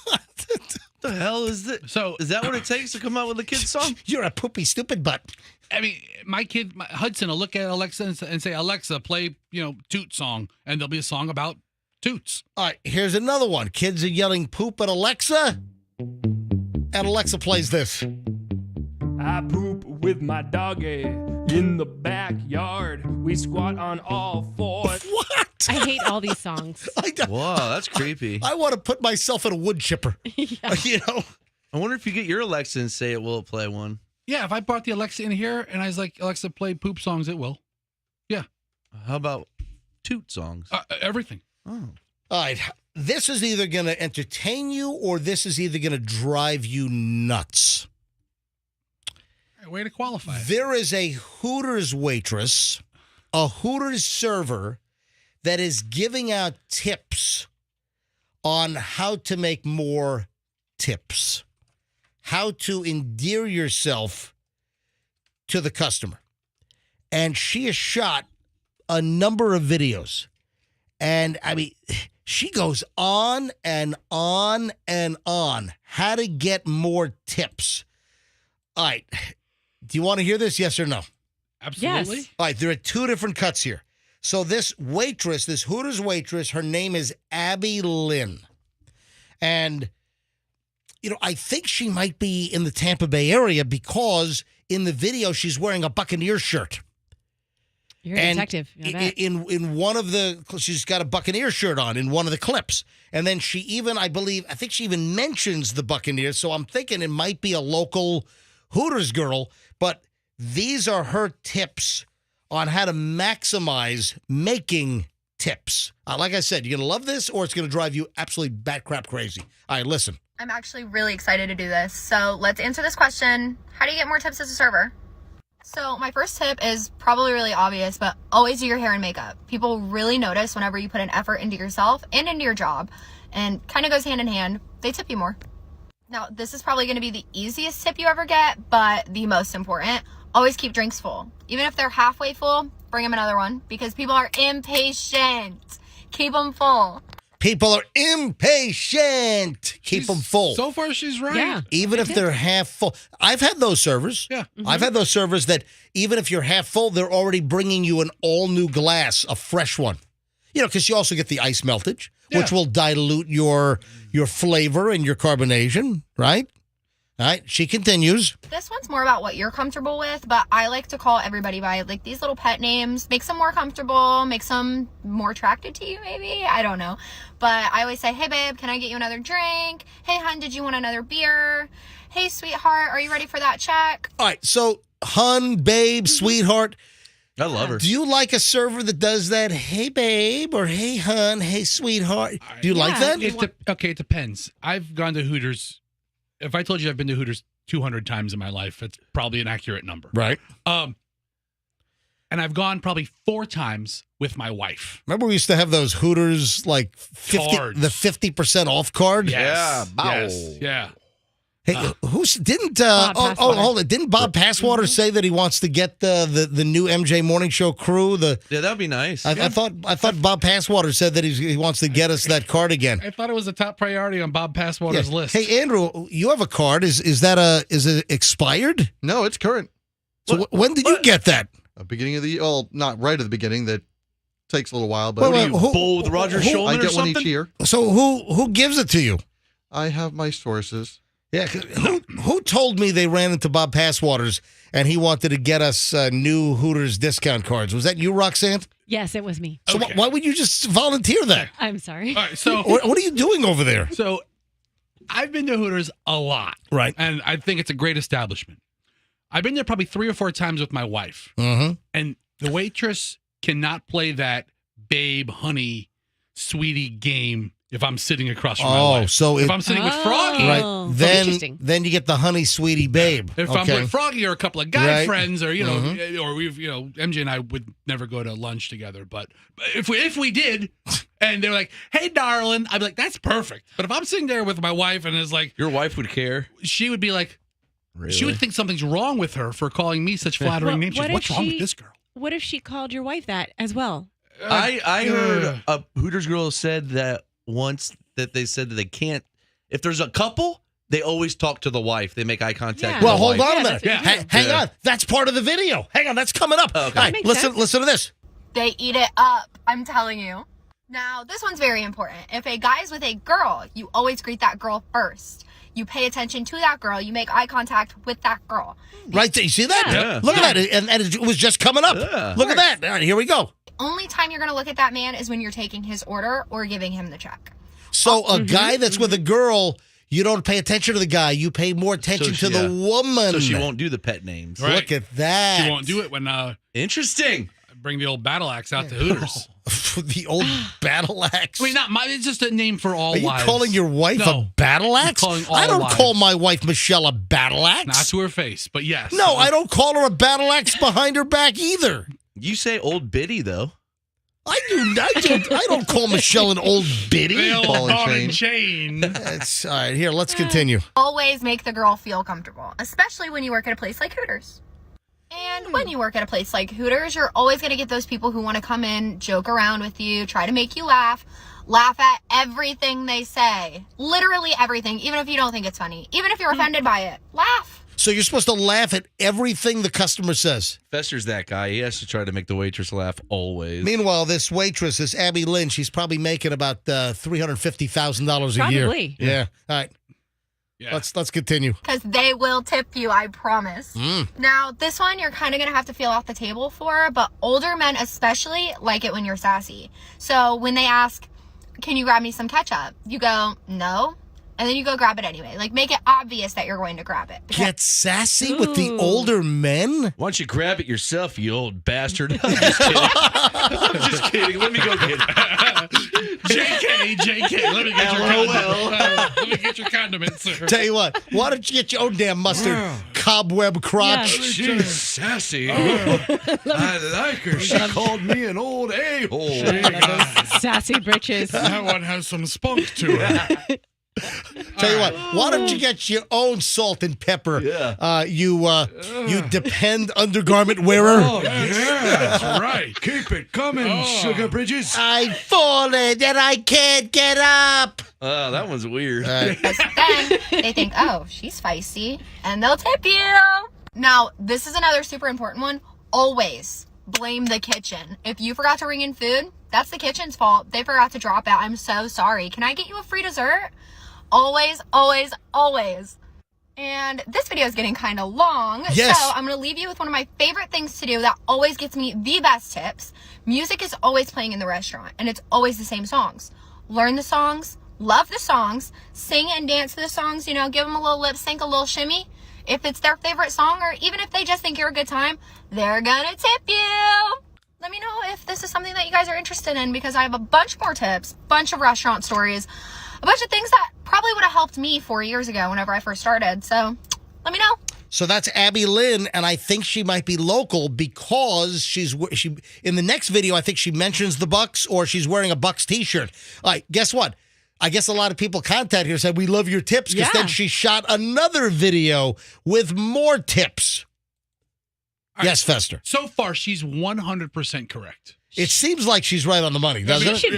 Speaker 15: The hell is this? So is that what it takes to come out with a kid's song?
Speaker 1: You're a poopy stupid butt.
Speaker 3: I mean, my kid Hudson will look at Alexa and say, "Alexa, play Toot song," and there'll be a song about toots.
Speaker 1: All right, here's another one. Kids are yelling poop at Alexa, and Alexa plays this.
Speaker 17: I poop with my doggy in the backyard. We squat on all fours.
Speaker 1: What?
Speaker 2: I hate all these songs.
Speaker 15: Whoa, that's creepy.
Speaker 1: I want to put myself in a wood chipper.
Speaker 2: Yeah.
Speaker 15: I wonder if you get your Alexa and say it, will it play one?
Speaker 3: Yeah, if I brought the Alexa in here and I was like, "Alexa, play poop songs," it will. Yeah.
Speaker 15: How about toot songs?
Speaker 3: Everything.
Speaker 15: Oh.
Speaker 1: All right. This is either going to entertain you or this is either going to drive you nuts.
Speaker 3: Way to qualify it.
Speaker 1: There is a Hooters waitress, a Hooters server that is giving out tips on how to make more tips, how to endear yourself to the customer. And she has shot a number of videos. And I mean, she goes on and on and on how to get more tips. All right. Do you want to hear this? Yes or no?
Speaker 3: Absolutely.
Speaker 2: Yes.
Speaker 1: All right. There are two different cuts here. So this waitress, this Hooters waitress, her name is Abby Lynn. And, I think she might be in the Tampa Bay area because in the video she's wearing a Buccaneer shirt.
Speaker 2: You're a detective. I bet.
Speaker 1: In one of she's got a Buccaneer shirt on in one of the clips. And then she even, I think she even mentions the Buccaneers. So I'm thinking it might be a local Hooters girl, but these are her tips on how to maximize making tips. Like I said, you're going to love this or it's going to drive you absolutely bat crap crazy. All right, listen.
Speaker 18: I'm actually really excited to do this. So let's answer this question. How do you get more tips as a server? So my first tip is probably really obvious, but always do your hair and makeup. People really notice whenever you put an effort into yourself and into your job, and kind of goes hand in hand. They tip you more. Now, this is probably going to be the easiest tip you ever get, but the most important. Always keep drinks full. Even if they're halfway full, bring them another one because people are impatient. Keep them full.
Speaker 1: People are impatient. Keep them full.
Speaker 3: So far, she's right.
Speaker 2: Yeah.
Speaker 1: Even if they're half full. I've had those servers.
Speaker 3: Yeah.
Speaker 2: Mm-hmm.
Speaker 1: I've had those servers that even if you're half full, they're already bringing you an all-new glass, a fresh one. Because you also get the ice meltage, which will dilute your flavor and your carbonation, right? All right, she continues.
Speaker 18: This one's more about what you're comfortable with, but I like to call everybody by like these little pet names. Makes them more comfortable, makes them more attracted to you maybe. I don't know. But I always say, "Hey babe, can I get you another drink? Hey hun, did you want another beer? Hey sweetheart, are you ready for that check?"
Speaker 1: All right, so hun, babe, sweetheart.
Speaker 15: I love her.
Speaker 1: Do you like a server that does that? Hey babe, or hey hun, hey sweetheart. Do you like that?
Speaker 3: It depends. I've gone to Hooters. If I told you I've been to Hooters 200 times in my life, it's probably an accurate number.
Speaker 1: Right.
Speaker 3: And I've gone probably 4 times with my wife.
Speaker 1: Remember we used to have those Hooters like 50,
Speaker 3: Cards.
Speaker 1: the 50% off card?
Speaker 3: Yes.
Speaker 6: Yeah.
Speaker 3: Yes. Yeah.
Speaker 1: Hey, didn't
Speaker 2: Bob Passwater.
Speaker 1: hold it? Didn't Bob Passwater say that he wants to get the new MJ Morning Show crew?
Speaker 15: Yeah, that'd be nice.
Speaker 1: I thought Bob Passwater said that he wants to get us that card again.
Speaker 3: I thought it was a top priority on Bob Passwater's list.
Speaker 1: Hey Andrew, you have a card. Is it expired?
Speaker 6: No, it's current.
Speaker 1: So when did you get that?
Speaker 6: Beginning of the not right at the beginning. That takes a little while, but
Speaker 15: What are you, bull with Roger Shulman
Speaker 6: I
Speaker 15: or
Speaker 6: get one
Speaker 15: something?
Speaker 6: each year.
Speaker 1: So who gives it to you?
Speaker 6: I have my sources.
Speaker 1: Yeah, who told me they ran into Bob Passwaters and he wanted to get us new Hooters discount cards? Was that you, Roxanne?
Speaker 2: Yes, it was me.
Speaker 1: So why would you just volunteer that?
Speaker 2: I'm sorry.
Speaker 3: All right, so
Speaker 1: What are you doing over there?
Speaker 3: So I've been to Hooters a lot.
Speaker 1: Right.
Speaker 3: And I think it's a great establishment. I've been there probably 3 or 4 times with my wife.
Speaker 1: Mm-hmm.
Speaker 3: And the waitress cannot play that babe, honey, sweetie game if I'm sitting across from my wife.
Speaker 1: So
Speaker 3: if I'm sitting with Froggy,
Speaker 1: right? Then you get the honey, sweetie, babe.
Speaker 3: If I'm with Froggy or a couple of guy
Speaker 1: Right.
Speaker 3: friends, or or we've MJ and I would never go to lunch together, but if we did, and they're like, "Hey, darling," I'd be like, "That's perfect." But if I'm sitting there with my wife and it's like,
Speaker 15: your wife would care.
Speaker 3: She would be like,
Speaker 15: Really?
Speaker 3: she would think something's wrong with her for calling me such flattering names. What's wrong with this girl?
Speaker 2: What if she called your wife that as well?
Speaker 15: I heard a Hooters girl said that once that they said that they can't. If there's a couple, they always talk to the wife. They make eye contact. with
Speaker 1: Well,
Speaker 15: the
Speaker 1: hold
Speaker 15: wife.
Speaker 1: on a minute. Hang on. That's part of the video. Hang on. That's coming up.
Speaker 15: Okay.
Speaker 1: All right, listen to this.
Speaker 18: They eat it up, I'm telling you. Now, this one's very important. If a guy's with a girl, you always greet that girl first. You pay attention to that girl. You make eye contact with that girl.
Speaker 1: Right there. You see that?
Speaker 18: Yeah.
Speaker 1: Look at that. And it was just coming up. Look at that. All right, here we go.
Speaker 18: The only time you're going to look at that man is when you're taking his order or giving him the check.
Speaker 1: So a guy that's with a girl, you don't pay attention to the guy. You pay more attention to the woman.
Speaker 15: So she won't do the pet names.
Speaker 3: Right.
Speaker 1: Look at that.
Speaker 3: She won't do it when
Speaker 15: Interesting.
Speaker 3: I bring the old battle axe out to Hooters.
Speaker 1: The old battle axe.
Speaker 3: I mean, not it's just a name for all
Speaker 1: Are you
Speaker 3: wives.
Speaker 1: calling your wife a battle
Speaker 3: I'm
Speaker 1: axe?
Speaker 3: calling all
Speaker 1: I don't
Speaker 3: wives.
Speaker 1: call my wife Michelle a battle axe.
Speaker 3: Not to her face, but yes.
Speaker 1: No, I don't call her a battle axe behind her back either.
Speaker 15: You say old biddy though.
Speaker 1: I don't call Michelle an old biddy.
Speaker 3: The old ball and chain.
Speaker 1: That's all right. Here, let's continue.
Speaker 18: Always make the girl feel comfortable, especially when you work at a place like Hooters. And when you work at a place like Hooters, you're always going to get those people who want to come in, joke around with you, try to make you laugh at everything they say. Literally everything, even if you don't think it's funny. Even if you're offended by it, laugh.
Speaker 1: So you're supposed to laugh at everything the customer says.
Speaker 15: Fester's that guy. He has to try to make the waitress laugh always.
Speaker 1: Meanwhile, this waitress, this Abby Lynn, she's probably making about $350,000 a year.
Speaker 2: Probably.
Speaker 1: Yeah. All right. Yeah. Let's continue.
Speaker 18: Because they will tip you, I promise. Now, this one you're kind of going to have to feel off the table for, but older men especially like it when you're sassy. So when they ask, can you grab me some ketchup? You go, no. And then you go grab it anyway. Like, make it obvious that you're going to grab it.
Speaker 1: Get sassy with the older men?
Speaker 15: Why don't you grab it yourself, you old bastard? I'm just kidding. I'm just kidding. Let me go get it.
Speaker 3: JK, let me get your condiments. Let me get your condiments, sir.
Speaker 1: Tell you what, why don't you get your own damn mustard, cobweb crotch?
Speaker 15: Yeah. She's sassy. I like her. She called me an old a-hole.
Speaker 2: Sassy britches.
Speaker 3: That one has some spunk to it.
Speaker 1: Tell you what, why don't you get your own salt and pepper? Yeah. You depend undergarment wearer.
Speaker 3: Oh, yeah, that's right.
Speaker 15: Keep it coming, Sugar Bridges.
Speaker 1: I've fallen and I can't get up.
Speaker 15: Oh, that one's weird.
Speaker 18: Then they think, oh, she's feisty, and they'll tip you. Now, this is another super important one. Always blame the kitchen. If you forgot to ring in food, that's the kitchen's fault. They forgot to drop it. I'm so sorry. Can I get you a free dessert? Always, always, always. And this video is getting kind of long,
Speaker 1: yes.
Speaker 18: So I'm going to leave you with one of my favorite things to do that always gets me the best tips. Music is always playing in the restaurant, and it's always the same songs. Learn the songs, love the songs, sing and dance to the songs, give them a little lip sync, a little shimmy. If it's their favorite song, or even if they just think you're a good time, they're going to tip you. Let me know if this is something that you guys are interested in, because I have a bunch more tips, bunch of restaurant stories, a bunch of things that probably would have helped me 4 years ago whenever I first started. So let me know.
Speaker 1: So that's Abby Lynn, and I think she might be local because she in the next video, I think she mentions the Bucks, or she's wearing a Bucks t-shirt. All right, guess what? I guess a lot of people contact her and said, we love your tips, because then she shot another video with more tips.
Speaker 3: Right.
Speaker 1: Yes, Fester.
Speaker 3: So far, she's 100% correct.
Speaker 1: It seems like she's right on the money, doesn't it?
Speaker 2: She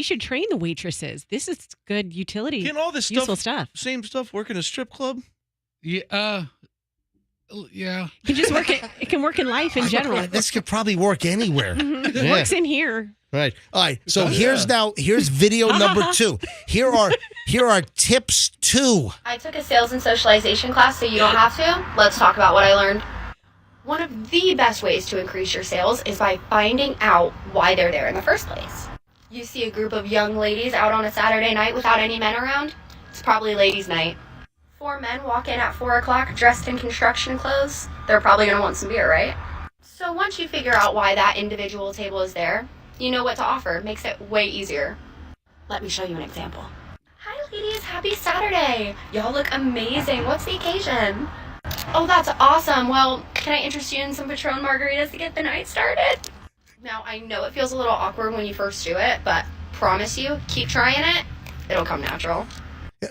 Speaker 2: should train the waitresses. This is good utility.
Speaker 15: Can all this
Speaker 2: useful stuff.
Speaker 15: Same stuff work in a strip club?
Speaker 3: Yeah. Yeah.
Speaker 2: It can just work. It can work in life in general.
Speaker 1: This could probably work anywhere.
Speaker 2: It works in here.
Speaker 1: Right. All right. So here's video number 2. Here are tips 2.
Speaker 18: I took a sales and socialization class, so you don't have to. Let's talk about what I learned. One of the best ways to increase your sales is by finding out why they're there in the first place. You see a group of young ladies out on a Saturday night without any men around? It's probably ladies' night. 4 men walk in at 4 o'clock dressed in construction clothes. They're probably going to want some beer, right? So once you figure out why that individual table is there, you know what to offer. It makes it way easier. Let me show you an example. Hi, ladies. Happy Saturday. Y'all look amazing. What's the occasion? Oh, that's awesome. Well, can I interest you in some Patron margaritas to get the night started? Now, I know it feels a little awkward when you first do it, but promise you, keep trying it. It'll come natural.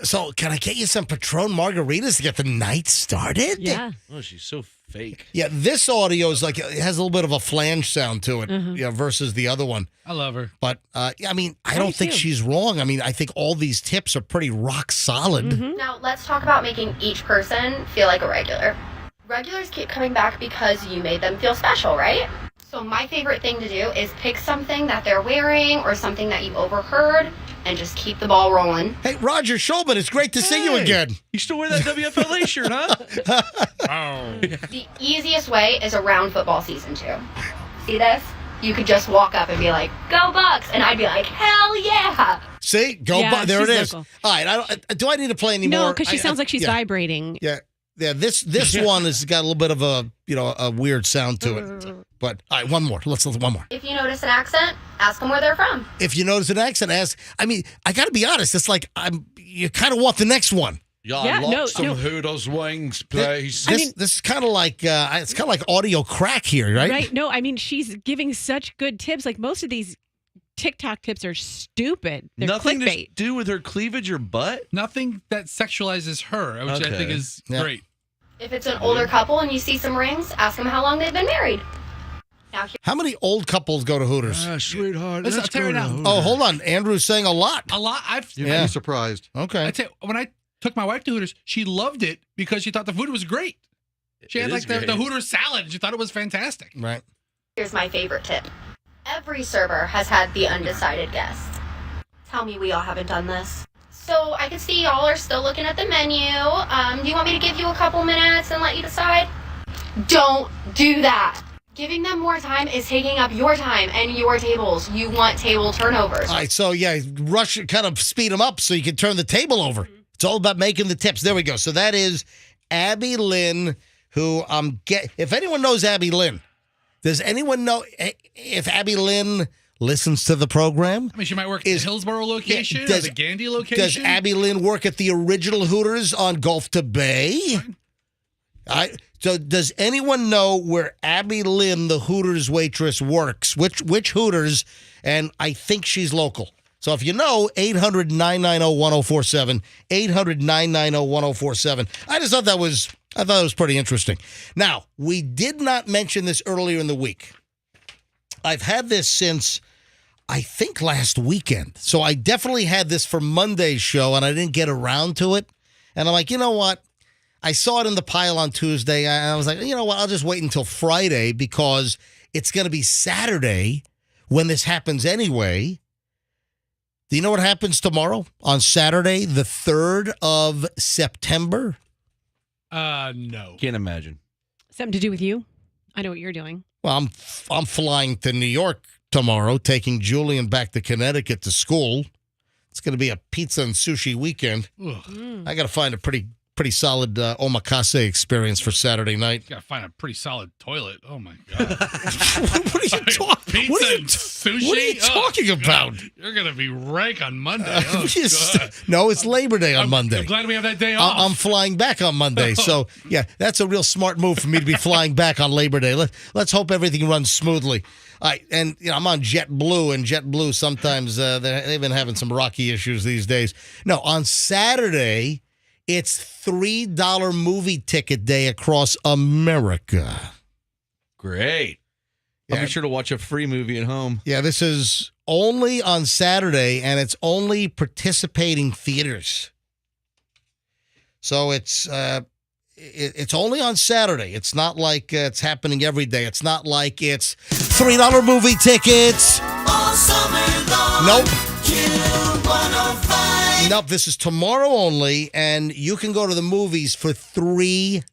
Speaker 1: So, can I get you some Patron margaritas to get the night started?
Speaker 2: Yeah.
Speaker 15: Oh, she's so fake.
Speaker 1: Yeah, this audio is like, it has a little bit of a flange sound to it versus the other one.
Speaker 3: I love her.
Speaker 1: But, I mean, I don't think she's wrong. I mean, I think all these tips are pretty rock solid.
Speaker 18: Now, let's talk about making each person feel like a regular. Regulars keep coming back because you made them feel special, right? So my favorite thing to do is pick something that they're wearing or something that you overheard and just keep the ball rolling.
Speaker 1: Hey, Roger Shulman, it's great to see you again.
Speaker 15: You still wear that WFLA shirt, huh?
Speaker 18: The easiest way is around football season, too. See this? You could just walk up and be like, "Go Bucks!" And I'd be like, "Hell yeah!"
Speaker 1: See? There it is.
Speaker 2: Local.
Speaker 1: All right, do I need to play anymore?
Speaker 2: No, because she sounds like she's vibrating.
Speaker 1: Yeah. Yeah, this one has got a little bit of a weird sound to it. But all right, one more. Let's one more.
Speaker 18: If you notice an accent, ask them where they're from.
Speaker 1: If you notice an accent, ask. I mean, I got to be honest. It's like you kind of want the next one.
Speaker 15: Hooters wings, please.
Speaker 1: This is kind of like it's kind of like audio crack here, right?
Speaker 2: Right. No, I mean she's giving such good tips. Like most of these TikTok tips are stupid. They're
Speaker 15: Nothing
Speaker 2: clickbait.
Speaker 15: to do with her cleavage or butt?
Speaker 3: Nothing that sexualizes her, which I think is great.
Speaker 18: If it's an older couple and you see some rings, ask them how long they've been married. Now,
Speaker 1: How many old couples go to Hooters?
Speaker 15: Sweetheart,
Speaker 3: Listen, I'll tell you now.
Speaker 1: Oh, hold on. Andrew's saying a lot.
Speaker 3: A lot.
Speaker 6: You'd be surprised.
Speaker 1: Okay.
Speaker 3: I tell you, when I took my wife to Hooters, she loved it because she thought the food was great. She had like the Hooters salad. She thought it was fantastic.
Speaker 1: Right.
Speaker 18: here's my favorite tip. Every server has had the undecided guest. Tell me we all haven't done this. So I can see y'all are still looking at the menu. Do you want me to give you a couple minutes and let you decide? Don't do that. Giving them more time is taking up your time and your tables. You want table turnovers.
Speaker 1: All right, so yeah, rush, kind of speed them up so you can turn the table over. It's all about making the tips. There we go. So that is Abby Lynn, who if anyone knows Abby Lynn, does anyone know if Abby Lynn listens to the program?
Speaker 3: I mean, she might work at the Hillsborough location or the Gandy location.
Speaker 1: Does Abby Lynn work at the original Hooters on Gulf to Bay? So does anyone know where Abby Lynn, the Hooters waitress, works? Which Hooters? And I think she's local. So if you know, 800-990-1047, 800-990-1047. I just thought that was pretty interesting. Now, we did not mention this earlier in the week. I've had this since, I think, last weekend. So I definitely had this for Monday's show, and I didn't get around to it. And I'm like, you know what? I saw it in the pile on Tuesday, and I was like, you know what? I'll just wait until Friday because it's going to be Saturday when this happens anyway. Do you know what happens tomorrow on Saturday, the 3rd of September?
Speaker 3: No.
Speaker 15: Can't imagine.
Speaker 2: Something to do with you? I know what you're doing.
Speaker 1: Well, I'm flying to New York tomorrow, taking Julian back to Connecticut to school. It's going to be a pizza and sushi weekend. I got to find a pretty solid omakase experience for Saturday night.
Speaker 3: You got to find a pretty solid toilet. Oh, my God.
Speaker 1: What are you talking
Speaker 3: Pizza and sushi?
Speaker 1: What are you talking about?
Speaker 3: You're going to be rank on Monday. Oh, God.
Speaker 1: No, it's Labor Day on Monday.
Speaker 3: I'm glad we have that day off.
Speaker 1: I'm flying back on Monday. So, yeah, that's a real smart move for me to be flying back on Labor Day. Let's hope everything runs smoothly. All right, and I'm on JetBlue, and JetBlue sometimes they've been having some rocky issues these days. No, on Saturday, it's $3 movie ticket day across America.
Speaker 15: Great. I'll be sure to watch a free movie at home.
Speaker 1: Yeah, this is only on Saturday, and it's only participating theaters. So it's only on Saturday. It's not like it's happening every day. It's not like it's $3 movie tickets.
Speaker 16: All summer long.
Speaker 1: Nope.
Speaker 16: Q105.
Speaker 1: Nope, this is tomorrow only, and you can go to the movies for $3.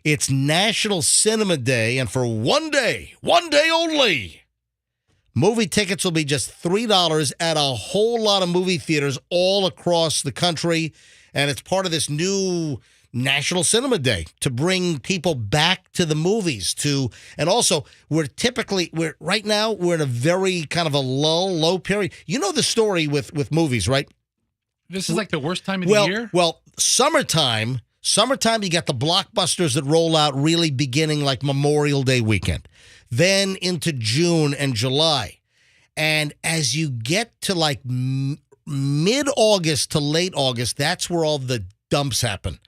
Speaker 1: It's National Cinema Day, and for one day only, Movie tickets will be just $3 at a whole lot of movie theaters all across the country. And it's part of this new National Cinema Day to bring people back to the movies. And also, right now, we're in a very kind of a low period. You know the story with movies, right?
Speaker 3: This is like the worst time of the year?
Speaker 1: Well, summertime, you got the blockbusters that roll out really beginning like Memorial Day weekend. Then into June and July. And as you get to like mid-August to late August, that's where all the dumps happen.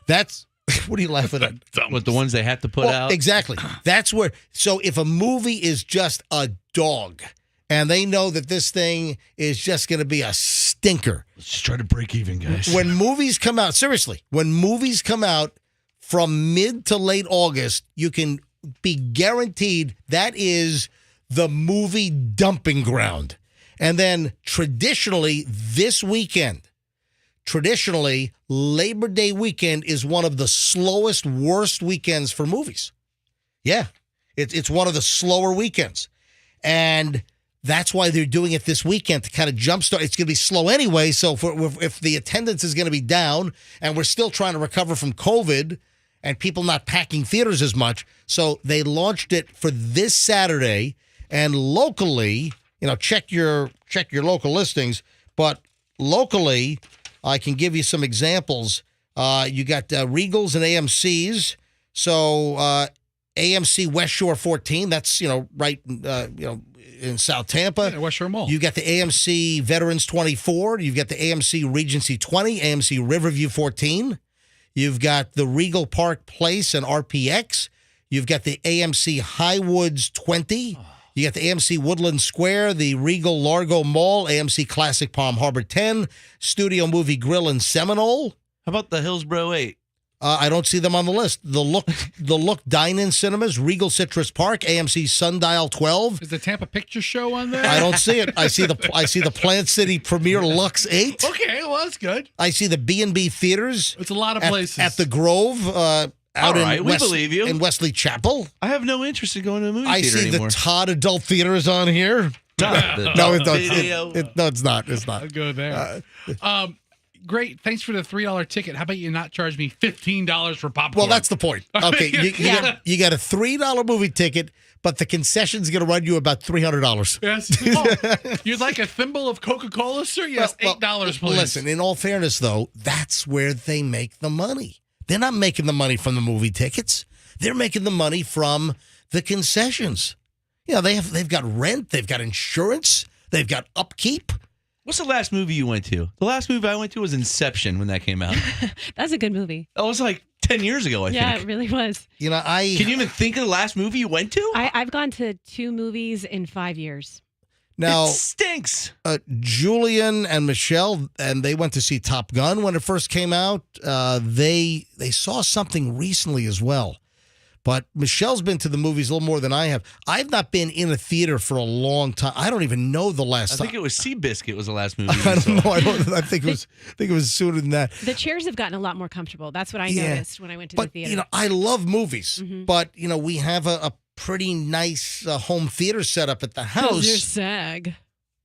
Speaker 1: That's, what are you laughing at?
Speaker 15: What, the ones they have to put out?
Speaker 1: Exactly. That's where, so if a movie is just a dog and they know that this thing is just going to be a stinker.
Speaker 15: Let's just try to break even, guys.
Speaker 1: When movies come out, seriously, when movies come out from mid to late August, you can be guaranteed that is the movie dumping ground. And then traditionally, Labor Day weekend is one of the slowest, worst weekends for movies. Yeah, it's one of the slower weekends. And that's why they're doing it this weekend to kind of jumpstart. It's going to be slow anyway, so if the attendance is going to be down and we're still trying to recover from COVID and people not packing theaters as much, so they launched it for this Saturday. And locally, check your local listings, but locally, I can give you some examples. You got Regals and AMCs. So AMC West Shore 14, that's right in South Tampa.
Speaker 3: Yeah, West Shore Mall.
Speaker 1: You got the AMC Veterans 24. You've got the AMC Regency 20, AMC Riverview 14. You've got the Regal Park Place and RPX. You've got the AMC Highwoods 20. You got the AMC Woodland Square, the Regal Largo Mall, AMC Classic Palm Harbor 10, Studio Movie Grill in Seminole.
Speaker 15: How about the Hillsborough 8?
Speaker 1: I don't see them on the list. The Look Dine-In Cinemas, Regal Citrus Park, AMC Sundial 12.
Speaker 3: Is the Tampa Picture Show on there?
Speaker 1: I don't see it. I see the Plant City Premier Lux 8.
Speaker 3: Okay, well that's good.
Speaker 1: I see the B&B Theaters.
Speaker 3: It's a lot of places.
Speaker 1: At the Grove. Out
Speaker 15: we believe you.
Speaker 1: In Wesley Chapel.
Speaker 15: I have no interest in going to a movie
Speaker 1: I
Speaker 15: theater
Speaker 1: see
Speaker 15: anymore.
Speaker 1: The Todd Adult Theater is on here. No, it's not.
Speaker 3: I'll go there. Great. Thanks for the $3 ticket. How about you not charge me $15 for popcorn?
Speaker 1: Well, that's the point. Okay, you got a $3 movie ticket, but the concession's going to run you about $300.
Speaker 3: Yes. Oh, you'd like a thimble of Coca-Cola, sir? Yes, $8, please.
Speaker 1: Listen, in all fairness, though, that's where they make the money. They're not making the money from the movie tickets. They're making the money from the concessions. They've got rent, they've got insurance, they've got upkeep.
Speaker 15: What's the last movie you went to? The last movie I went to was Inception when that came out.
Speaker 2: That's a good movie.
Speaker 15: That was like 10 years ago, I think.
Speaker 2: Yeah, it really was.
Speaker 1: Can
Speaker 15: you even think of the last movie you went to?
Speaker 2: I've gone to 2 movies in 5 years.
Speaker 1: Now,
Speaker 15: it stinks.
Speaker 1: Julian and Michelle, and they went to see Top Gun when it first came out. They saw something recently as well. But Michelle's been to the movies a little more than I have. I've not been in a theater for a long time. I don't even know the last time.
Speaker 15: I think it was Seabiscuit was the last movie.
Speaker 1: I don't know. I think it was sooner than that.
Speaker 2: The chairs have gotten a lot more comfortable. That's what I noticed when I went to the theater.
Speaker 1: But, I love movies. Mm-hmm. But, we have a pretty nice home theater set up at the house.
Speaker 2: You're SAG.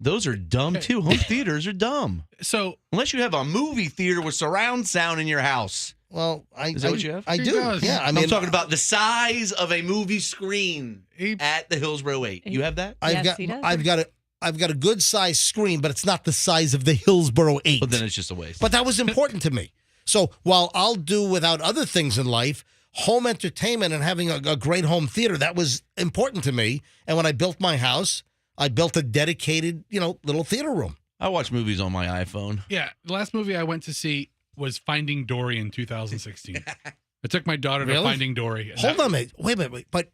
Speaker 15: Those are dumb, too. Home theaters are dumb.
Speaker 3: So
Speaker 15: unless you have a movie theater with surround sound in your house.
Speaker 1: Well,
Speaker 15: is that what you have?
Speaker 1: I do. Yeah,
Speaker 15: I'm talking about the size of a movie screen at the Hillsborough 8. You have that?
Speaker 1: I've got a good size screen, but it's not the size of the Hillsborough 8.
Speaker 15: But then it's just a waste.
Speaker 1: But that was important to me. So while I'll do without other things in life, home entertainment and having a great home theater, that was important to me. And when I built my house, I built a dedicated, little theater room.
Speaker 15: I watch movies on my iPhone.
Speaker 3: Yeah, the last movie I went to see was Finding Dory in 2016. I took my daughter to Finding Dory.
Speaker 1: Hold on a minute. Wait a minute. But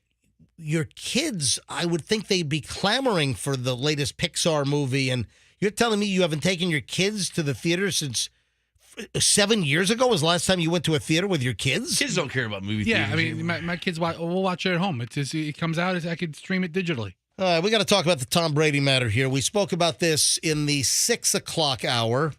Speaker 1: your kids, I would think they'd be clamoring for the latest Pixar movie. And you're telling me you haven't taken your kids to the theater since 7 years ago was the last time you went to a theater with your kids?
Speaker 15: Kids don't care about movie theaters.
Speaker 3: Yeah, I mean, my kids, we'll watch it at home. It comes out, I could stream it digitally.
Speaker 1: All right, we got to talk about the Tom Brady matter here. We spoke about this in the 6 o'clock hour.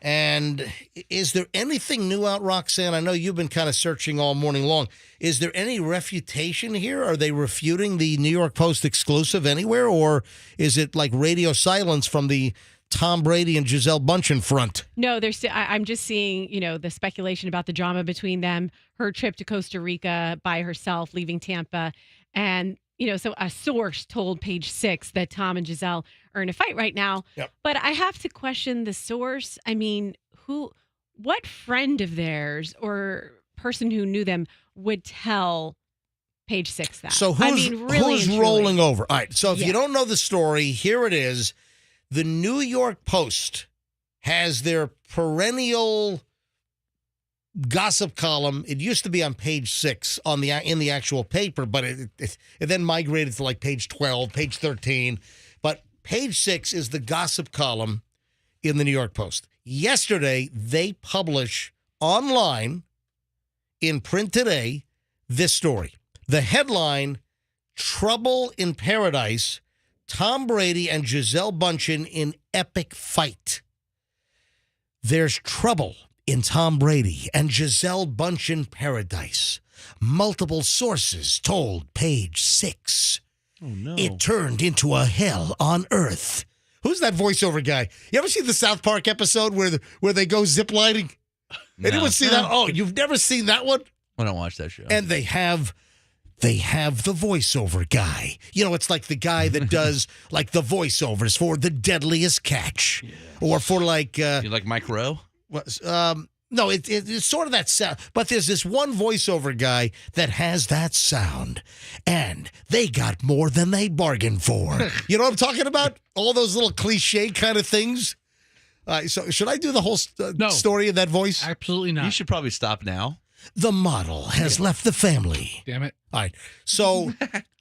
Speaker 1: And is there anything new out, Roxanne? I know you've been kind of searching all morning long. Is there any refutation here? Are they refuting the New York Post exclusive anywhere? Or is it like radio silence from the Tom Brady and Gisele Bündchen front?
Speaker 2: No, I'm just seeing, the speculation about the drama between them, her trip to Costa Rica by herself, leaving Tampa. And, so a source told Page Six that Tom and Gisele are in a fight right now.
Speaker 1: Yep.
Speaker 2: But I have to question the source. I mean, what friend of theirs or person who knew them would tell Page Six that?
Speaker 1: So who's rolling over? All right. So if you don't know the story, here it is. The New York Post has their perennial gossip column. It used to be on Page 6 in the actual paper, but it then migrated to like Page 12, Page 13. But Page 6 is the gossip column in the New York Post. Yesterday, they publish online in print today this story. The headline, Trouble in Paradise, Tom Brady and Gisele Bündchen in epic fight. There's trouble in Tom Brady and Gisele Bündchen paradise. Multiple sources told Page 6.
Speaker 15: Oh, no.
Speaker 1: It turned into a hell on earth. Who's that voiceover guy? You ever see the South Park episode where they go ziplining?
Speaker 15: No.
Speaker 1: Anyone see that? Oh, you've never seen that one?
Speaker 15: I don't watch that show.
Speaker 1: And they have the voiceover guy. It's like the guy that does like the voiceovers for The Deadliest Catch, or for like
Speaker 15: you like Mike Rowe?
Speaker 1: No, it's sort of that sound. But there's this one voiceover guy that has that sound, and they got more than they bargained for. You know what I'm talking about? All those little cliche kind of things. So should I do the whole story in that voice?
Speaker 3: Absolutely not.
Speaker 15: You should probably stop now.
Speaker 1: The model has left the family.
Speaker 3: Damn it.
Speaker 1: All right. So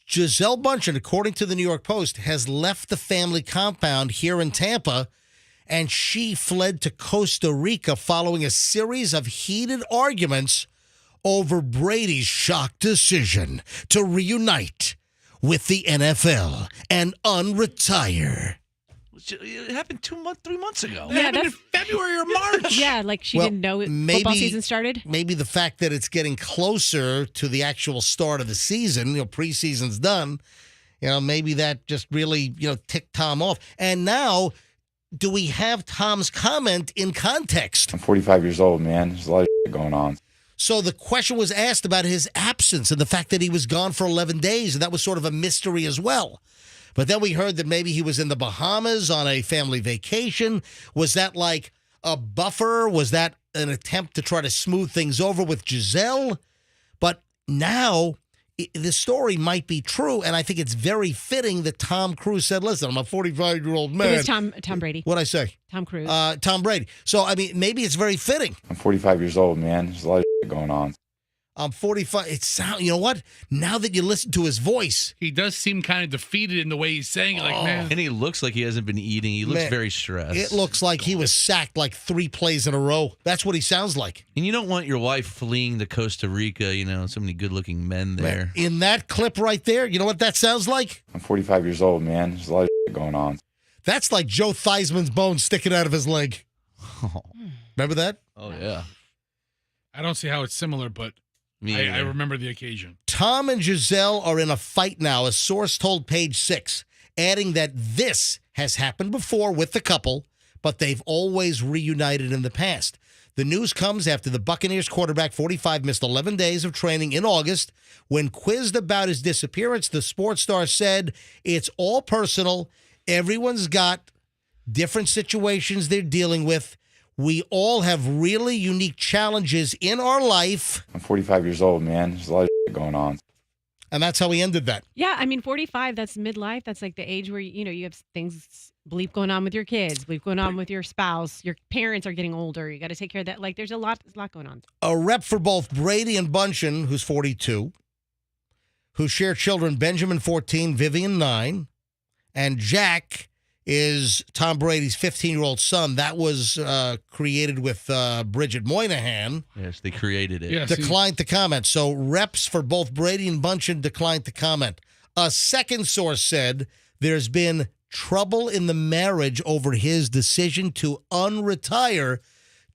Speaker 1: Gisele Bündchen, according to the New York Post, has left the family compound here in Tampa, and she fled to Costa Rica following a series of heated arguments over Brady's shock decision to reunite with the NFL and unretire.
Speaker 15: It happened 3 months ago.
Speaker 2: Yeah,
Speaker 3: happened in February or March.
Speaker 2: Yeah, like she didn't know football season started.
Speaker 1: Maybe the fact that it's getting closer to the actual start of the season, preseason's done, maybe that just really, ticked Tom off. And now, do we have Tom's comment in context?
Speaker 5: I'm 45 years old, man. There's a lot of shit going on.
Speaker 1: So the question was asked about his absence and the fact that he was gone for 11 days, and that was sort of a mystery as well. But then we heard that maybe he was in the Bahamas on a family vacation. Was that like a buffer? Was that an attempt to try to smooth things over with Gisele? But now the story might be true, and I think it's very fitting that Tom Cruise said, listen, I'm a 45-year-old man.
Speaker 2: It was Tom Brady.
Speaker 1: What'd I say?
Speaker 2: Tom Cruise.
Speaker 1: Tom Brady. So, I mean, maybe it's very fitting.
Speaker 5: I'm 45 years old, man. There's a lot of shit going on.
Speaker 1: I'm 45. You know what? Now that you listen to his voice.
Speaker 3: He does seem kind of defeated in the way he's saying it. Like, man.
Speaker 15: And he looks like he hasn't been eating. He looks very stressed.
Speaker 1: It looks like he was sacked like 3 plays in a row. That's what he sounds like.
Speaker 15: And you don't want your wife fleeing to Costa Rica, so many good-looking men there.
Speaker 1: In that clip right there, you know what that sounds like?
Speaker 5: I'm 45 years old, man. There's a lot of shit going on.
Speaker 1: That's like Joe Theismann's bone sticking out of his leg. Remember that?
Speaker 15: Oh, yeah.
Speaker 3: I don't see how it's similar, but I remember the occasion.
Speaker 1: Tom and Gisele are in a fight now, a source told Page 6, adding that this has happened before with the couple, but they've always reunited in the past. The news comes after the Buccaneers quarterback, 45, missed 11 days of training in August. When quizzed about his disappearance, the sports star said, it's all personal. Everyone's got different situations they're dealing with. We all have really unique challenges in our life.
Speaker 5: I'm 45 years old, man. There's a lot of shit going on.
Speaker 1: And that's how he ended that.
Speaker 2: Yeah, I mean, 45, that's midlife. That's like the age where, you have things, bleep going on with your kids, bleep going on with your spouse. Your parents are getting older. You got to take care of that. Like, there's a lot going on.
Speaker 1: A rep for both Brady and Bündchen, who's 42, who share children, Benjamin, 14, Vivian, 9, and Jack is Tom Brady's 15-year-old son. That was created with Bridget Moynihan.
Speaker 15: Yes, they created it.
Speaker 1: Yes, declined to comment. So reps for both Brady and Bündchen declined to comment. A second source said there's been trouble in the marriage over his decision to unretire.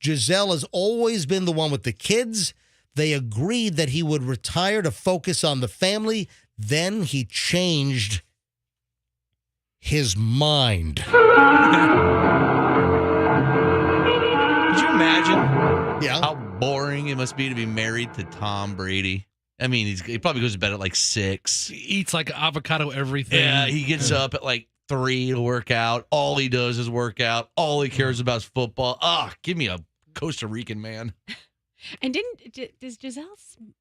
Speaker 1: Giselle has always been the one with the kids. They agreed that he would retire to focus on the family. Then he changed his mind.
Speaker 15: Could you imagine how boring it must be to be married to Tom Brady? I mean, he probably goes to bed at like 6.
Speaker 3: He eats like avocado everything.
Speaker 15: Yeah, he gets up at like 3 to work out. All he does is work out. All he cares about is football. Give me a Costa Rican man.
Speaker 2: And does Giselle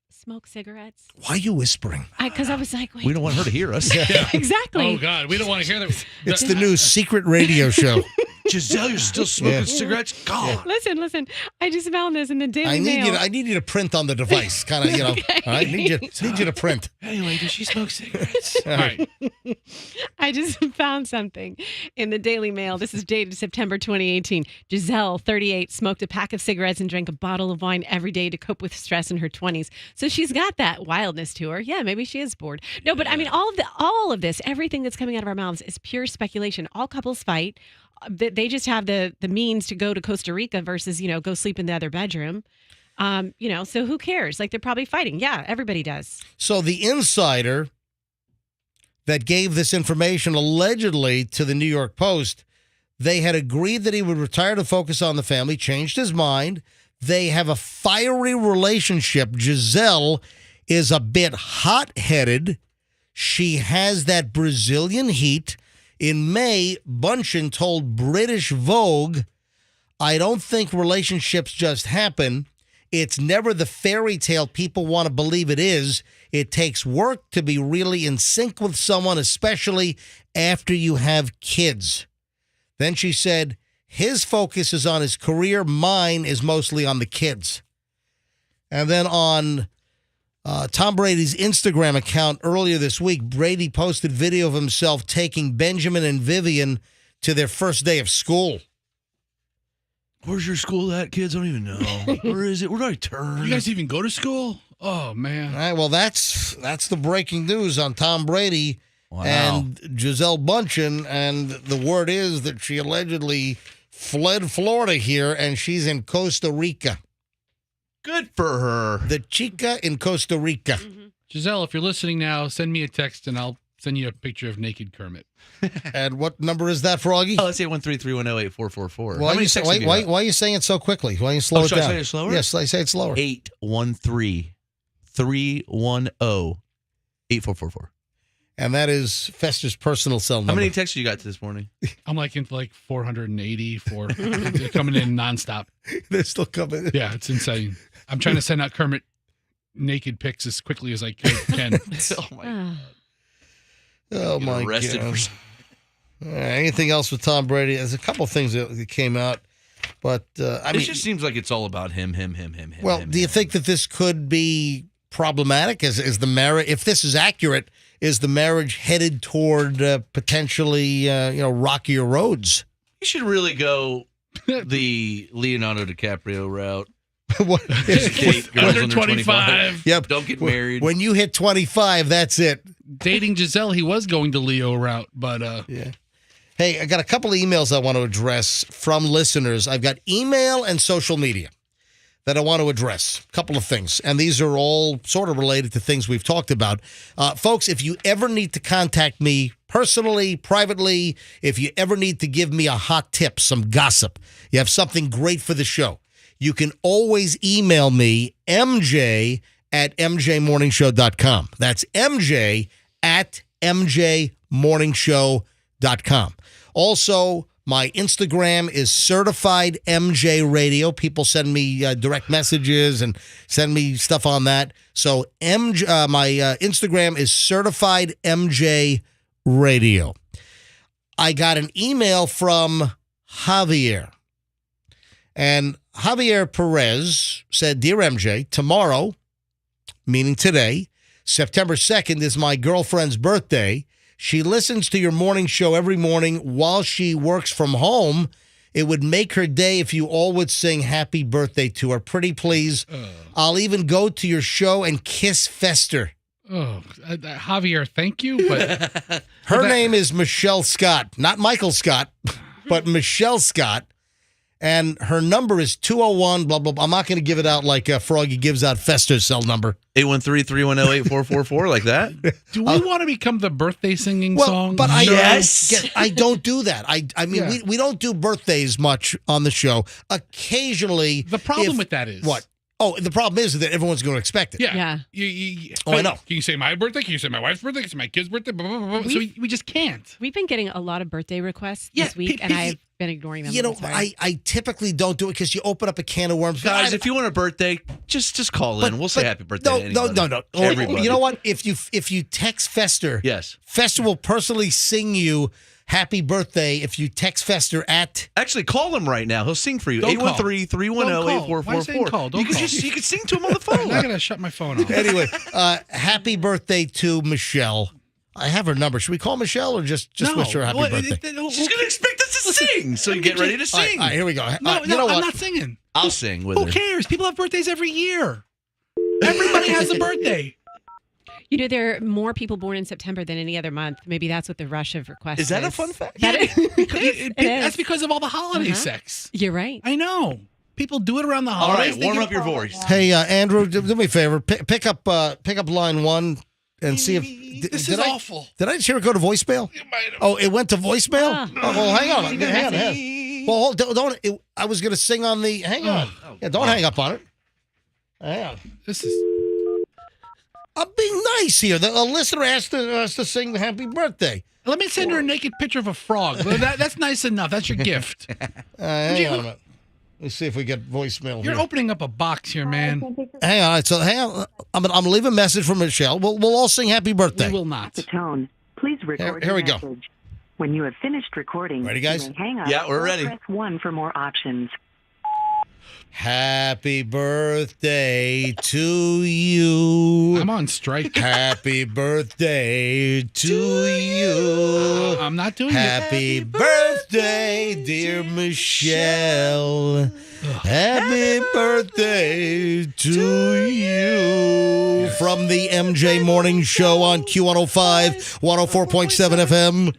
Speaker 2: smoke cigarettes?
Speaker 1: Why are you whispering?
Speaker 2: Because I was like, wait.
Speaker 15: We don't want her to hear us.
Speaker 2: Exactly.
Speaker 3: Oh, God. We don't want to hear that.
Speaker 1: It's the new secret radio show.
Speaker 15: Giselle, you're still smoking cigarettes? God.
Speaker 2: Listen. I just found this in the Daily Mail.
Speaker 1: I need you to print on the device, kind of,
Speaker 2: Okay.
Speaker 1: All right, need you to print.
Speaker 3: Anyway, does she smoke cigarettes?
Speaker 1: All right.
Speaker 2: I just found something in the Daily Mail. This is dated September 2018. Giselle, 38, smoked a pack of cigarettes and drank a bottle of wine every day to cope with stress in her 20s. So she's got that wildness to her. Yeah, maybe she is bored. No, but I mean, all of this, everything that's coming out of our mouths is pure speculation. All couples fight. They just have the means to go to Costa Rica versus, go sleep in the other bedroom. So who cares? Like, they're probably fighting. Yeah, everybody does.
Speaker 1: So the insider that gave this information allegedly to the New York Post, they had agreed that he would retire to focus on the family, changed his mind. They have a fiery relationship. Giselle is a bit hot-headed. She has that Brazilian heat. In May, Bunchen told British Vogue, I don't think relationships just happen. It's never the fairy tale people want to believe it is. It takes work to be really in sync with someone, especially after you have kids. Then she said, his focus is on his career. Mine is mostly on the kids. And then on Tom Brady's Instagram account earlier this week, Brady posted video of himself taking Benjamin and Vivian to their first day of school.
Speaker 15: Where's your school at, kids? I don't even know. Where is it? Where do I turn?
Speaker 3: You guys even go to school? Oh, man.
Speaker 1: All right, well, that's the breaking news on Tom Brady and Giselle Bündchen, and the word is that she allegedly fled Florida here, and she's in Costa Rica.
Speaker 15: Good for her.
Speaker 1: The chica in Costa Rica.
Speaker 2: Mm-hmm.
Speaker 3: Giselle, if you're listening now, send me a text, and I'll send you a picture of naked Kermit.
Speaker 1: And what number is that, Froggy?
Speaker 15: Oh, let's 813-310-8444.
Speaker 1: Why are you saying it so quickly? Why don't you slow it down?
Speaker 15: Should I say it slower?
Speaker 1: Yes, I say it slower.
Speaker 15: 813-310-8444.
Speaker 1: And that is Fester's personal cell number.
Speaker 15: How many texts you got this morning?
Speaker 3: I'm like into like 480. They're coming in nonstop.
Speaker 1: They're still coming.
Speaker 3: Yeah, it's insane. I'm trying to send out Kermit naked pics as quickly as I can.
Speaker 15: Oh my God.
Speaker 1: Oh my
Speaker 15: arrested
Speaker 1: God.
Speaker 15: for
Speaker 1: Anything else with Tom Brady? There's a couple things that came out, but
Speaker 15: it just seems like it's all about him.
Speaker 1: Well, do you think that this could be problematic? Is the marriage, if this is accurate, is the marriage headed toward potentially rockier roads?
Speaker 15: You should really go the Leonardo DiCaprio route.
Speaker 1: What?
Speaker 15: Date girls
Speaker 3: Under 25.
Speaker 1: Yep.
Speaker 15: Don't get married.
Speaker 1: When you hit 25, that's it.
Speaker 3: Dating Giselle, he was going to Leo route, but
Speaker 1: yeah. Hey, I got a couple of emails I want to address from listeners. I've got email and social media that I want to address. A couple of things. And these are all sort of related to things we've talked about. Folks, if you ever need to contact me personally, privately, if you ever need to give me a hot tip, some gossip, you have something great for the show, you can always email me, mj@mjmorningshow.com. That's mj@mjmorningshow.com. Also, my Instagram is Certified MJ Radio. People send me direct messages and send me stuff on that. So my Instagram is Certified MJ Radio. I got an email from Javier. And Javier Perez said, Dear MJ, tomorrow, meaning today, September 2nd, is my girlfriend's birthday. She listens to your morning show every morning while she works from home. It would make her day if you all would sing happy birthday to her. Pretty please. I'll even go to your show and kiss Fester.
Speaker 3: Javier, thank you. But
Speaker 1: her name is Michelle Scott, not Michael Scott, but Michelle Scott. And her number is 201, blah, blah, blah. I'm not going to give it out like Froggy gives out Fester's cell number.
Speaker 15: 813-310-8444, like that?
Speaker 3: Do we want to become the birthday singing song?
Speaker 1: But
Speaker 15: Yes.
Speaker 1: I don't do that. I mean, we don't do birthdays much on the show. Occasionally.
Speaker 3: The problem with that is.
Speaker 1: What? Oh, the problem is that everyone's going to expect it.
Speaker 3: Yeah.
Speaker 1: I know.
Speaker 3: Can you say my birthday? Can you say my wife's birthday? Can you say my kid's birthday? Blah, blah, blah, blah. So we just can't.
Speaker 2: We've been getting a lot of birthday requests this week, and I've been ignoring them.
Speaker 1: You know, I typically don't do it because you open up a can of worms.
Speaker 15: Guys, if you want a birthday, just call in. We'll say happy birthday.
Speaker 1: No.
Speaker 15: Everybody.
Speaker 1: You know what? If you text Fester,
Speaker 15: yes,
Speaker 1: Fester will personally sing you happy birthday if you text Fester at.
Speaker 15: Actually, call him right now. He'll sing for you. 813-310-8444. You can sing to him on the phone.
Speaker 3: I'm not going to shut my phone off.
Speaker 1: Anyway, happy birthday to Michelle. I have her number. Should we call Michelle or just wish her a happy birthday?
Speaker 15: She's going to expect us to sing, so you get ready to sing.
Speaker 1: All right, here we go.
Speaker 3: No,
Speaker 1: you know what?
Speaker 3: I'm not singing.
Speaker 15: I'll sing with
Speaker 3: Who
Speaker 15: her.
Speaker 3: cares? People have birthdays every year. Everybody has a birthday.
Speaker 2: You know, there are more people born in September than any other month. Maybe that's what the rush of requests
Speaker 15: Is that a fun fact?
Speaker 3: That's because of all the holiday sex.
Speaker 2: You're right.
Speaker 3: I know. People do it around the
Speaker 15: All
Speaker 3: holidays.
Speaker 15: right, warm up your voice.
Speaker 1: Hey, Andrew, do me a favor. Pick up line one and see if
Speaker 3: This is awful.
Speaker 1: Did I just hear it go to voicemail? Oh, it went to voicemail. Oh, well, hang on. Hang on. Well, don't. I was going to sing on the. Hang on. Yeah, don't hang up on it. Hang on.
Speaker 3: This is.
Speaker 1: I'm being nice here. A listener asked us to sing the happy birthday.
Speaker 3: Let me send her a naked picture of a frog. That's nice enough. That's your gift.
Speaker 1: Hang on a minute. Let's see if we get voicemail.
Speaker 3: You're
Speaker 1: here.
Speaker 3: opening up a box here, man.
Speaker 1: Hang on. So hang on. I'm gonna leave a message for Michelle. We'll all sing happy birthday.
Speaker 3: We will not.
Speaker 19: The tone. Please record
Speaker 1: Here we
Speaker 19: your
Speaker 1: go.
Speaker 19: message. When you have finished recording,
Speaker 1: Ready, guys?
Speaker 19: you may hang up.
Speaker 15: Yeah, we're
Speaker 19: or
Speaker 15: ready.
Speaker 19: Press 1 for more options.
Speaker 1: Happy birthday to you.
Speaker 3: I'm on strike.
Speaker 1: Happy birthday to you.
Speaker 3: I'm not doing
Speaker 1: Happy birthday, dear Michelle. Happy birthday to you. From the MJ Morning Show on Q105, 104.7 FM.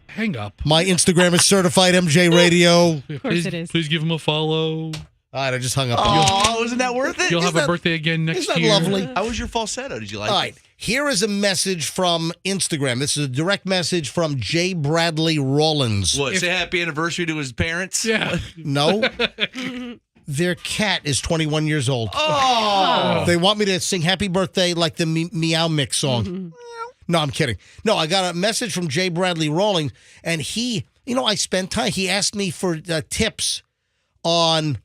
Speaker 3: Hang up.
Speaker 1: My Instagram is certified MJ Radio.
Speaker 2: Of course it is.
Speaker 3: Please give him a follow.
Speaker 1: All right, I just hung up.
Speaker 15: Oh, isn't that worth it?
Speaker 3: You'll have a birthday again next
Speaker 1: Isn't that
Speaker 3: year.
Speaker 1: lovely?
Speaker 15: How was your falsetto? Did you like
Speaker 1: All
Speaker 15: it?
Speaker 1: right, here is a message from Instagram. This is a direct message from J. Bradley Rollins.
Speaker 15: What, say happy anniversary to his parents?
Speaker 3: Yeah.
Speaker 1: No. Their cat is 21 years old.
Speaker 15: Oh.
Speaker 1: They want me to sing happy birthday like the Meow Mix song.
Speaker 2: Mm-hmm.
Speaker 1: No, I'm kidding. No, I got a message from J. Bradley Rawlings, and he, I spent time. He asked me for tips on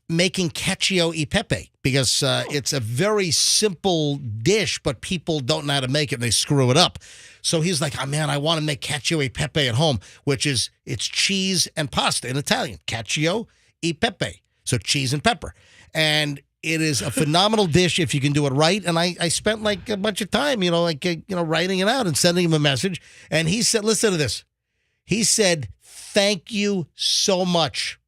Speaker 1: making cacio e pepe because it's a very simple dish, but people don't know how to make it and they screw it up. So he's like, oh, man, I want to make cacio e pepe at home, which is it's cheese and pasta in Italian. Cacio e pepe. So cheese and pepper. And it is a phenomenal dish if you can do it right. And I spent like a bunch of time, writing it out and sending him a message. And he said, listen to this. He said, thank you so much.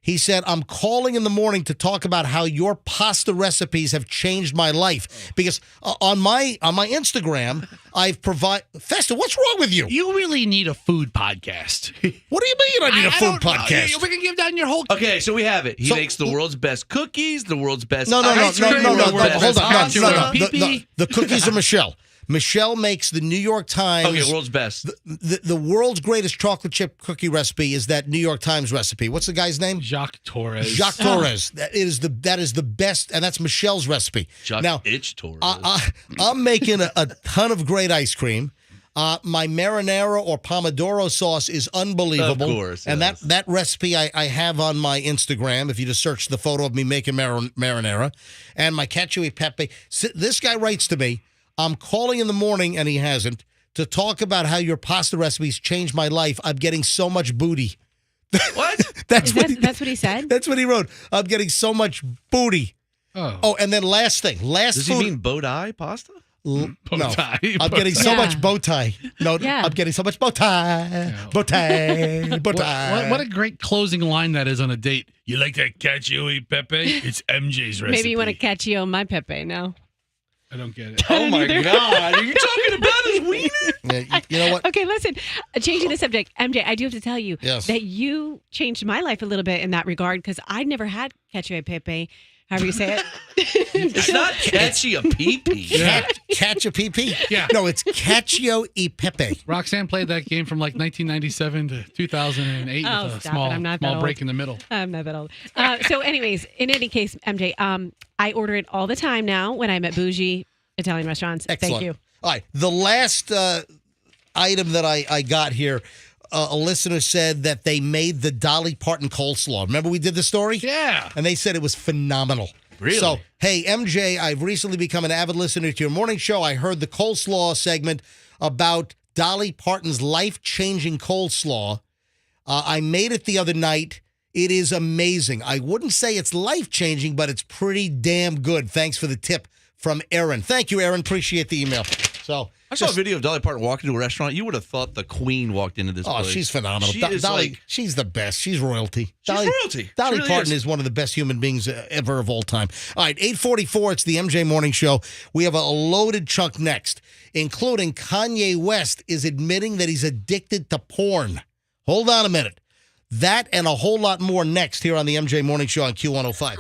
Speaker 1: He said, I'm calling in the morning to talk about how your pasta recipes have changed my life. Because on my Instagram, I've provided... Festa, what's wrong with you?
Speaker 3: You really need a food podcast.
Speaker 1: What do you mean I need a food podcast?
Speaker 3: We can give down your whole...
Speaker 15: Okay, so we have it. He makes the world's best cookies, the world's best
Speaker 1: No.
Speaker 15: ice cream,
Speaker 1: Hold on.
Speaker 15: pasta.
Speaker 1: The cookies are Michelle. Michelle makes the New York Times.
Speaker 15: Okay, world's best.
Speaker 1: The world's greatest chocolate chip cookie recipe is that New York Times recipe. What's the guy's name?
Speaker 3: Jacques Torres.
Speaker 1: Jacques Torres. That is the best, and that's Michelle's recipe.
Speaker 15: Jacques Torres.
Speaker 1: I'm making a ton of great ice cream. My marinara or pomodoro sauce is unbelievable.
Speaker 15: Of course.
Speaker 1: And that recipe I have on my Instagram, if you just search the photo of me making marinara. And my cacio e pepe. This guy writes to me, I'm calling in the morning, and he hasn't, to talk about how your pasta recipes changed my life. I'm getting so much booty.
Speaker 15: What?
Speaker 1: That's what
Speaker 2: he said?
Speaker 1: That's what he wrote. I'm getting so much booty. Oh, and then last thing.
Speaker 15: Does he mean bow tie pasta?
Speaker 1: No, I'm getting so much bow tie. No, I'm getting so much bow tie. Bow tie. Bow tie.
Speaker 3: What a great closing line that is on a date. You like that cacio e pepe? It's MJ's recipe.
Speaker 2: Maybe you want to cacio my pepe now.
Speaker 3: I don't get it.
Speaker 15: Oh my God. Are you talking about his wiener?
Speaker 1: Yeah, you know what?
Speaker 2: Okay, listen. Changing the subject, MJ, I do have to tell you
Speaker 1: Yes.
Speaker 2: that you changed my life a little bit in that regard because I never had cacio e pepe, however you say it.
Speaker 15: It's not catchy a pee-pee.
Speaker 1: Catch a pee-pee?
Speaker 3: Yeah.
Speaker 1: No, it's Cacio e Pepe.
Speaker 3: Roxanne played that game from like 1997 to 2008
Speaker 2: Oh,
Speaker 3: with a
Speaker 2: stop
Speaker 3: small,
Speaker 2: it. I'm not that
Speaker 3: small
Speaker 2: old.
Speaker 3: break in the middle.
Speaker 2: I'm not that old. So anyways, in any case, MJ, I order it all the time now when I'm at bougie Italian restaurants.
Speaker 1: Excellent.
Speaker 2: Thank you.
Speaker 1: All right. The last item that I got here, a listener said that they made the Dolly Parton coleslaw. Remember we did the story?
Speaker 3: Yeah.
Speaker 1: And they said it was phenomenal.
Speaker 15: Really?
Speaker 1: So, hey, MJ, I've recently become an avid listener to your morning show. I heard the coleslaw segment about Dolly Parton's life-changing coleslaw. I made it the other night. It is amazing. I wouldn't say it's life-changing, but it's pretty damn good. Thanks for the tip from Aaron. Thank you, Aaron. Appreciate the email. So
Speaker 15: I saw a video of Dolly Parton walking to a restaurant. You would have thought the queen walked into this place.
Speaker 1: She's phenomenal.
Speaker 15: She is
Speaker 1: Dolly,
Speaker 15: like,
Speaker 1: she's the best. She's royalty.
Speaker 15: she's royalty.
Speaker 1: Dolly
Speaker 15: She really
Speaker 1: Parton is one of the best human beings ever of all time. All right, 8:44, it's the MJ Morning Show. We have a loaded chunk next, including Kanye West is admitting that he's addicted to porn. Hold on a minute. That and a whole lot more next here on the MJ Morning Show on Q105.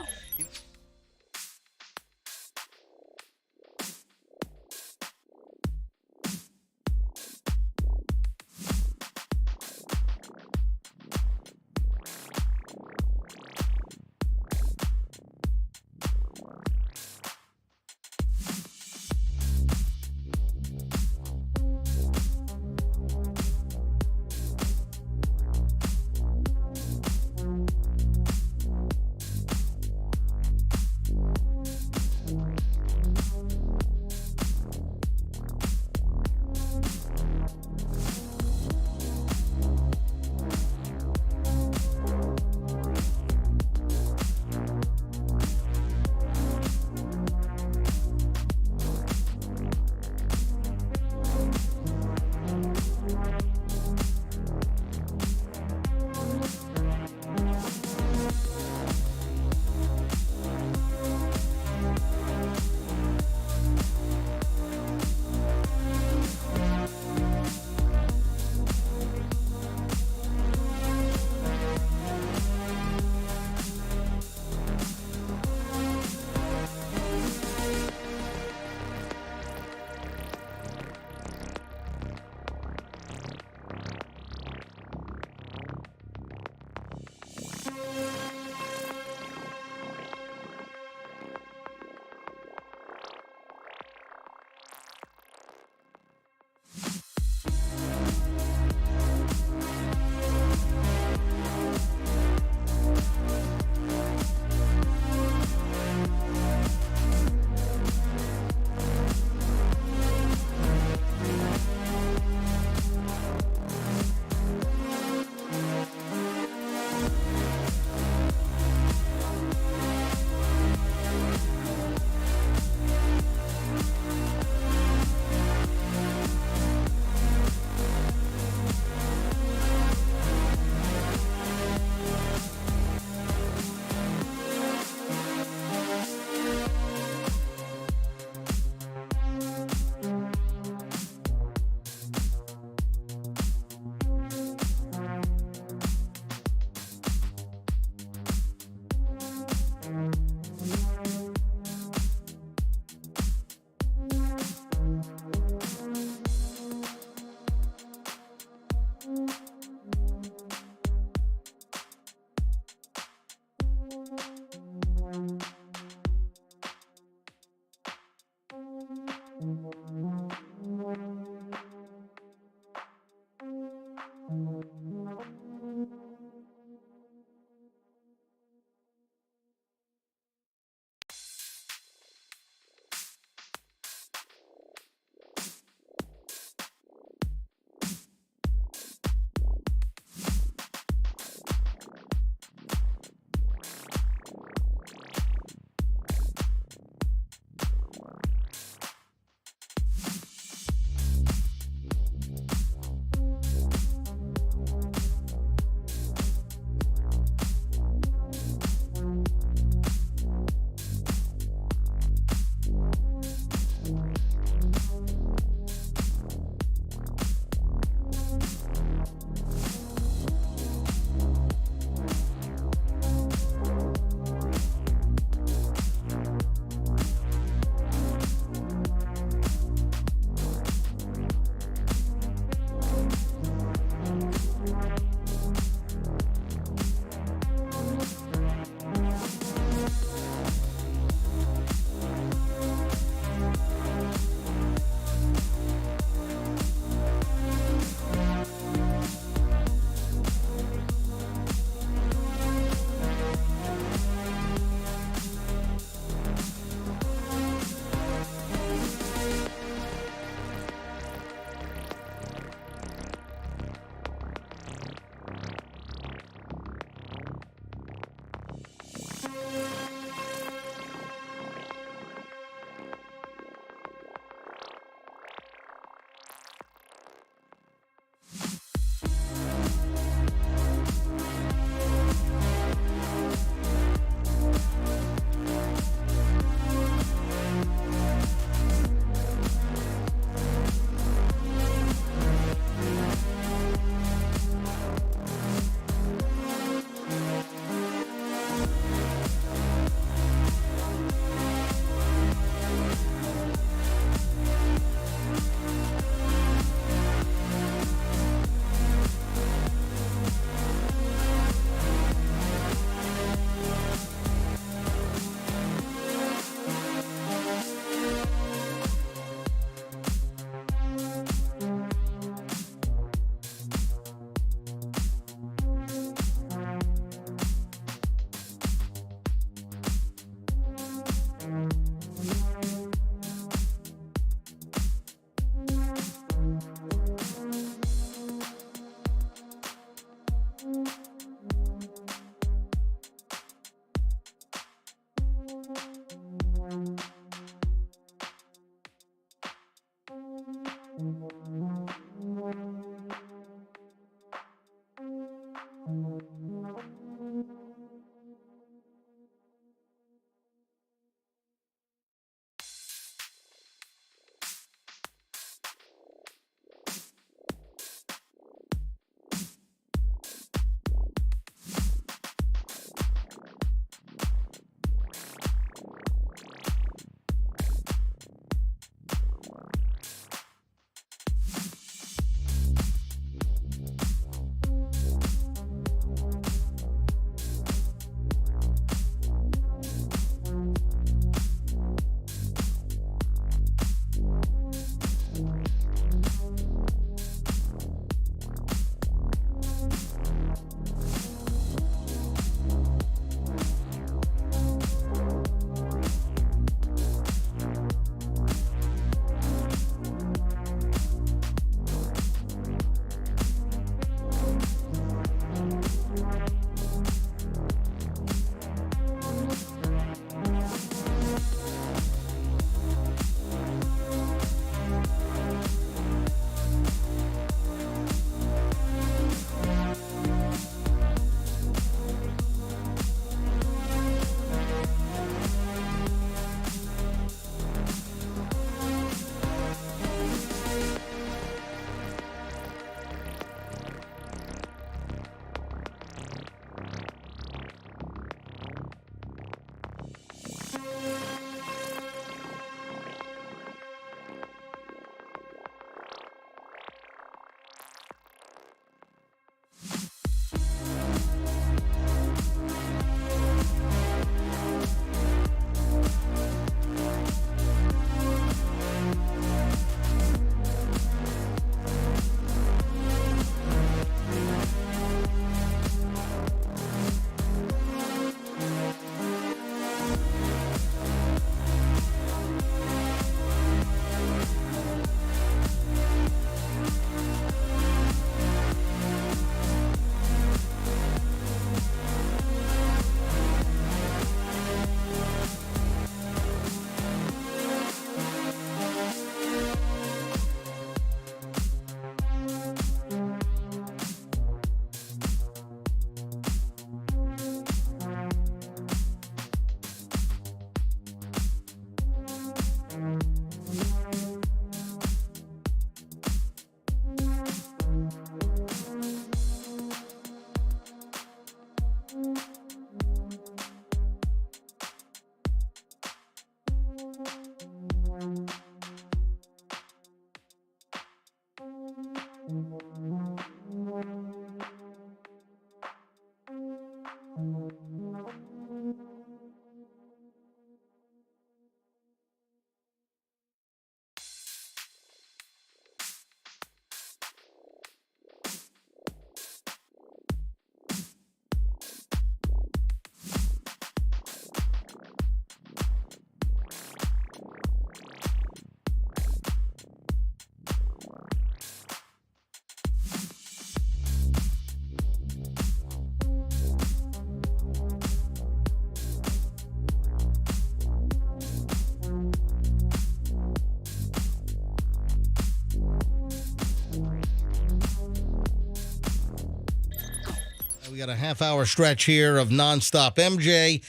Speaker 1: We got a half-hour stretch here of nonstop MJ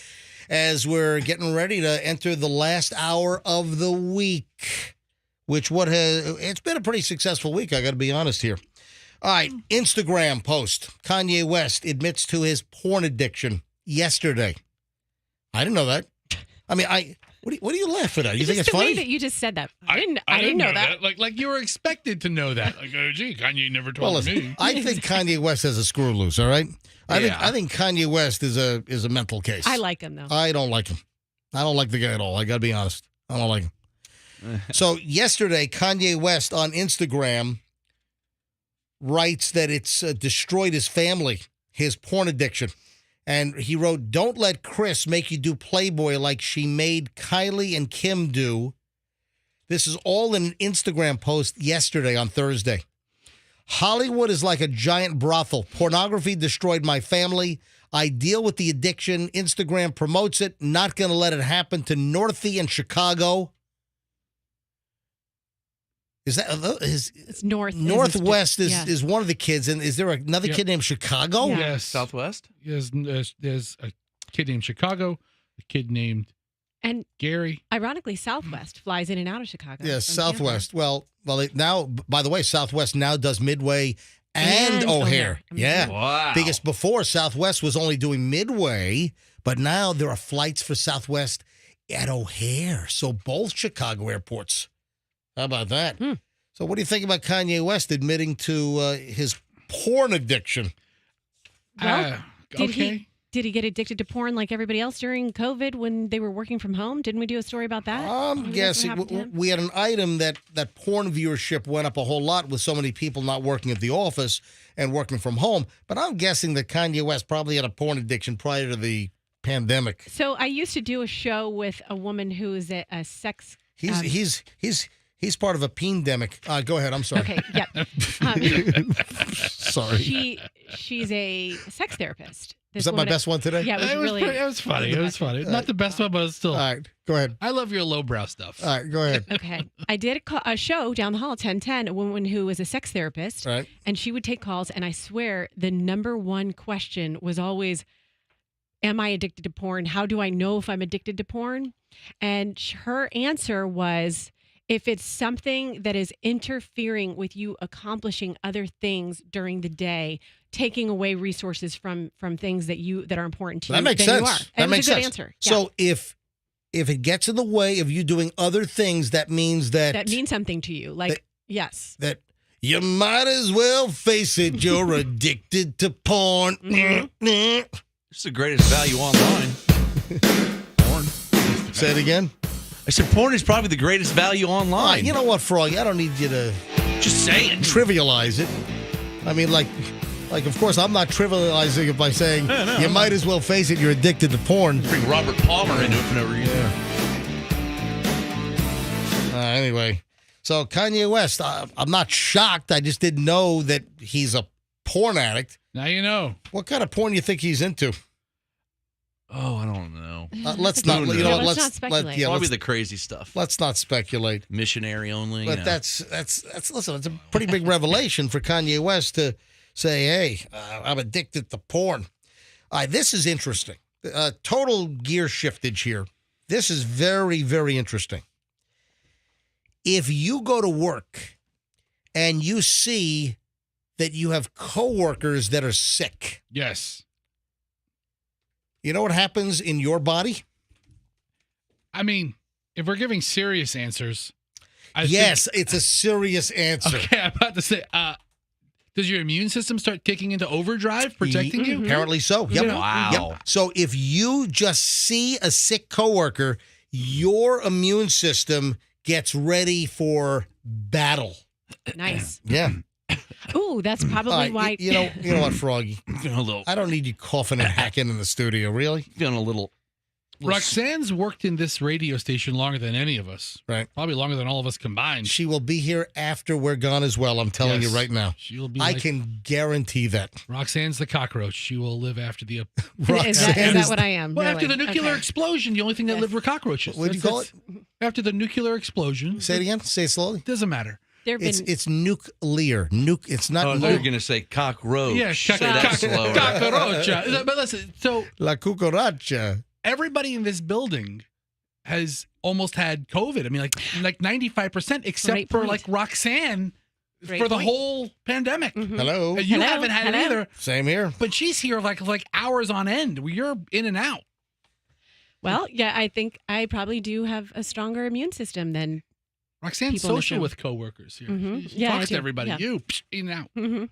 Speaker 1: as we're getting ready to enter the last hour of the week, which it's been a pretty successful week, I got to be honest here. All right, Instagram post. Kanye West admits to his porn addiction yesterday. I didn't know that. I mean, what are you laughing at? You think it's funny?
Speaker 2: The way that you just said that. I didn't know that.
Speaker 3: Like you were expected to know that. Like, oh, gee, Kanye never told me.
Speaker 1: I think Kanye West has a screw loose, all right? I think Kanye West is a mental case.
Speaker 2: I like him, though.
Speaker 1: I don't like him. I don't like the guy at all. I got to be honest. I don't like him. So yesterday, Kanye West on Instagram writes that it's destroyed his family, his porn addiction. And he wrote, "Don't let Chris make you do Playboy like she made Kylie and Kim do." This is all in an Instagram post yesterday on Thursday. "Hollywood is like a giant brothel. Pornography destroyed my family. I deal with the addiction. Instagram promotes it. Not going to let it happen to Northie in Chicago." Is that
Speaker 2: it's North?
Speaker 1: Northwest is one of the kids, and is there another kid named Chicago?
Speaker 3: Yeah. Yes,
Speaker 15: Southwest.
Speaker 3: There's a kid named Chicago, a kid named Gary.
Speaker 2: Ironically, Southwest flies in and out of Chicago.
Speaker 1: Yes, Southwest. Well, now, by the way, Southwest now does Midway and O'Hare. Yeah,
Speaker 15: wow.
Speaker 1: Because before Southwest was only doing Midway, but now there are flights for Southwest at O'Hare. So both Chicago airports. How about that? So what do you think about Kanye West admitting to his porn addiction?
Speaker 2: Well, did he get addicted to porn like everybody else during COVID when they were working from home? Didn't we do a story about that?
Speaker 1: I'm guessing we had an item that porn viewership went up a whole lot with so many people not working at the office and working from home. But I'm guessing that Kanye West probably had a porn addiction prior to the pandemic.
Speaker 2: So I used to do a show with a woman who is a sex.
Speaker 1: He's part of a pandemic. Go ahead. I'm sorry.
Speaker 2: Okay. Yep.
Speaker 1: Sorry.
Speaker 2: She's a sex therapist.
Speaker 1: Was that my best one today?
Speaker 2: Yeah, it
Speaker 3: was funny. It was funny. Not the best one, but it's still.
Speaker 1: All right. Go ahead.
Speaker 3: I love your lowbrow stuff.
Speaker 1: All right. Go ahead.
Speaker 2: Okay. I did a show down the hall, 1010, a woman who was a sex therapist.
Speaker 1: Right.
Speaker 2: And she would take calls, and I swear the number one question was always, am I addicted to porn? How do I know if I'm addicted to porn? And her answer was, if it's something that is interfering with you accomplishing other things during the day, taking away resources from things that are important to you,
Speaker 1: that makes
Speaker 2: then
Speaker 1: sense.
Speaker 2: you are.
Speaker 1: That
Speaker 2: It
Speaker 1: makes
Speaker 2: was a good
Speaker 1: sense.
Speaker 2: answer.
Speaker 1: So if it gets in the way of you doing other things, that means that
Speaker 2: means something to you. Like yes,
Speaker 1: that you might as well face it. You're addicted to porn.
Speaker 15: It's the greatest value online. Porn.
Speaker 1: Say it again.
Speaker 15: I said porn is probably the greatest value online.
Speaker 1: You know what, Froggy? I don't need you to
Speaker 15: just say it.
Speaker 1: Trivialize it. I mean, like, of course, I'm not trivializing it by saying you might as well face it. You're addicted to porn.
Speaker 15: Bring Robert Palmer into it for no reason.
Speaker 1: Anyway, so Kanye West, I'm not shocked. I just didn't know that he's a porn addict.
Speaker 3: Now you know.
Speaker 1: What kind of porn do you think he's into?
Speaker 15: Oh, I don't know.
Speaker 1: Let's not. You know what?
Speaker 2: Let's not speculate.
Speaker 15: Probably the crazy stuff.
Speaker 1: Let's not speculate.
Speaker 15: Missionary only.
Speaker 1: But that's listen. It's a pretty big revelation for Kanye West to say, "Hey, I'm addicted to porn." This is interesting. Total gear shiftage here. This is very, very interesting. If you go to work and you see that you have coworkers that are sick,
Speaker 3: yes.
Speaker 1: You know what happens in your body?
Speaker 3: I mean, if we're giving serious answers.
Speaker 1: Yes, it's a serious answer.
Speaker 3: Okay, I'm about to say, does your immune system start kicking into overdrive, protecting you?
Speaker 1: Apparently so. Yep.
Speaker 15: Wow.
Speaker 1: Yep. So if you just see a sick coworker, your immune system gets ready for battle.
Speaker 2: Nice.
Speaker 1: Yeah.
Speaker 2: Ooh, that's probably why.
Speaker 1: You know what, Froggy? I don't need you coughing and hacking in the studio, really.
Speaker 15: Feeling a little
Speaker 3: Roxanne's worked in this radio station longer than any of us.
Speaker 1: Right.
Speaker 3: Probably longer than all of us combined.
Speaker 1: She will be here after we're gone as well. I'm telling you right now.
Speaker 3: She'll be
Speaker 1: I can guarantee that.
Speaker 3: Roxanne's the cockroach. She will live after the...
Speaker 2: Is that what I am?
Speaker 3: Well,
Speaker 2: really?
Speaker 3: after the nuclear explosion, the only thing that lived were cockroaches.
Speaker 1: What did you call it?
Speaker 3: After the nuclear explosion.
Speaker 1: Say it again. Say it slowly.
Speaker 3: Doesn't matter.
Speaker 1: It's nuclear. It's not.
Speaker 15: Oh, you're going to say cockroach.
Speaker 3: Yeah,
Speaker 15: say that slower.
Speaker 3: Cockroach. But listen, so
Speaker 1: La cucaracha.
Speaker 3: Everybody in this building has almost had COVID. I mean, like 95%, except for like Roxanne for the whole pandemic.
Speaker 1: Mm-hmm. Hello.
Speaker 3: You haven't had it either.
Speaker 1: Same here.
Speaker 3: But she's here like hours on end. You're in and out.
Speaker 2: Well, yeah, I think I probably do have a stronger immune system than
Speaker 3: Roxanne's social with coworkers here.
Speaker 2: Mm-hmm.
Speaker 3: She talks to everybody.
Speaker 2: Yeah.
Speaker 3: You in and out.
Speaker 2: Mm-hmm.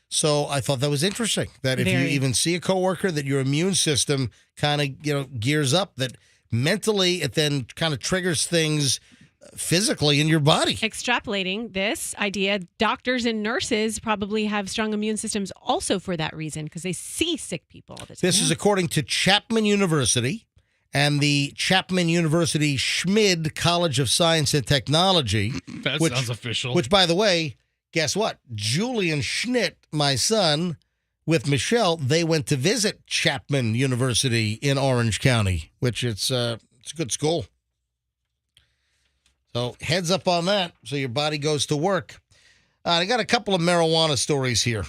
Speaker 1: So I thought that was interesting. That if you even see a coworker, that your immune system kind of gears up. That mentally it then kind of triggers things physically in your body.
Speaker 2: Extrapolating this idea, doctors and nurses probably have strong immune systems also for that reason because they see sick people all the time.
Speaker 1: This is according to Chapman University and the Chapman University Schmid College of Science and Technology.
Speaker 3: That sounds official.
Speaker 1: Which, by the way, guess what? Julian Schnitt, my son, with Michelle, they went to visit Chapman University in Orange County, which it's a good school. So heads up on that, so your body goes to work. I got a couple of marijuana stories here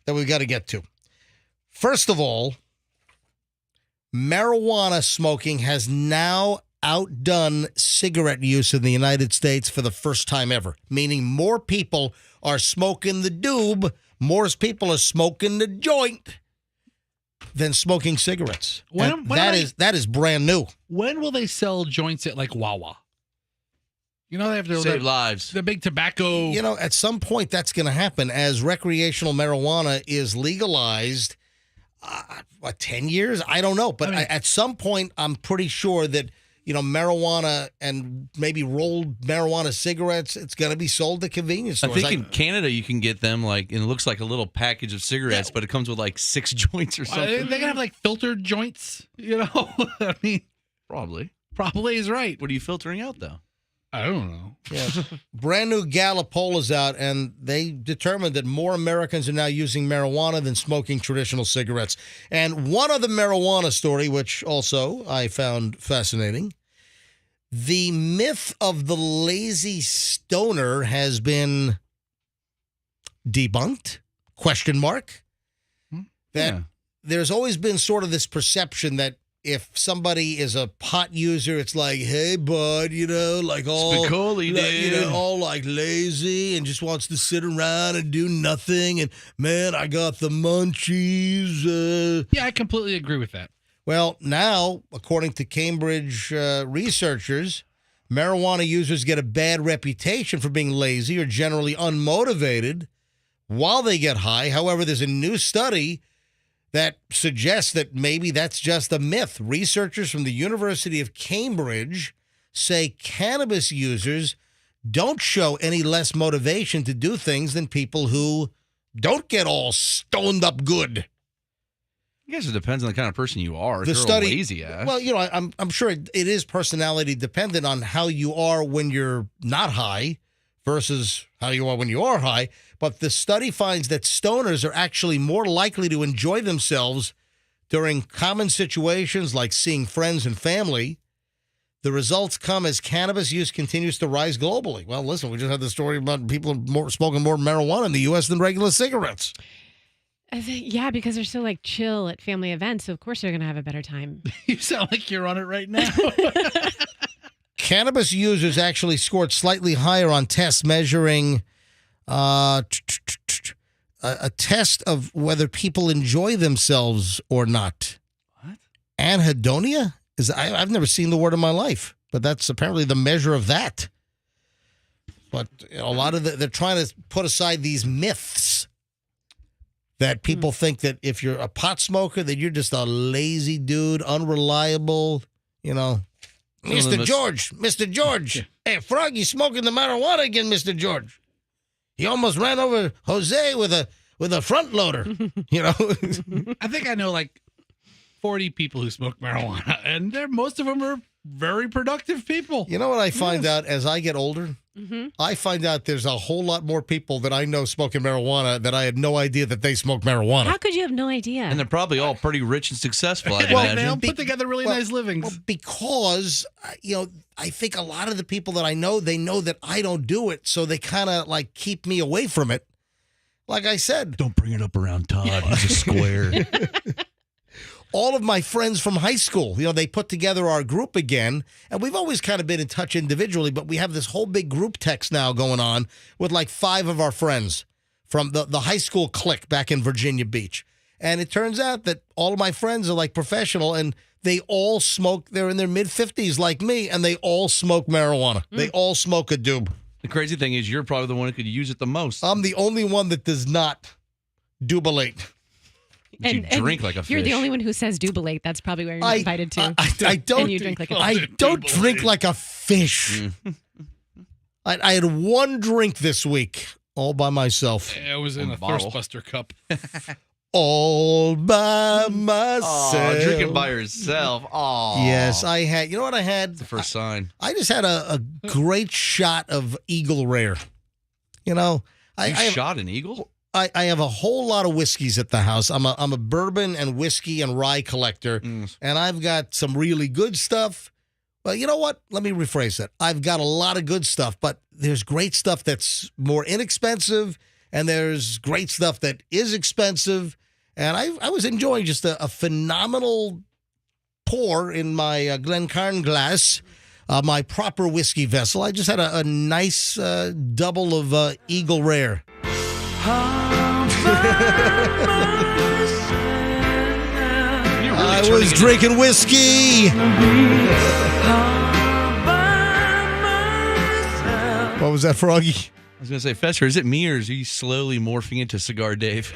Speaker 1: that we've got to get to. First of all, marijuana smoking has now outdone cigarette use in the United States for the first time ever, meaning more people are smoking the doob, more people are smoking the joint than smoking cigarettes. That is brand new.
Speaker 3: When will they sell joints at like Wawa? You know, they have to
Speaker 15: save lives.
Speaker 3: The big tobacco.
Speaker 1: You know, at some point that's going to happen as recreational marijuana is legalized. 10 years? I don't know. But at some point, I'm pretty sure that, marijuana and maybe rolled marijuana cigarettes, it's going to be sold at convenience stores.
Speaker 15: I think in Canada you can get them and it looks like a little package of cigarettes, but it comes with 6 joints or something.
Speaker 3: They can have filtered joints, I mean,
Speaker 15: probably
Speaker 3: is right.
Speaker 15: What are you filtering out though?
Speaker 3: I don't know.
Speaker 1: Yeah. Brand new Gallup poll is out, and they determined that more Americans are now using marijuana than smoking traditional cigarettes. And one other marijuana story, which also I found fascinating, the myth of the lazy stoner has been debunked, ? That there's always been sort of this perception that if somebody is a pot user, it's like, hey, bud, all
Speaker 15: Spicoli, dude.
Speaker 1: All lazy and just wants to sit around and do nothing. And man, I got the munchies.
Speaker 3: Yeah, I completely agree with that.
Speaker 1: Well, now, according to Cambridge researchers, marijuana users get a bad reputation for being lazy or generally unmotivated while they get high. However, there's a new study that suggests that maybe that's just a myth. Researchers from the University of Cambridge say cannabis users don't show any less motivation to do things than people who don't get all stoned up good.
Speaker 15: I guess it depends on the kind of person you are.
Speaker 1: The
Speaker 15: if you're
Speaker 1: study,
Speaker 15: a lazy ass.
Speaker 1: Well, I'm sure it is personality dependent on how you are when you're not high versus how you are when you are high. But the study finds that stoners are actually more likely to enjoy themselves during common situations like seeing friends and family. The results come as cannabis use continues to rise globally. Well, listen, we just had the story about people smoking more marijuana in the U.S. than regular cigarettes.
Speaker 2: Yeah, because they're so chill at family events, so of course they're going to have a better time.
Speaker 3: You sound like you're on it right now.
Speaker 1: Cannabis users actually scored slightly higher on tests measuring a test of whether people enjoy themselves or not.
Speaker 15: What?
Speaker 1: Anhedonia? I've never seen the word in my life, but that's apparently the measure of that. But a lot of they're trying to put aside these myths that people think that if you're a pot smoker, that you're just a lazy dude, unreliable, Mr. George. Hey, Froggy smoking the marijuana again, Mr. George. He almost ran over Jose with a front loader,
Speaker 3: I think I know 40 people who smoke marijuana, and most of them are very productive people.
Speaker 1: You know what I find out as I get older?
Speaker 2: Mm-hmm.
Speaker 1: I find out there's a whole lot more people that I know smoking marijuana that I had no idea that they smoke marijuana.
Speaker 2: How could you have no idea?
Speaker 15: And they're probably all pretty rich and successful, I'd
Speaker 3: They
Speaker 15: imagine.
Speaker 3: all put together really nice livings.
Speaker 1: Well, because, I think a lot of the people that I know, they know that I don't do it, so they kind of like keep me away from it. Like I said.
Speaker 15: Don't bring it up around Todd. He's a square.
Speaker 1: All of my friends from high school, they put together our group again, and we've always kind of been in touch individually, but we have this whole big group text now going on with like 5 of our friends from the high school clique back in Virginia Beach. And it turns out that all of my friends are like professional, and they all smoke. They're in their mid-50s like me, and they all smoke marijuana. They all smoke a doob.
Speaker 15: The crazy thing is you're probably the one who could use it the most.
Speaker 1: I'm the only one that does not doobalate.
Speaker 15: You drink like a fish.
Speaker 2: You're the only one who says doobalate. That's probably where you're not invited to.
Speaker 1: I don't.
Speaker 2: And you drink like a
Speaker 1: I
Speaker 2: fish.
Speaker 1: don't drink like a fish. I had one drink this week, all by myself.
Speaker 3: I was in a Thirstbuster cup.
Speaker 1: All by myself.
Speaker 15: Oh, drinking by yourself. Oh,
Speaker 1: yes, I had. You know what I had?
Speaker 15: the first sign.
Speaker 1: I just had a great shot of Eagle Rare. I
Speaker 15: shot an eagle?
Speaker 1: I have a whole lot of whiskeys at the house. I'm a bourbon and whiskey and rye collector, and I've got some really good stuff. Well, you know what? Let me rephrase that. I've got a lot of good stuff, but there's great stuff that's more inexpensive, and there's great stuff that is expensive. And I was enjoying just a phenomenal pour in my Glencairn glass, my proper whiskey vessel. I just had a nice double of Eagle Rare. I was drinking whiskey. What was that, Froggy?
Speaker 15: I was going to say, Fester, is it me or is he slowly morphing into Cigar Dave?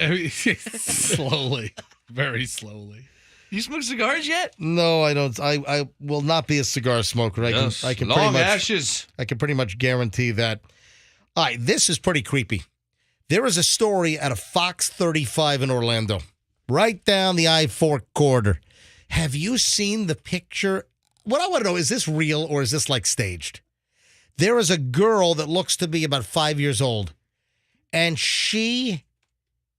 Speaker 3: Slowly. Very slowly.
Speaker 15: You smoke cigars yet?
Speaker 1: No, I don't. I will not be a cigar smoker. I can
Speaker 15: long
Speaker 1: pretty much,
Speaker 15: ashes.
Speaker 1: I can pretty much guarantee that. All right, this is pretty creepy. There is a story at a Fox 35 in Orlando, right down the I-4 corridor. Have you seen the picture? What I want to know, is this real or is this like staged? There is a girl that looks to be about 5 years old, and she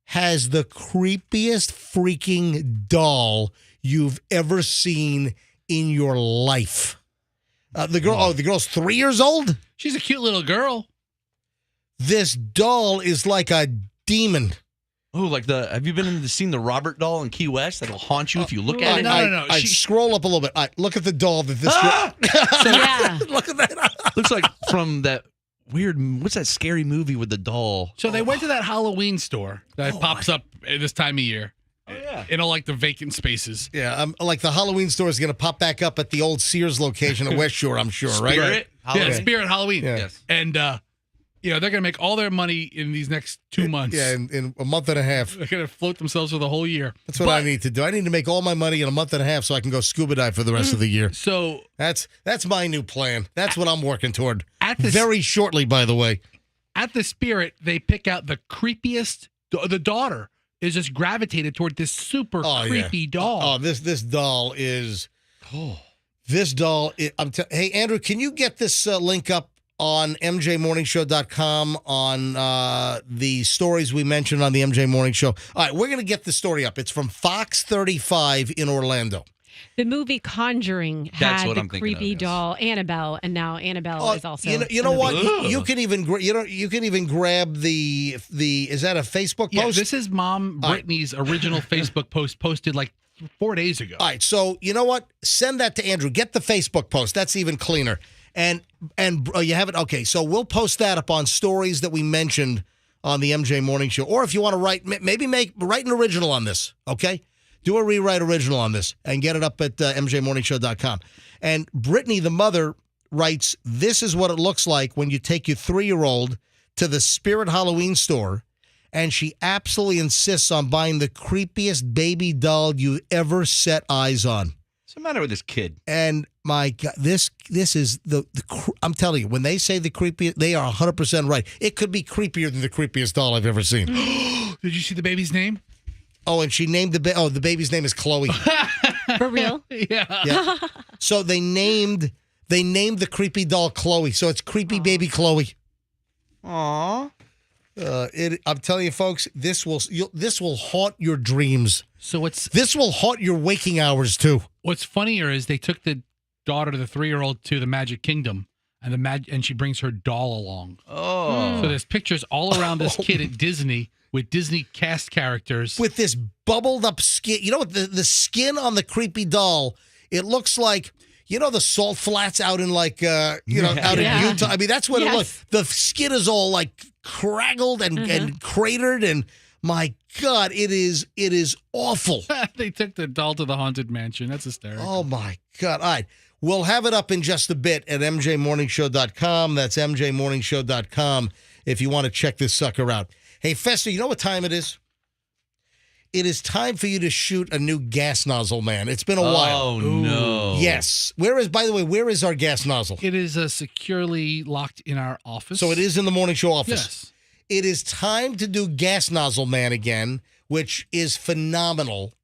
Speaker 1: has the creepiest freaking doll you've ever seen in your life. The girl's 3 years old?
Speaker 3: She's a cute little girl.
Speaker 1: This doll is like a demon.
Speaker 15: Oh, have you seen the Robert doll in Key West that'll haunt you if you look at it?
Speaker 3: No.
Speaker 1: Scroll up a little bit. Look at the doll that this girl.
Speaker 2: Yeah.
Speaker 1: Look at that.
Speaker 15: Looks like from that weird, what's that scary movie with the doll?
Speaker 3: So they went to that Halloween store that pops up this time of year. Oh, yeah. Like the vacant spaces.
Speaker 1: Yeah, like the Halloween store is going to pop back up at the old Sears location at West Shore, I'm sure, right?
Speaker 3: Spirit? Yeah, Spirit Halloween.
Speaker 1: Yeah.
Speaker 3: Yes. And, they're going to make all their money in these next 2 months.
Speaker 1: Yeah, in a month and a half.
Speaker 3: They're going to float themselves for the whole year.
Speaker 1: That's what I need to do. I need to make all my money in a month and a half so I can go scuba dive for the rest of the year.
Speaker 3: So
Speaker 1: that's my new plan. That's what I'm working toward. Very shortly, by the way.
Speaker 3: At the Spirit, they pick out the creepiest. The daughter is just gravitated toward this super creepy doll.
Speaker 1: Oh, this doll is. Oh, this doll. Hey, Andrew, can you get this link up on MJMorningshow.com on the stories we mentioned on the MJ Morning Show? All right, we're going to get the story up. It's from Fox 35 in Orlando.
Speaker 2: The movie Conjuring had the creepy doll Annabelle, and now Annabelle is also.
Speaker 1: You know what? You can even grab the. Is that a Facebook post?
Speaker 3: Yeah, this is Mom Brittany's original Facebook post posted like 4 days ago.
Speaker 1: All right, so you know what? Send that to Andrew. Get the Facebook post. That's even cleaner. And you have it. Okay, so we'll post that up on stories that we mentioned on the MJ Morning Show. Or if you want to write an original on this. Okay. Do a rewrite original on this and get it up at MJMorningshow.com. And Brittany, the mother, writes, this is what it looks like when you take your 3-year-old to the Spirit Halloween store, and she absolutely insists on buying the creepiest baby doll you ever set eyes on.
Speaker 15: What's the matter with this kid?
Speaker 1: And my God, this is I'm telling you, when they say the creepiest, they are 100% right. It could be creepier than the creepiest doll I've ever seen.
Speaker 3: Did you see the baby's name?
Speaker 1: Oh, and she named the baby's name is Chloe.
Speaker 2: For real?
Speaker 3: Yeah.
Speaker 1: So they named the creepy doll Chloe. So it's creepy baby Chloe.
Speaker 15: Aww.
Speaker 1: I'm telling you, folks, this will haunt your dreams.
Speaker 3: So
Speaker 1: this will haunt your waking hours too.
Speaker 3: What's funnier is they took the daughter, the 3-year-old, to the Magic Kingdom, and she brings her doll along.
Speaker 15: Oh.
Speaker 3: So there's pictures all around this kid at Disney with Disney cast characters.
Speaker 1: With this bubbled up skin. You know what? The skin on the creepy doll, it looks like, you know, the salt flats out in out in Utah. I mean, that's what it looks. The skin is all like craggled and cratered, and my God, it is awful.
Speaker 3: They took the doll to the Haunted Mansion. That's hysterical.
Speaker 1: Oh my God. All right. We'll have it up in just a bit at mjmorningshow.com. That's mjmorningshow.com if you want to check this sucker out. Hey, Fester, you know what time it is? It is time for you to shoot a new gas nozzle, man. It's been a while.
Speaker 15: Oh, no.
Speaker 1: Yes. By the way, where is our gas nozzle?
Speaker 3: It is securely locked in our office.
Speaker 1: So it is in the morning show office.
Speaker 3: Yes.
Speaker 1: It is time to do Gas Nozzle Man again, which is phenomenal.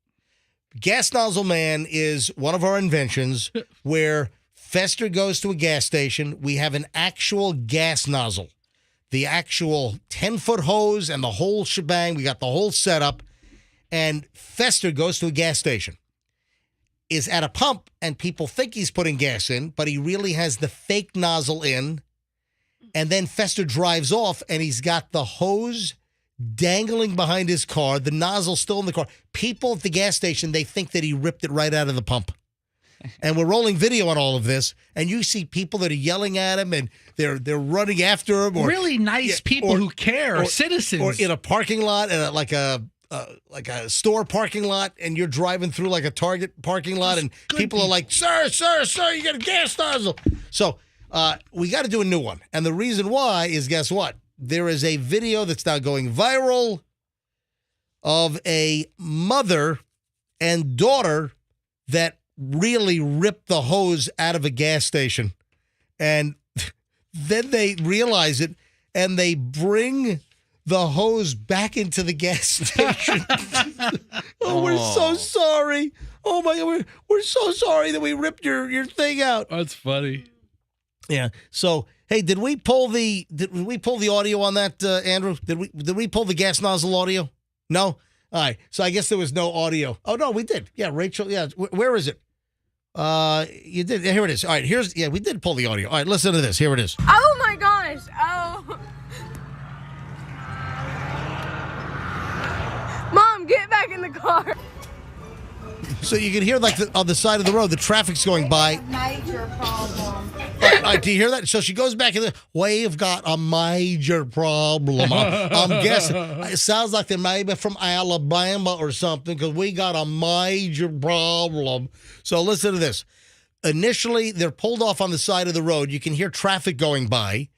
Speaker 1: Gas Nozzle Man is one of our inventions where Fester goes to a gas station. We have an actual gas nozzle, the actual 10-foot hose and the whole shebang. We got the whole setup. And Fester goes to a gas station, is at a pump, and people think he's putting gas in, but he really has the fake nozzle in. And then Fester drives off, and he's got the hose dangling behind his car, the nozzle still in the car. People at the gas station, they think that he ripped it right out of the pump. And we're rolling video on all of this, and you see people that are yelling at him, and they're running after him. Or
Speaker 3: really nice people who care, or citizens.
Speaker 1: Or in a parking lot, and like a store parking lot, and you're driving through like a Target parking lot, and people are like, sir, you got a gas nozzle. So we got to do a new one. And the reason why is, guess what? There is a video that's now going viral of a mother and daughter that really ripped the hose out of a gas station. And then they realize it, and they bring the hose back into the gas station. We're so sorry. Oh my God, we're so sorry that we ripped your thing out.
Speaker 3: That's funny.
Speaker 1: Yeah. So hey, did we pull the audio on that, Andrew? Did we pull the gas nozzle audio? No. All right. So I guess there was no audio. Oh no, we did. Yeah, Rachel. Yeah. Where is it? You did. Here it is. All right. We did pull the audio. All right. Listen to this. Here it is.
Speaker 20: Oh my gosh. Oh. Mom, get back in the car.
Speaker 1: So you can hear on the side of the road, the traffic's going by.
Speaker 20: Major problem.
Speaker 1: All right, do you hear that? So she goes back and we've got a major problem. I'm guessing it sounds like they may be from Alabama or something, because we got a major problem. So listen to this. Initially, they're pulled off on the side of the road. You can hear traffic going by,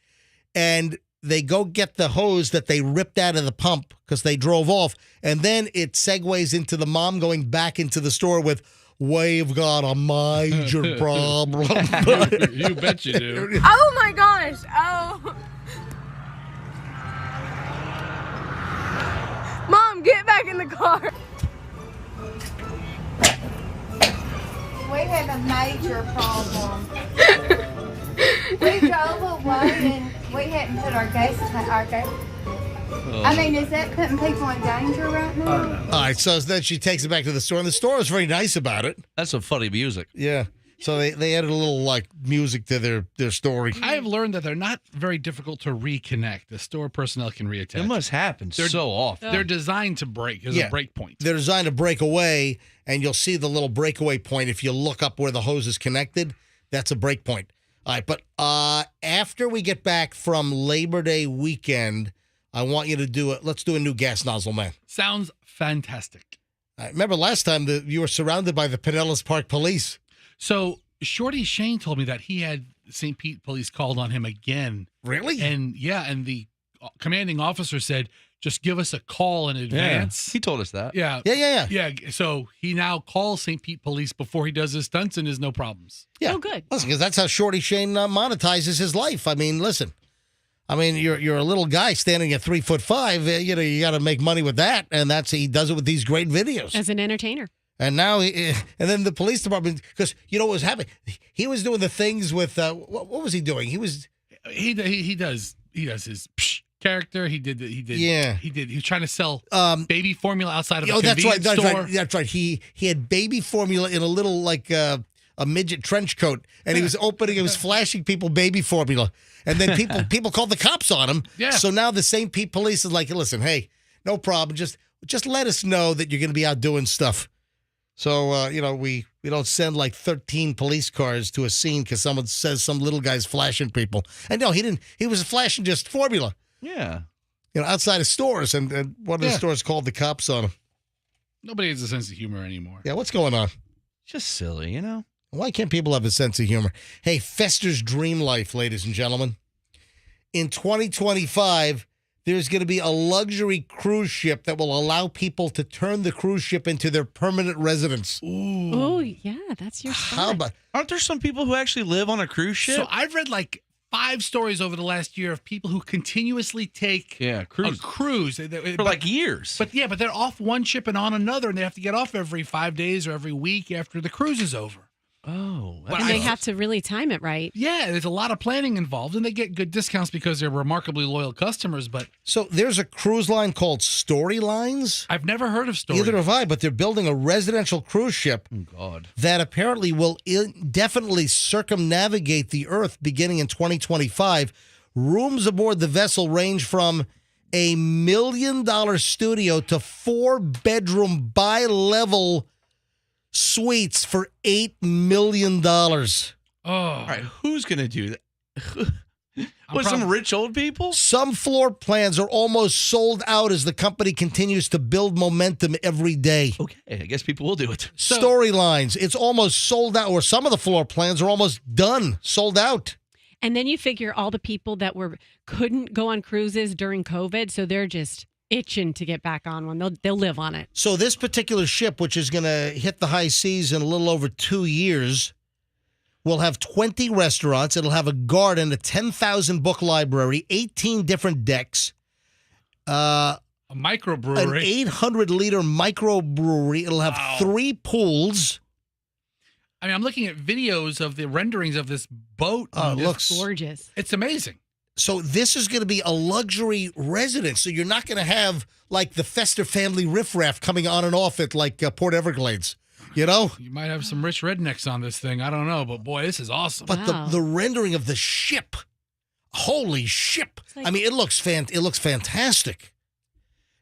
Speaker 1: and they go get the hose that they ripped out of the pump because they drove off. And then it segues into the mom going back into the store with, we've got a major problem.
Speaker 3: You bet you do.
Speaker 20: Oh my gosh. Oh. Mom, get back in the car.
Speaker 21: We have a major problem. We drove away and we hadn't put our gas. I mean, is that putting people in danger right now?
Speaker 1: All right, so then she takes it back to the store, and the store is very nice about it.
Speaker 15: That's some funny music.
Speaker 1: Yeah. So they added a little music to their story.
Speaker 3: I have learned that they're not very difficult to reconnect. The store personnel can reattach.
Speaker 15: It must happen so often.
Speaker 3: They're designed to break. There's a break point.
Speaker 1: They're designed to break away, and you'll see the little breakaway point. If you look up where the hose is connected, that's a break point. All right, but after we get back from Labor Day weekend, I want you to do it. Let's do a new gas nozzle, man.
Speaker 3: Sounds fantastic.
Speaker 1: I remember last time that you were surrounded by the Pinellas Park police.
Speaker 3: So Shorty Shane told me that he had St. Pete police called on him again.
Speaker 1: Really?
Speaker 3: And the commanding officer said, just give us a call in advance.
Speaker 15: Yeah, he told us that.
Speaker 3: Yeah.
Speaker 1: Yeah.
Speaker 3: So he now calls St. Pete police before he does his stunts, and there's no problems.
Speaker 1: Yeah.
Speaker 2: Oh, good.
Speaker 1: Listen, because that's how Shorty Shane monetizes his life. I mean, listen. You're a little guy standing at 3'5". You got to make money with that, and he does it with these great videos
Speaker 2: as an entertainer.
Speaker 1: And now, and then the police department, because you know what was happening? He was doing the things with, what was he doing? He does his character. He was trying to sell baby formula outside of a convenience store.
Speaker 2: That's right. He
Speaker 1: had baby formula in a little, like, a midget trench coat, and he was flashing people baby formula. And then people called the cops on him.
Speaker 3: Yeah.
Speaker 1: So now the St. Pete police is like, listen, hey, no problem. Just let us know that you're going to be out doing stuff. So, we don't send like 13 police cars to a scene because someone says some little guy's flashing people. And no, he didn't. He was flashing just formula.
Speaker 15: Yeah.
Speaker 1: Outside of stores. And one of the stores called the cops on him.
Speaker 3: Nobody has a sense of humor anymore.
Speaker 1: Yeah, what's going on?
Speaker 15: Just silly,
Speaker 1: Why can't people have a sense of humor? Hey, Fester's Dream Life, ladies and gentlemen. In 2025, there's going to be a luxury cruise ship that will allow people to turn the cruise ship into their permanent residence.
Speaker 15: Ooh.
Speaker 2: Oh, yeah, that's your spot.
Speaker 1: How about?
Speaker 15: Aren't there some people who actually live on a cruise ship?
Speaker 3: So I've read like 5 stories over the last year of people who continuously take a cruise
Speaker 15: for like years.
Speaker 3: But they're off one ship and on another, and they have to get off every 5 days or every week after the cruise is over.
Speaker 15: Oh,
Speaker 2: and they have to really time it right.
Speaker 3: Yeah, there's a lot of planning involved, and they get good discounts because they're remarkably loyal customers. But
Speaker 1: so there's a cruise line called Storylines.
Speaker 3: I've never heard of Storylines.
Speaker 1: Neither have I, but they're building a residential cruise ship that apparently will indefinitely circumnavigate the Earth beginning in 2025. Rooms aboard the vessel range from a $1 million studio to 4-bedroom bi-level suites for $8 million.
Speaker 15: All right, who's going to do that? Some rich old people?
Speaker 1: Some floor plans are almost sold out as the company continues to build momentum every day.
Speaker 15: Okay, I guess people will do it.
Speaker 1: Storylines, it's almost sold out, or some of the floor plans are almost done, sold out.
Speaker 2: And then you figure all the people that couldn't go on cruises during COVID, so they're just itching to get back on one. They'll live on it.
Speaker 1: So this particular ship, which is going to hit the high seas in a little over 2 years, will have 20 restaurants. It'll have a garden, a 10,000 book library, 18 different decks,
Speaker 3: a microbrewery,
Speaker 1: an 800-liter microbrewery. It'll have 3 pools.
Speaker 3: I mean, I'm looking at videos of the renderings of this boat.
Speaker 1: It looks
Speaker 2: gorgeous.
Speaker 3: It's amazing.
Speaker 1: So this is going to be a luxury residence. So you're not going to have like the Fester family riffraff coming on and off at like Port Everglades, You
Speaker 3: might have some rich rednecks on this thing. I don't know, but boy, this is awesome.
Speaker 1: But the rendering of the ship, holy ship! I mean, it looks fantastic.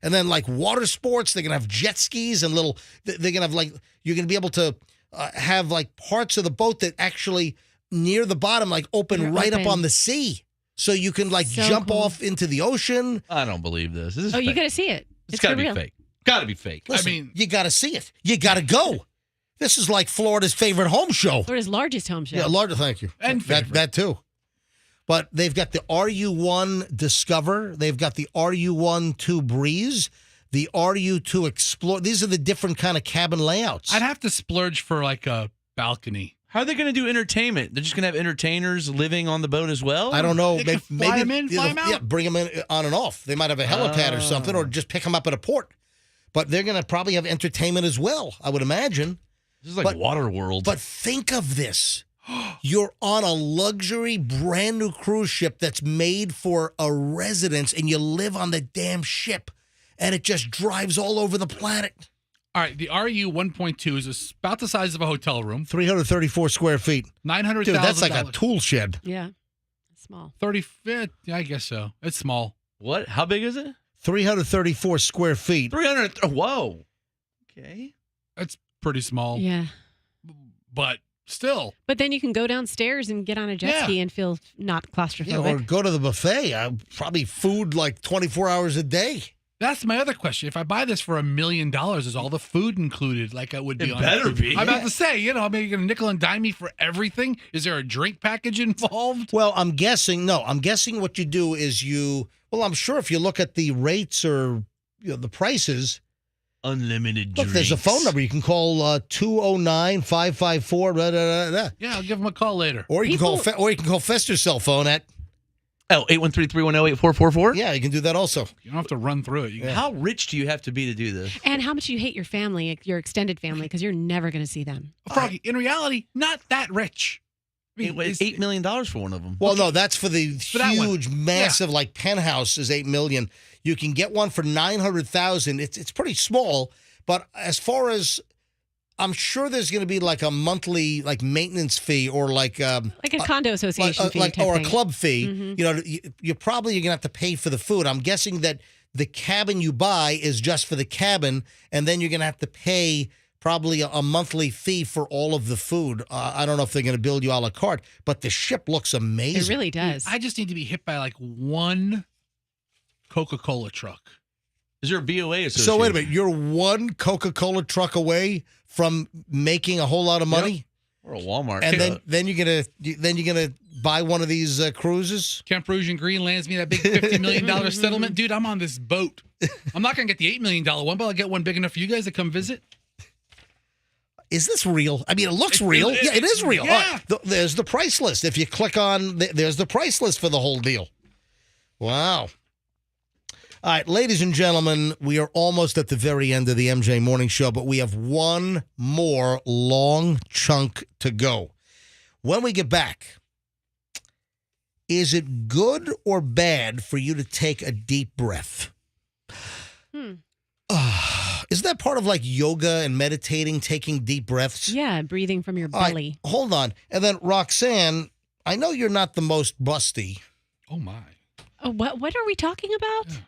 Speaker 1: And then like water sports, they're gonna have jet skis and they're gonna have you're gonna be able to have like parts of the boat that actually near the bottom open right up on the sea. So you can jump off into the ocean.
Speaker 15: I don't believe this. This is
Speaker 2: fake.
Speaker 15: You
Speaker 2: got to see it.
Speaker 15: It's got to be fake. Got to be fake.
Speaker 1: Listen, you got to see it. You got to go. This is like Florida's favorite home show.
Speaker 2: Florida's largest home show.
Speaker 1: Yeah, largest. Thank you.
Speaker 3: And
Speaker 1: that too. But they've got the RU1 Discover. They've got the RU1 Breeze. The RU2 Explorer. These are the different kind of cabin layouts.
Speaker 3: I'd have to splurge for a balcony.
Speaker 15: How are they going to do entertainment? They're just going to have entertainers living on the boat as well?
Speaker 1: I don't know.
Speaker 3: Maybe fly them in, fly them out?
Speaker 1: Yeah, bring them in on and off. They might have a helipad or something, or just pick them up at a port. But they're going to probably have entertainment as well, I would imagine.
Speaker 15: This is like Waterworld.
Speaker 1: But think of this. You're on a luxury, brand new cruise ship that's made for a residence, and you live on the damn ship, and it just drives all over the planet.
Speaker 3: All right, the RU 1.2 is about the size of a hotel room.
Speaker 1: 334 square feet.
Speaker 3: $900,000.
Speaker 1: Dude, that's like a tool shed.
Speaker 2: Yeah, it's small.
Speaker 3: 30. Yeah, I guess so. It's small.
Speaker 15: What? How big is it?
Speaker 1: 334 square feet.
Speaker 15: 300. Whoa. Okay.
Speaker 3: That's pretty small.
Speaker 2: Yeah.
Speaker 3: But still.
Speaker 2: But then you can go downstairs and get on a jet ski and feel not claustrophobic.
Speaker 1: Yeah, or go to the buffet. Probably food 24 hours a day.
Speaker 3: That's my other question. If I buy this for $1 million, is all the food included like it would be
Speaker 15: it
Speaker 3: on
Speaker 15: better
Speaker 3: it?
Speaker 15: be.
Speaker 3: I'm about to say, maybe you're going to nickel and dime me for everything? Is there a drink package involved?
Speaker 1: Well, I'm guessing what you do is I'm sure if you look at the rates or the prices.
Speaker 15: Unlimited
Speaker 1: Look,
Speaker 15: drinks.
Speaker 1: there's a phone number. You can call 209-554.
Speaker 3: Yeah, I'll give them a call later.
Speaker 1: Or you can call Fester's cell phone at
Speaker 15: Oh, 813-310-8444?
Speaker 1: Yeah, you can do that also.
Speaker 3: You don't have to run through it.
Speaker 15: How rich do you have to be to do this?
Speaker 2: And how much you hate your family, your extended family, because you're never going to see them.
Speaker 3: Froggy, in reality, not that rich. I mean,
Speaker 15: It's $8 million for one of them.
Speaker 1: Well, no, that's for the
Speaker 3: that one.
Speaker 1: huge, massive, like penthouse is $8 million. You can get one for $900,000. It's pretty small, but as far as I'm sure there's going to be like a monthly like maintenance fee or like
Speaker 2: a condo association fee, type
Speaker 1: or a
Speaker 2: thing.
Speaker 1: club fee.
Speaker 2: Mhm.
Speaker 1: You know, you're probably going to have to pay for the food. I'm guessing that the cabin you buy is just for the cabin, and then you're going to have to pay probably a monthly fee for all of the food. I don't know if they're going to build you a la carte, but the ship looks amazing.
Speaker 2: It really does.
Speaker 3: I just need to be hit by like one Coca-Cola truck.
Speaker 15: Is there a BOA association?
Speaker 1: So wait a minute, you're one Coca-Cola truck away from making a whole lot of money,
Speaker 15: Or a Walmart.
Speaker 1: and then you're gonna buy one of these cruises.
Speaker 3: Camp Rouge and Green lands me that big $50 million settlement. Dude, I'm on this boat. I'm not going to get the $8 million one, but I'll get one big enough for you guys to come visit.
Speaker 1: Is this real? I mean, it looks real. Yeah, it is real.
Speaker 3: Yeah.
Speaker 1: There's the price list. If you click on, there's the price list for the whole deal. Wow. All right, ladies and gentlemen, we are almost at the very end of the MJ Morning Show, but we have one more long chunk to go. When we get back, is it good or bad for you to take a deep breath? Isn't that part of like yoga and meditating, taking deep breaths?
Speaker 2: Yeah, breathing from your
Speaker 1: All right,
Speaker 2: belly.
Speaker 1: hold on. And then, Roxanne, I know you're not the most busty.
Speaker 3: Oh, my.
Speaker 2: Oh, what are we talking about?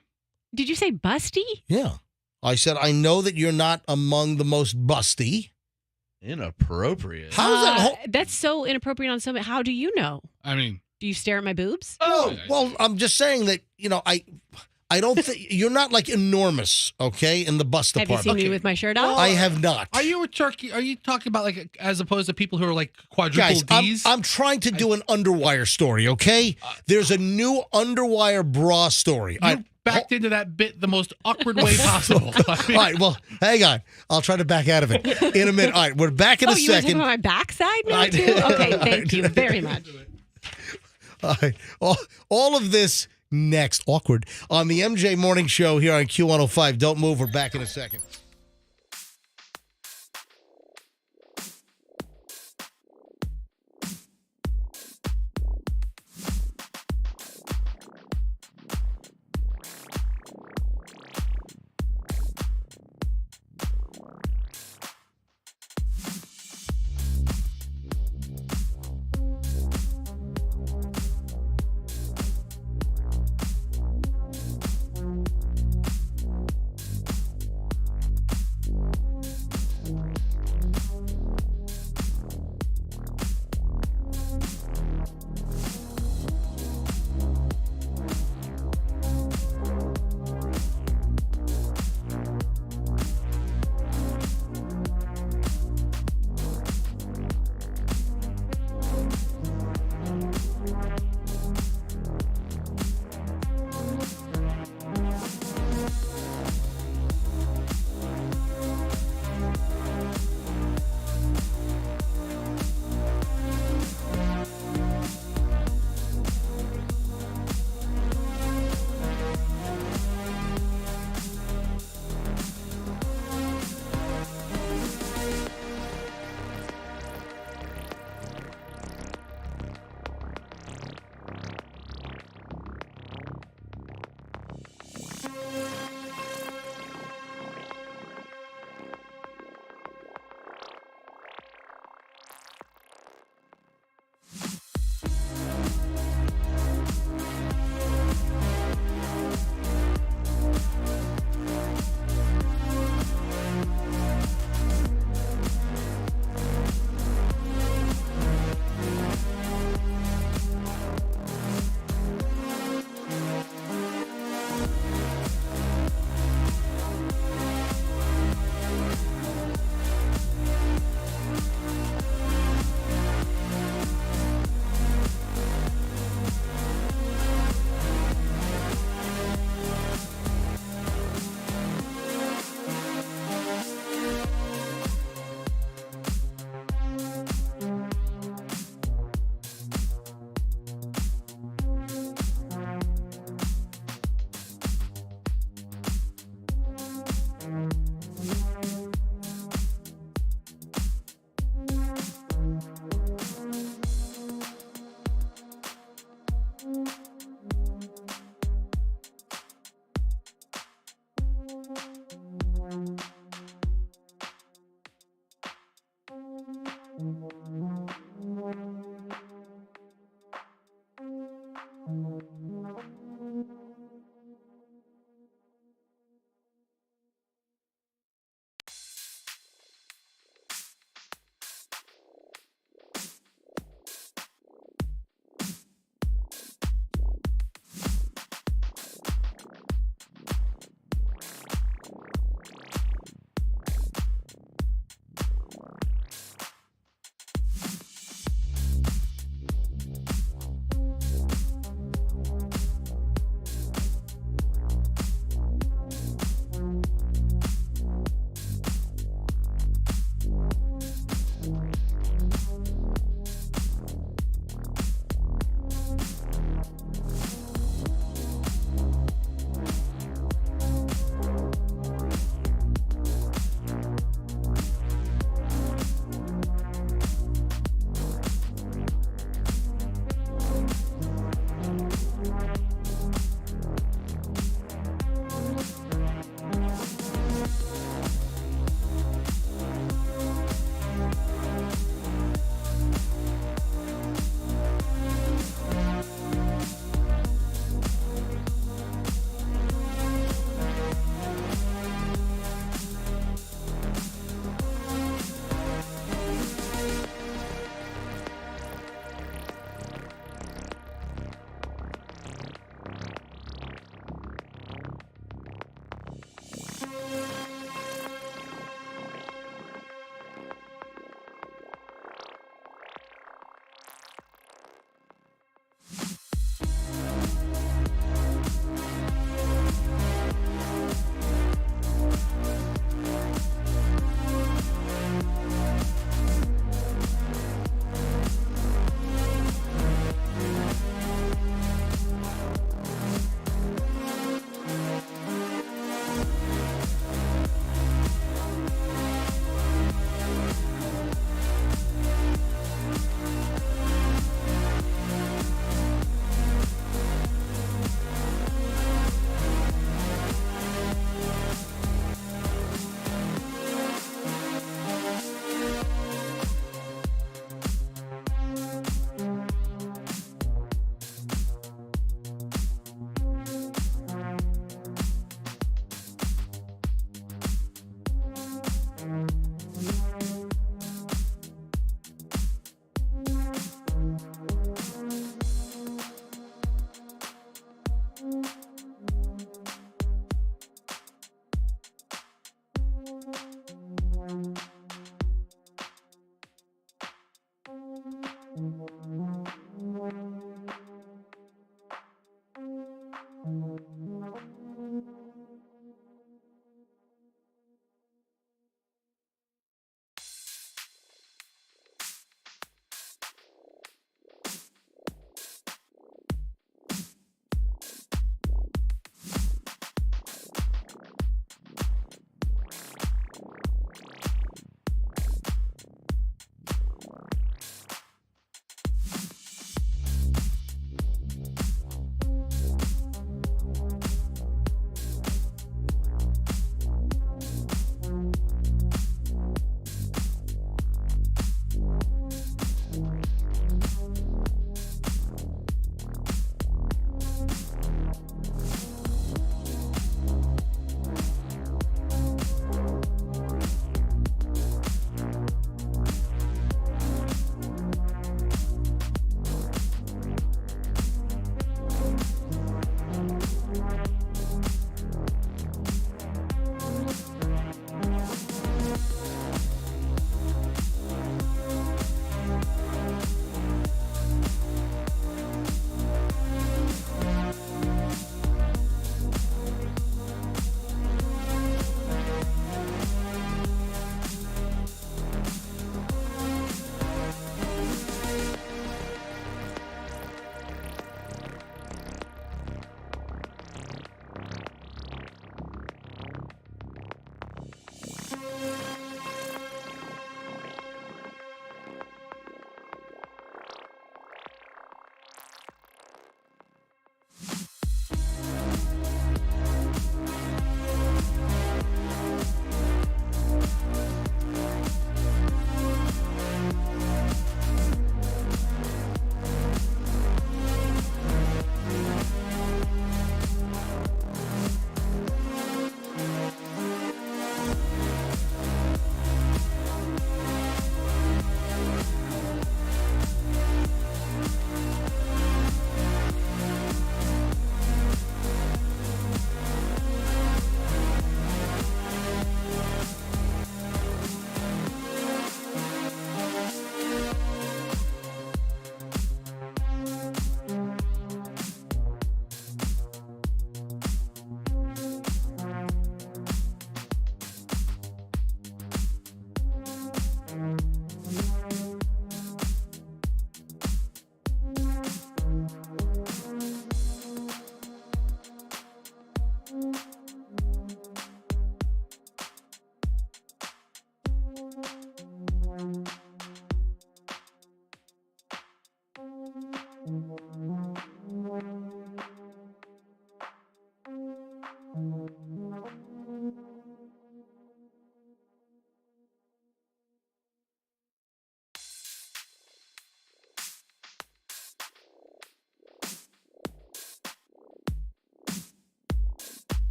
Speaker 2: Did you say busty?
Speaker 1: Yeah. I said, I know that you're not among the most busty.
Speaker 15: Inappropriate.
Speaker 1: How is that?
Speaker 2: That's so inappropriate on some. How do you know?
Speaker 3: I mean,
Speaker 2: do you stare at my boobs?
Speaker 1: Oh, well, I'm just saying that, you know, I don't think you're not like enormous, okay, in the bust
Speaker 2: Have you
Speaker 1: department.
Speaker 2: seen me with my shirt off?
Speaker 1: I have not.
Speaker 3: Are you talking about like as opposed to people who are like quadruple
Speaker 1: Guys,
Speaker 3: Ds?
Speaker 1: I'm trying to do an underwire story, okay? There's a new underwire bra story.
Speaker 3: You backed into that bit the most awkward way possible.
Speaker 1: All right, well, hang on. I'll try to back out of it in a minute. All right, we're back in a
Speaker 2: you were
Speaker 1: second.
Speaker 2: talking about my backside now,
Speaker 1: I
Speaker 2: too?
Speaker 1: did.
Speaker 2: Okay, thank you very much.
Speaker 1: All right, all of this next, awkward, on the MJ Morning Show here on Q105. Don't move. We're back in a second.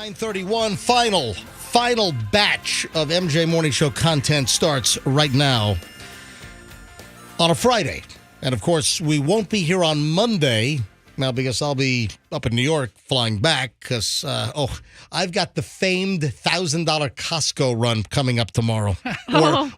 Speaker 1: 9:31, final batch of MJ Morning Show content starts right now on a Friday. And of course, we won't be here on Monday now because I'll be up in New York flying back because, I've got the famed $1,000 Costco run coming up tomorrow.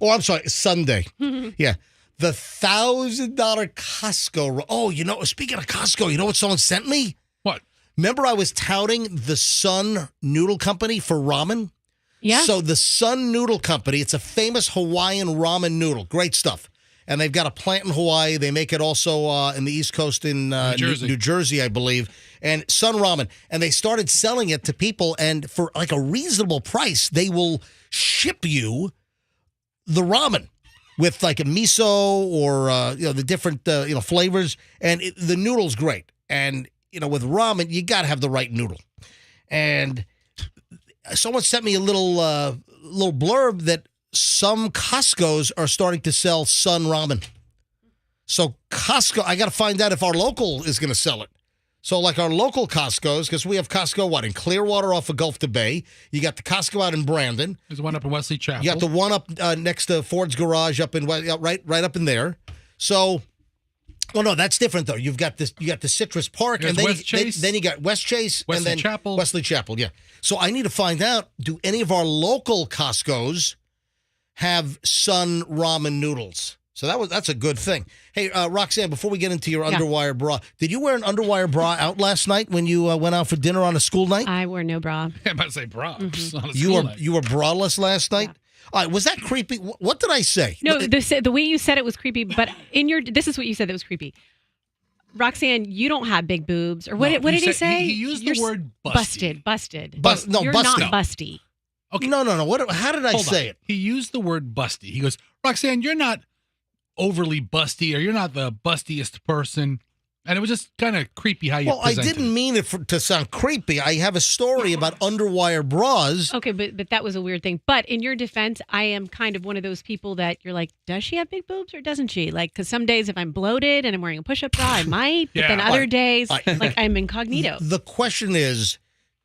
Speaker 1: Or I'm sorry, Sunday. Yeah. The $1,000 Costco run. Oh, speaking of Costco, you know what someone sent me?
Speaker 3: What?
Speaker 1: Remember I was touting the Sun Noodle Company for ramen?
Speaker 2: Yeah.
Speaker 1: So the Sun Noodle Company, it's a famous Hawaiian ramen noodle. Great stuff. And they've got a plant in Hawaii. They make it also in the East Coast in New Jersey, I believe. And Sun Ramen. And they started selling it to people. And for like a reasonable price, they will ship you the ramen with like a miso or, the different, flavors. And the noodle's great. And, with ramen, you got to have the right noodle. And someone sent me a little blurb that some Costco's are starting to sell Sun Ramen. So Costco, I got to find out if our local is going to sell it. So like our local Costco's, because we have Costco, in Clearwater off of Gulf to Bay. You got the Costco out in Brandon.
Speaker 3: There's one up in Wesley Chapel.
Speaker 1: You got the one up next to Ford's Garage up in right up in there. So, no, that's different though. You got the Citrus Park, and then then you got West Chase, and then Wesley Chapel. Yeah. So I need to find out: do any of our local Costco's have Sun Ramen noodles? So that's a good thing. Hey, Roxanne, before we get into your underwire bra, did you wear an underwire bra out last night when you went out for dinner on a school night?
Speaker 2: I wore no bra.
Speaker 3: I'm about to say bra. On a school night.
Speaker 1: You were braless last night? Yeah. All right, was that creepy? What did I say?
Speaker 2: No, the way you said it was creepy, but this is what you said that was creepy. Roxanne, you don't have big boobs. Or what did he say?
Speaker 3: He used the word busty.
Speaker 2: Busted.
Speaker 1: You're
Speaker 2: busted.
Speaker 1: not
Speaker 2: busty.
Speaker 1: Okay. No. How did I say it?
Speaker 3: He used the word busty. He goes, Roxanne, you're not overly busty, or you're not the bustiest person. And it was just kind of creepy how you presented.
Speaker 1: I didn't mean it to sound creepy. I have a story about underwire bras.
Speaker 2: Okay, but that was a weird thing. But in your defense, I am kind of one of those people that you're like, does she have big boobs or doesn't she? Like, because some days if I'm bloated and I'm wearing a push-up bra, I might. But then other days, I'm incognito.
Speaker 1: The question is,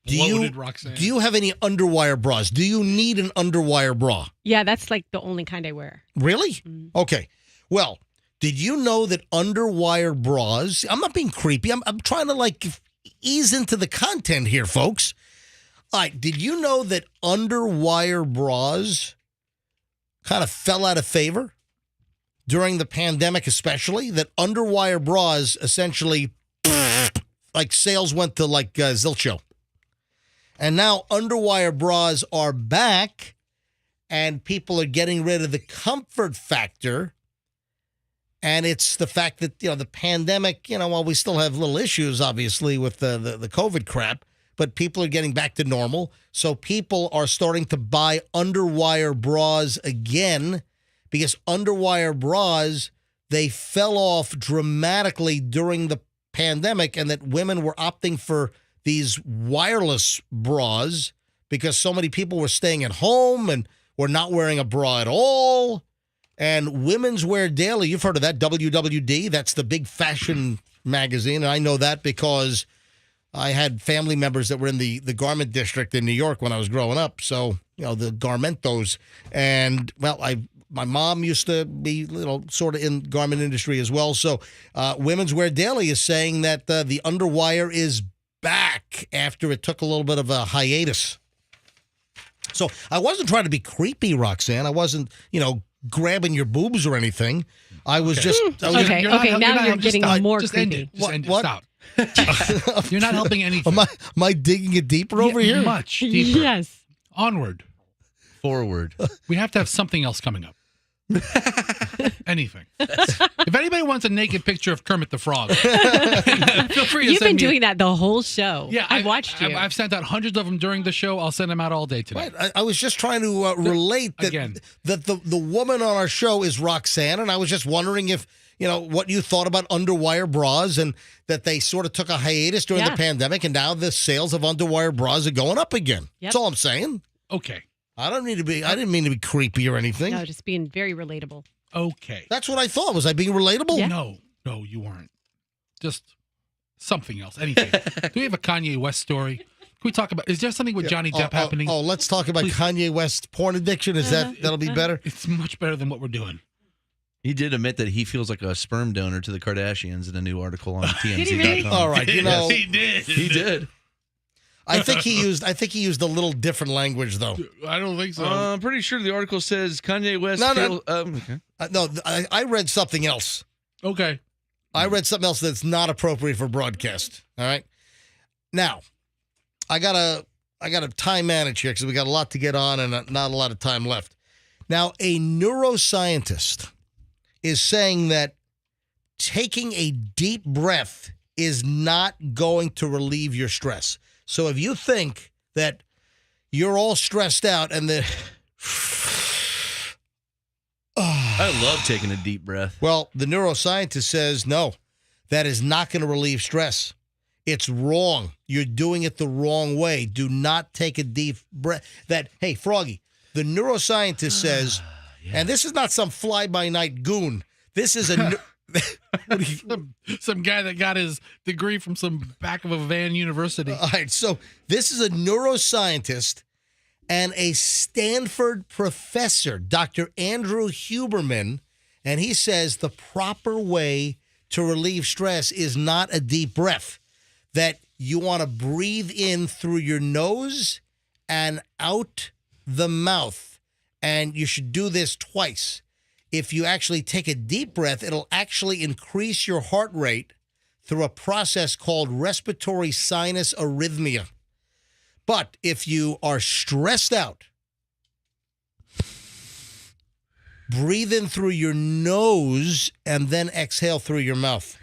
Speaker 1: do you have any underwire bras? Do you need an underwire bra?
Speaker 2: Yeah, that's like the only kind I wear.
Speaker 1: Really? Mm-hmm. Okay. Well, did you know that underwire bras, I'm not being creepy, I'm trying to ease into the content here, folks. All right, did you know that underwire bras kind of fell out of favor during the pandemic, especially? That underwire bras essentially, sales went to zilch. And now underwire bras are back, and people are getting rid of the comfort factor. And it's the fact that, the pandemic, while we still have little issues, obviously, with the COVID crap, but people are getting back to normal. So people are starting to buy underwire bras again because underwire bras, they fell off dramatically during the pandemic, and that women were opting for these wireless bras because so many people were staying at home and were not wearing a bra at all. And Women's Wear Daily, you've heard of that, WWD, that's the big fashion magazine. And I know that because I had family members that were in the garment district in New York when I was growing up. So, the Garmentos. And, my mom used to be, sort of in garment industry as well. So Women's Wear Daily is saying that the underwire is back after it took a little bit of a hiatus. So I wasn't trying to be creepy, Roxanne. I wasn't, grabbing your boobs or anything. I was just...
Speaker 2: Okay, now you're getting more creepy.
Speaker 3: What? Stop. You're not helping anything.
Speaker 1: Am I digging it deeper over here?
Speaker 3: Much deeper.
Speaker 2: Yes.
Speaker 3: Onward.
Speaker 15: Forward.
Speaker 3: We have to have something else coming up. Anything. If anybody wants a naked picture of Kermit the Frog, feel free to
Speaker 2: You've
Speaker 3: send
Speaker 2: been
Speaker 3: me
Speaker 2: doing that the whole show.
Speaker 3: Yeah,
Speaker 2: I've watched you.
Speaker 3: I've sent out hundreds of them during the show. I'll send them out all day today.
Speaker 1: Right. I was just trying to relate that the woman on our show is Roxanne, and I was just wondering if, what you thought about underwire bras and that they sort of took a hiatus during the pandemic, and now the sales of underwire bras are going up again. Yep. That's all I'm saying.
Speaker 3: Okay.
Speaker 1: I didn't mean to be creepy or anything.
Speaker 2: No, just being very relatable.
Speaker 3: Okay.
Speaker 1: That's what I thought. Was I being relatable?
Speaker 2: Yeah.
Speaker 3: No, you weren't. Just something else. Anything. Do we have a Kanye West story? Can we talk about? Is there something with Johnny Depp happening?
Speaker 1: Oh, let's talk about Kanye West's porn addiction. Is that'll be better?
Speaker 3: It's much better than what we're doing.
Speaker 15: He did admit that he feels like a sperm donor to the Kardashians in a new article on TMZ.com.
Speaker 2: Really?
Speaker 1: All right,
Speaker 3: He did.
Speaker 15: He did.
Speaker 1: I think he used a little different language though.
Speaker 3: I don't think so.
Speaker 15: I'm pretty sure the article says Kanye West.
Speaker 1: I read something else.
Speaker 3: Okay.
Speaker 1: I read something else that's not appropriate for broadcast. All right. Now, I gotta time manage here because we got a lot to get on and not a lot of time left. Now, a neuroscientist is saying that taking a deep breath is not going to relieve your stress. So if you think that you're all stressed out and the
Speaker 15: I love taking a deep breath.
Speaker 1: Well, the neuroscientist says no, that is not going to relieve stress. It's wrong. You're doing it the wrong way. Do not take a deep breath. Hey, Froggy, the neuroscientist says, and this is not some fly-by-night goon. This is
Speaker 3: some guy that got his degree from some back of a van university.
Speaker 1: All right, so this is a neuroscientist and a Stanford professor, Dr. Andrew Huberman, and he says the proper way to relieve stress is not a deep breath, that you want to breathe in through your nose and out the mouth, and you should do this twice. If you actually take a deep breath, it'll actually increase your heart rate through a process called respiratory sinus arrhythmia. But if you are stressed out, breathe in through your nose and then exhale through your mouth.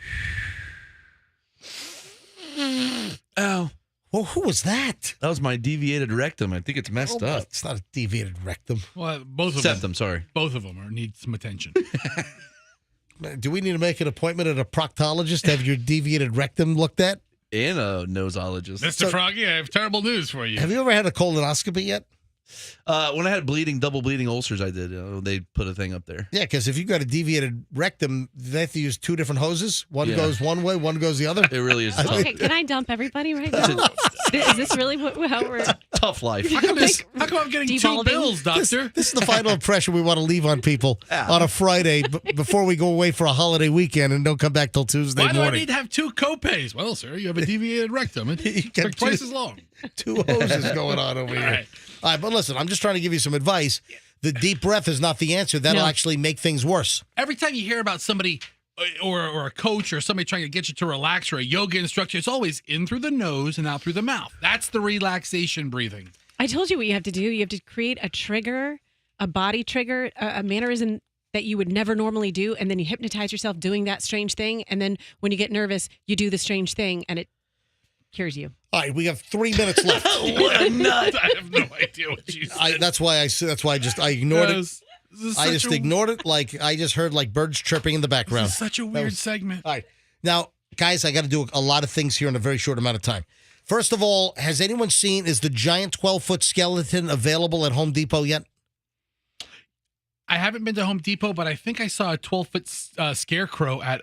Speaker 15: Ow.
Speaker 1: Well, who was that?
Speaker 15: That was my deviated rectum. I think it's messed up.
Speaker 1: It's not a deviated rectum.
Speaker 3: Well, both of
Speaker 15: Septum,
Speaker 3: them.
Speaker 15: sorry.
Speaker 3: Both of them need some attention.
Speaker 1: Do we need to make an appointment at a proctologist to have your deviated rectum looked at?
Speaker 15: And a nosologist.
Speaker 3: Mr. Froggy, I have terrible news for you.
Speaker 1: Have you ever had a colonoscopy yet?
Speaker 15: When I had double bleeding ulcers, I did. They put a thing up there.
Speaker 1: Yeah, because if you've got a deviated rectum, they have to use two different hoses. One goes one way, one goes the other.
Speaker 15: It really is tough.
Speaker 2: Okay, can I dump everybody right now? Is this really how we're...
Speaker 15: Tough life.
Speaker 3: How come I'm getting
Speaker 2: devolving?
Speaker 3: 2 bills, doctor?
Speaker 1: This is the final impression we want to leave on people on a Friday before we go away for a holiday weekend and don't come back till Tuesday
Speaker 3: Why
Speaker 1: morning.
Speaker 3: do I need to have 2 copays? Well, sir, you have a deviated rectum. It took twice as long.
Speaker 1: 2 hoses going on over here. All right, but listen, I'm just trying to give you some advice. The deep breath is not the answer. That'll actually make things worse.
Speaker 3: Every time you hear about somebody or a coach or somebody trying to get you to relax or a yoga instructor, it's always in through the nose and out through the mouth. That's the relaxation breathing.
Speaker 2: I told you what you have to do. You have to create a trigger, a body trigger, a mannerism that you would never normally do, and then you hypnotize yourself doing that strange thing, and then when you get nervous, you do the strange thing, and it cures you.
Speaker 1: All right, we have 3 minutes left.
Speaker 15: What a nut!
Speaker 3: I have no idea what you said.
Speaker 1: That's why I ignored it. I just ignored it. Like I just heard like birds chirping in the background.
Speaker 3: This is such a weird segment.
Speaker 1: All right, now guys, I got to do a lot of things here in a very short amount of time. First of all, has anyone seen, is the giant 12-foot skeleton available at Home Depot yet?
Speaker 3: I haven't been to Home Depot, but I think I saw a 12-foot scarecrow at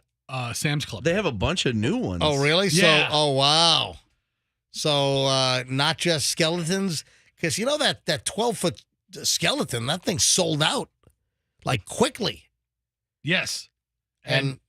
Speaker 3: Sam's Club.
Speaker 15: They have a bunch of new ones.
Speaker 1: Oh, really?
Speaker 3: Yeah.
Speaker 1: So, oh, wow. So, not just skeletons? Because you know that 12-foot skeleton, that thing sold out, like, quickly.
Speaker 3: Yes.
Speaker 1: And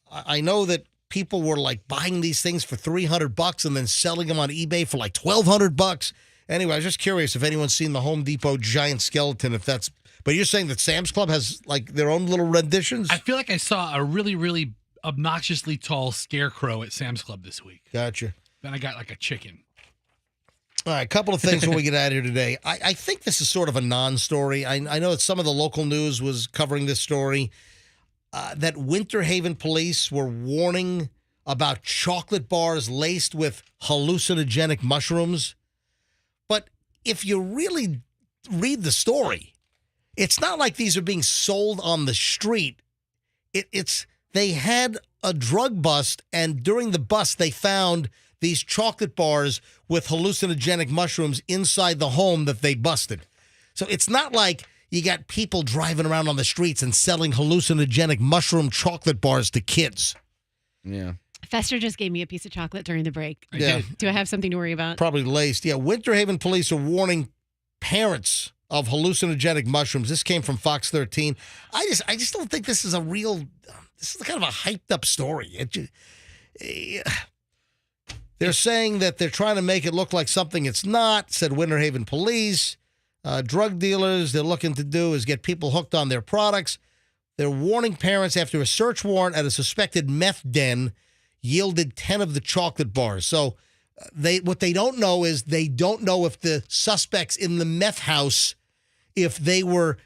Speaker 1: I know that people were, like, buying these things for $300 and then selling them on eBay for, like, $1,200. Anyway, I was just curious if anyone's seen the Home Depot giant skeleton, if that's... But you're saying that Sam's Club has, like, their own little renditions?
Speaker 3: I feel like I saw a really, really obnoxiously tall scarecrow at Sam's Club this week.
Speaker 1: Gotcha.
Speaker 3: Then I got, like, a chicken.
Speaker 1: All right, a couple of things when we get out of here today. I think this is sort of a non-story. I know that some of the local news was covering this story, that Winter Haven police were warning about chocolate bars laced with hallucinogenic mushrooms. But if you really read the story, it's not like these are being sold on the street. They had a drug bust, and during the bust, they found these chocolate bars with hallucinogenic mushrooms inside the home that they busted. So it's not like you got people driving around on the streets and selling hallucinogenic mushroom chocolate bars to kids.
Speaker 15: Yeah.
Speaker 2: Fester just gave me a piece of chocolate during the break.
Speaker 1: Yeah.
Speaker 2: Do I have something to worry about?
Speaker 1: Probably laced. Yeah, Winter Haven police are warning parents of hallucinogenic mushrooms. This came from Fox 13. I just don't think this is a real. This is kind of a hyped up story. They're saying that they're trying to make it look like something it's not, said Winter Haven police. Drug dealers, they're looking to do is get people hooked on their products. They're warning parents after a search warrant at a suspected meth den yielded 10 of the chocolate bars. So what they don't know is they don't know if the suspects in the meth house, if they were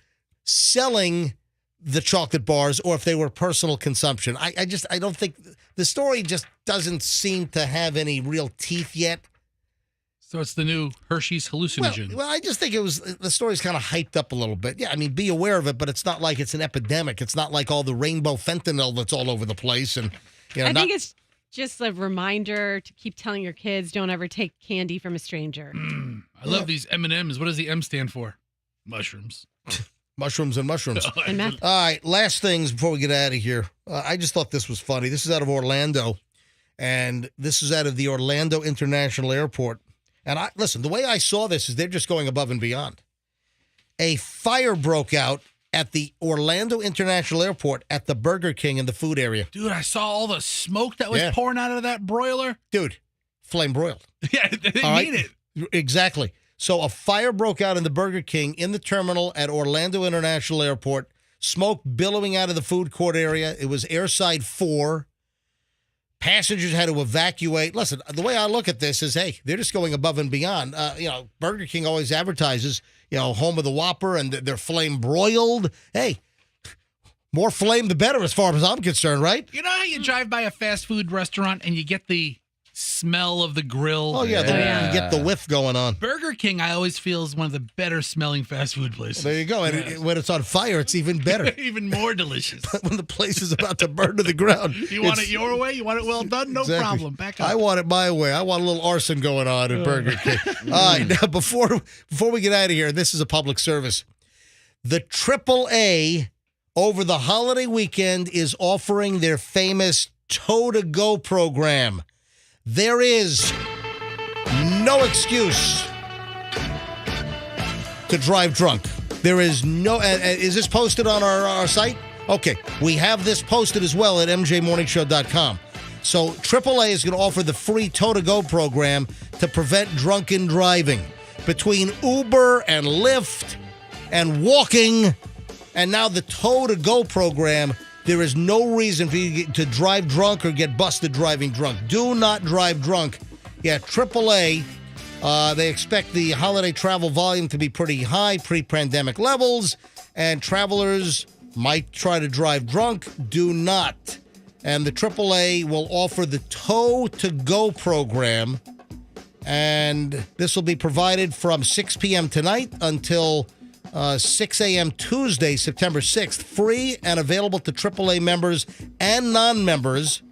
Speaker 1: selling the chocolate bars or if they were personal consumption. I don't think the story just doesn't seem to have any real teeth yet.
Speaker 3: So it's the new Hershey's hallucinogen.
Speaker 1: Well, I just think the story's kind of hyped up a little bit. Yeah, I mean, be aware of it, but it's not like it's an epidemic. It's not like all the rainbow fentanyl that's all over the place. And
Speaker 2: I think it's just a reminder to keep telling your kids don't ever take candy from a stranger.
Speaker 3: I love these M&Ms. What does the M stand for? Mushrooms.
Speaker 1: Mushrooms and mushrooms.
Speaker 2: And meth.
Speaker 1: All right, last things before we get out of here. I just thought this was funny. This is out of Orlando, and this is out of the Orlando International Airport. And listen, the way I saw this is they're just going above and beyond. A fire broke out at the Orlando International Airport at the Burger King in the food area.
Speaker 3: Dude, I saw all the smoke that was pouring out of that broiler.
Speaker 1: Dude, flame broiled.
Speaker 3: Yeah, they need it.
Speaker 1: Exactly. So a fire broke out in the Burger King in the terminal at Orlando International Airport. Smoke billowing out of the food court area. It was airside 4. Passengers had to evacuate. Listen, the way I look at this is, hey, they're just going above and beyond. Burger King always advertises, home of the Whopper, and they're flame broiled. Hey, more flame the better as far as I'm concerned, right?
Speaker 3: You know how you drive by a fast food restaurant and you get the smell of the grill?
Speaker 1: Oh, yeah. You get the whiff going on.
Speaker 3: Burger King, I always feel, is one of the better smelling fast food places.
Speaker 1: There you go. And when it's on fire, it's even better.
Speaker 3: Even more delicious.
Speaker 1: But when the place is about to burn to the ground.
Speaker 3: You want it your way? You want it well done? No problem. Back up.
Speaker 1: I want it my way. I want a little arson going on at Burger King. All right. Now, before we get out of here, this is a public service. The AAA over the holiday weekend is offering their famous Tow-to-Go program. There is no excuse to drive drunk. There is no... is this posted on our site? Okay. We have this posted as well at mjmorningshow.com. So AAA is going to offer the free Tow-to-Go program to prevent drunken driving. Between Uber and Lyft and walking and now the Tow-to-Go program... There is no reason for you to drive drunk or get busted driving drunk. Do not drive drunk. Yeah, AAA, they expect the holiday travel volume to be pretty high, pre-pandemic levels, and travelers might try to drive drunk. Do not. And the AAA will offer the Tow-to-Go program, and this will be provided from 6 p.m. tonight until 6 a.m. Tuesday, September 6th. Free and available to AAA members and non-members.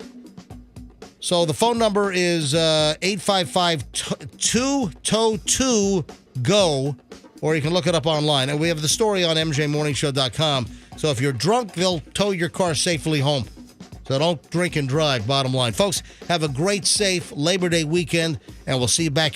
Speaker 1: So the phone number is 855-2-TOW-2-GO, or you can look it up online. And we have the story on mjmorningshow.com. So if you're drunk, they'll tow your car safely home. So don't drink and drive, bottom line. Folks, have a great, safe Labor Day weekend, and we'll see you back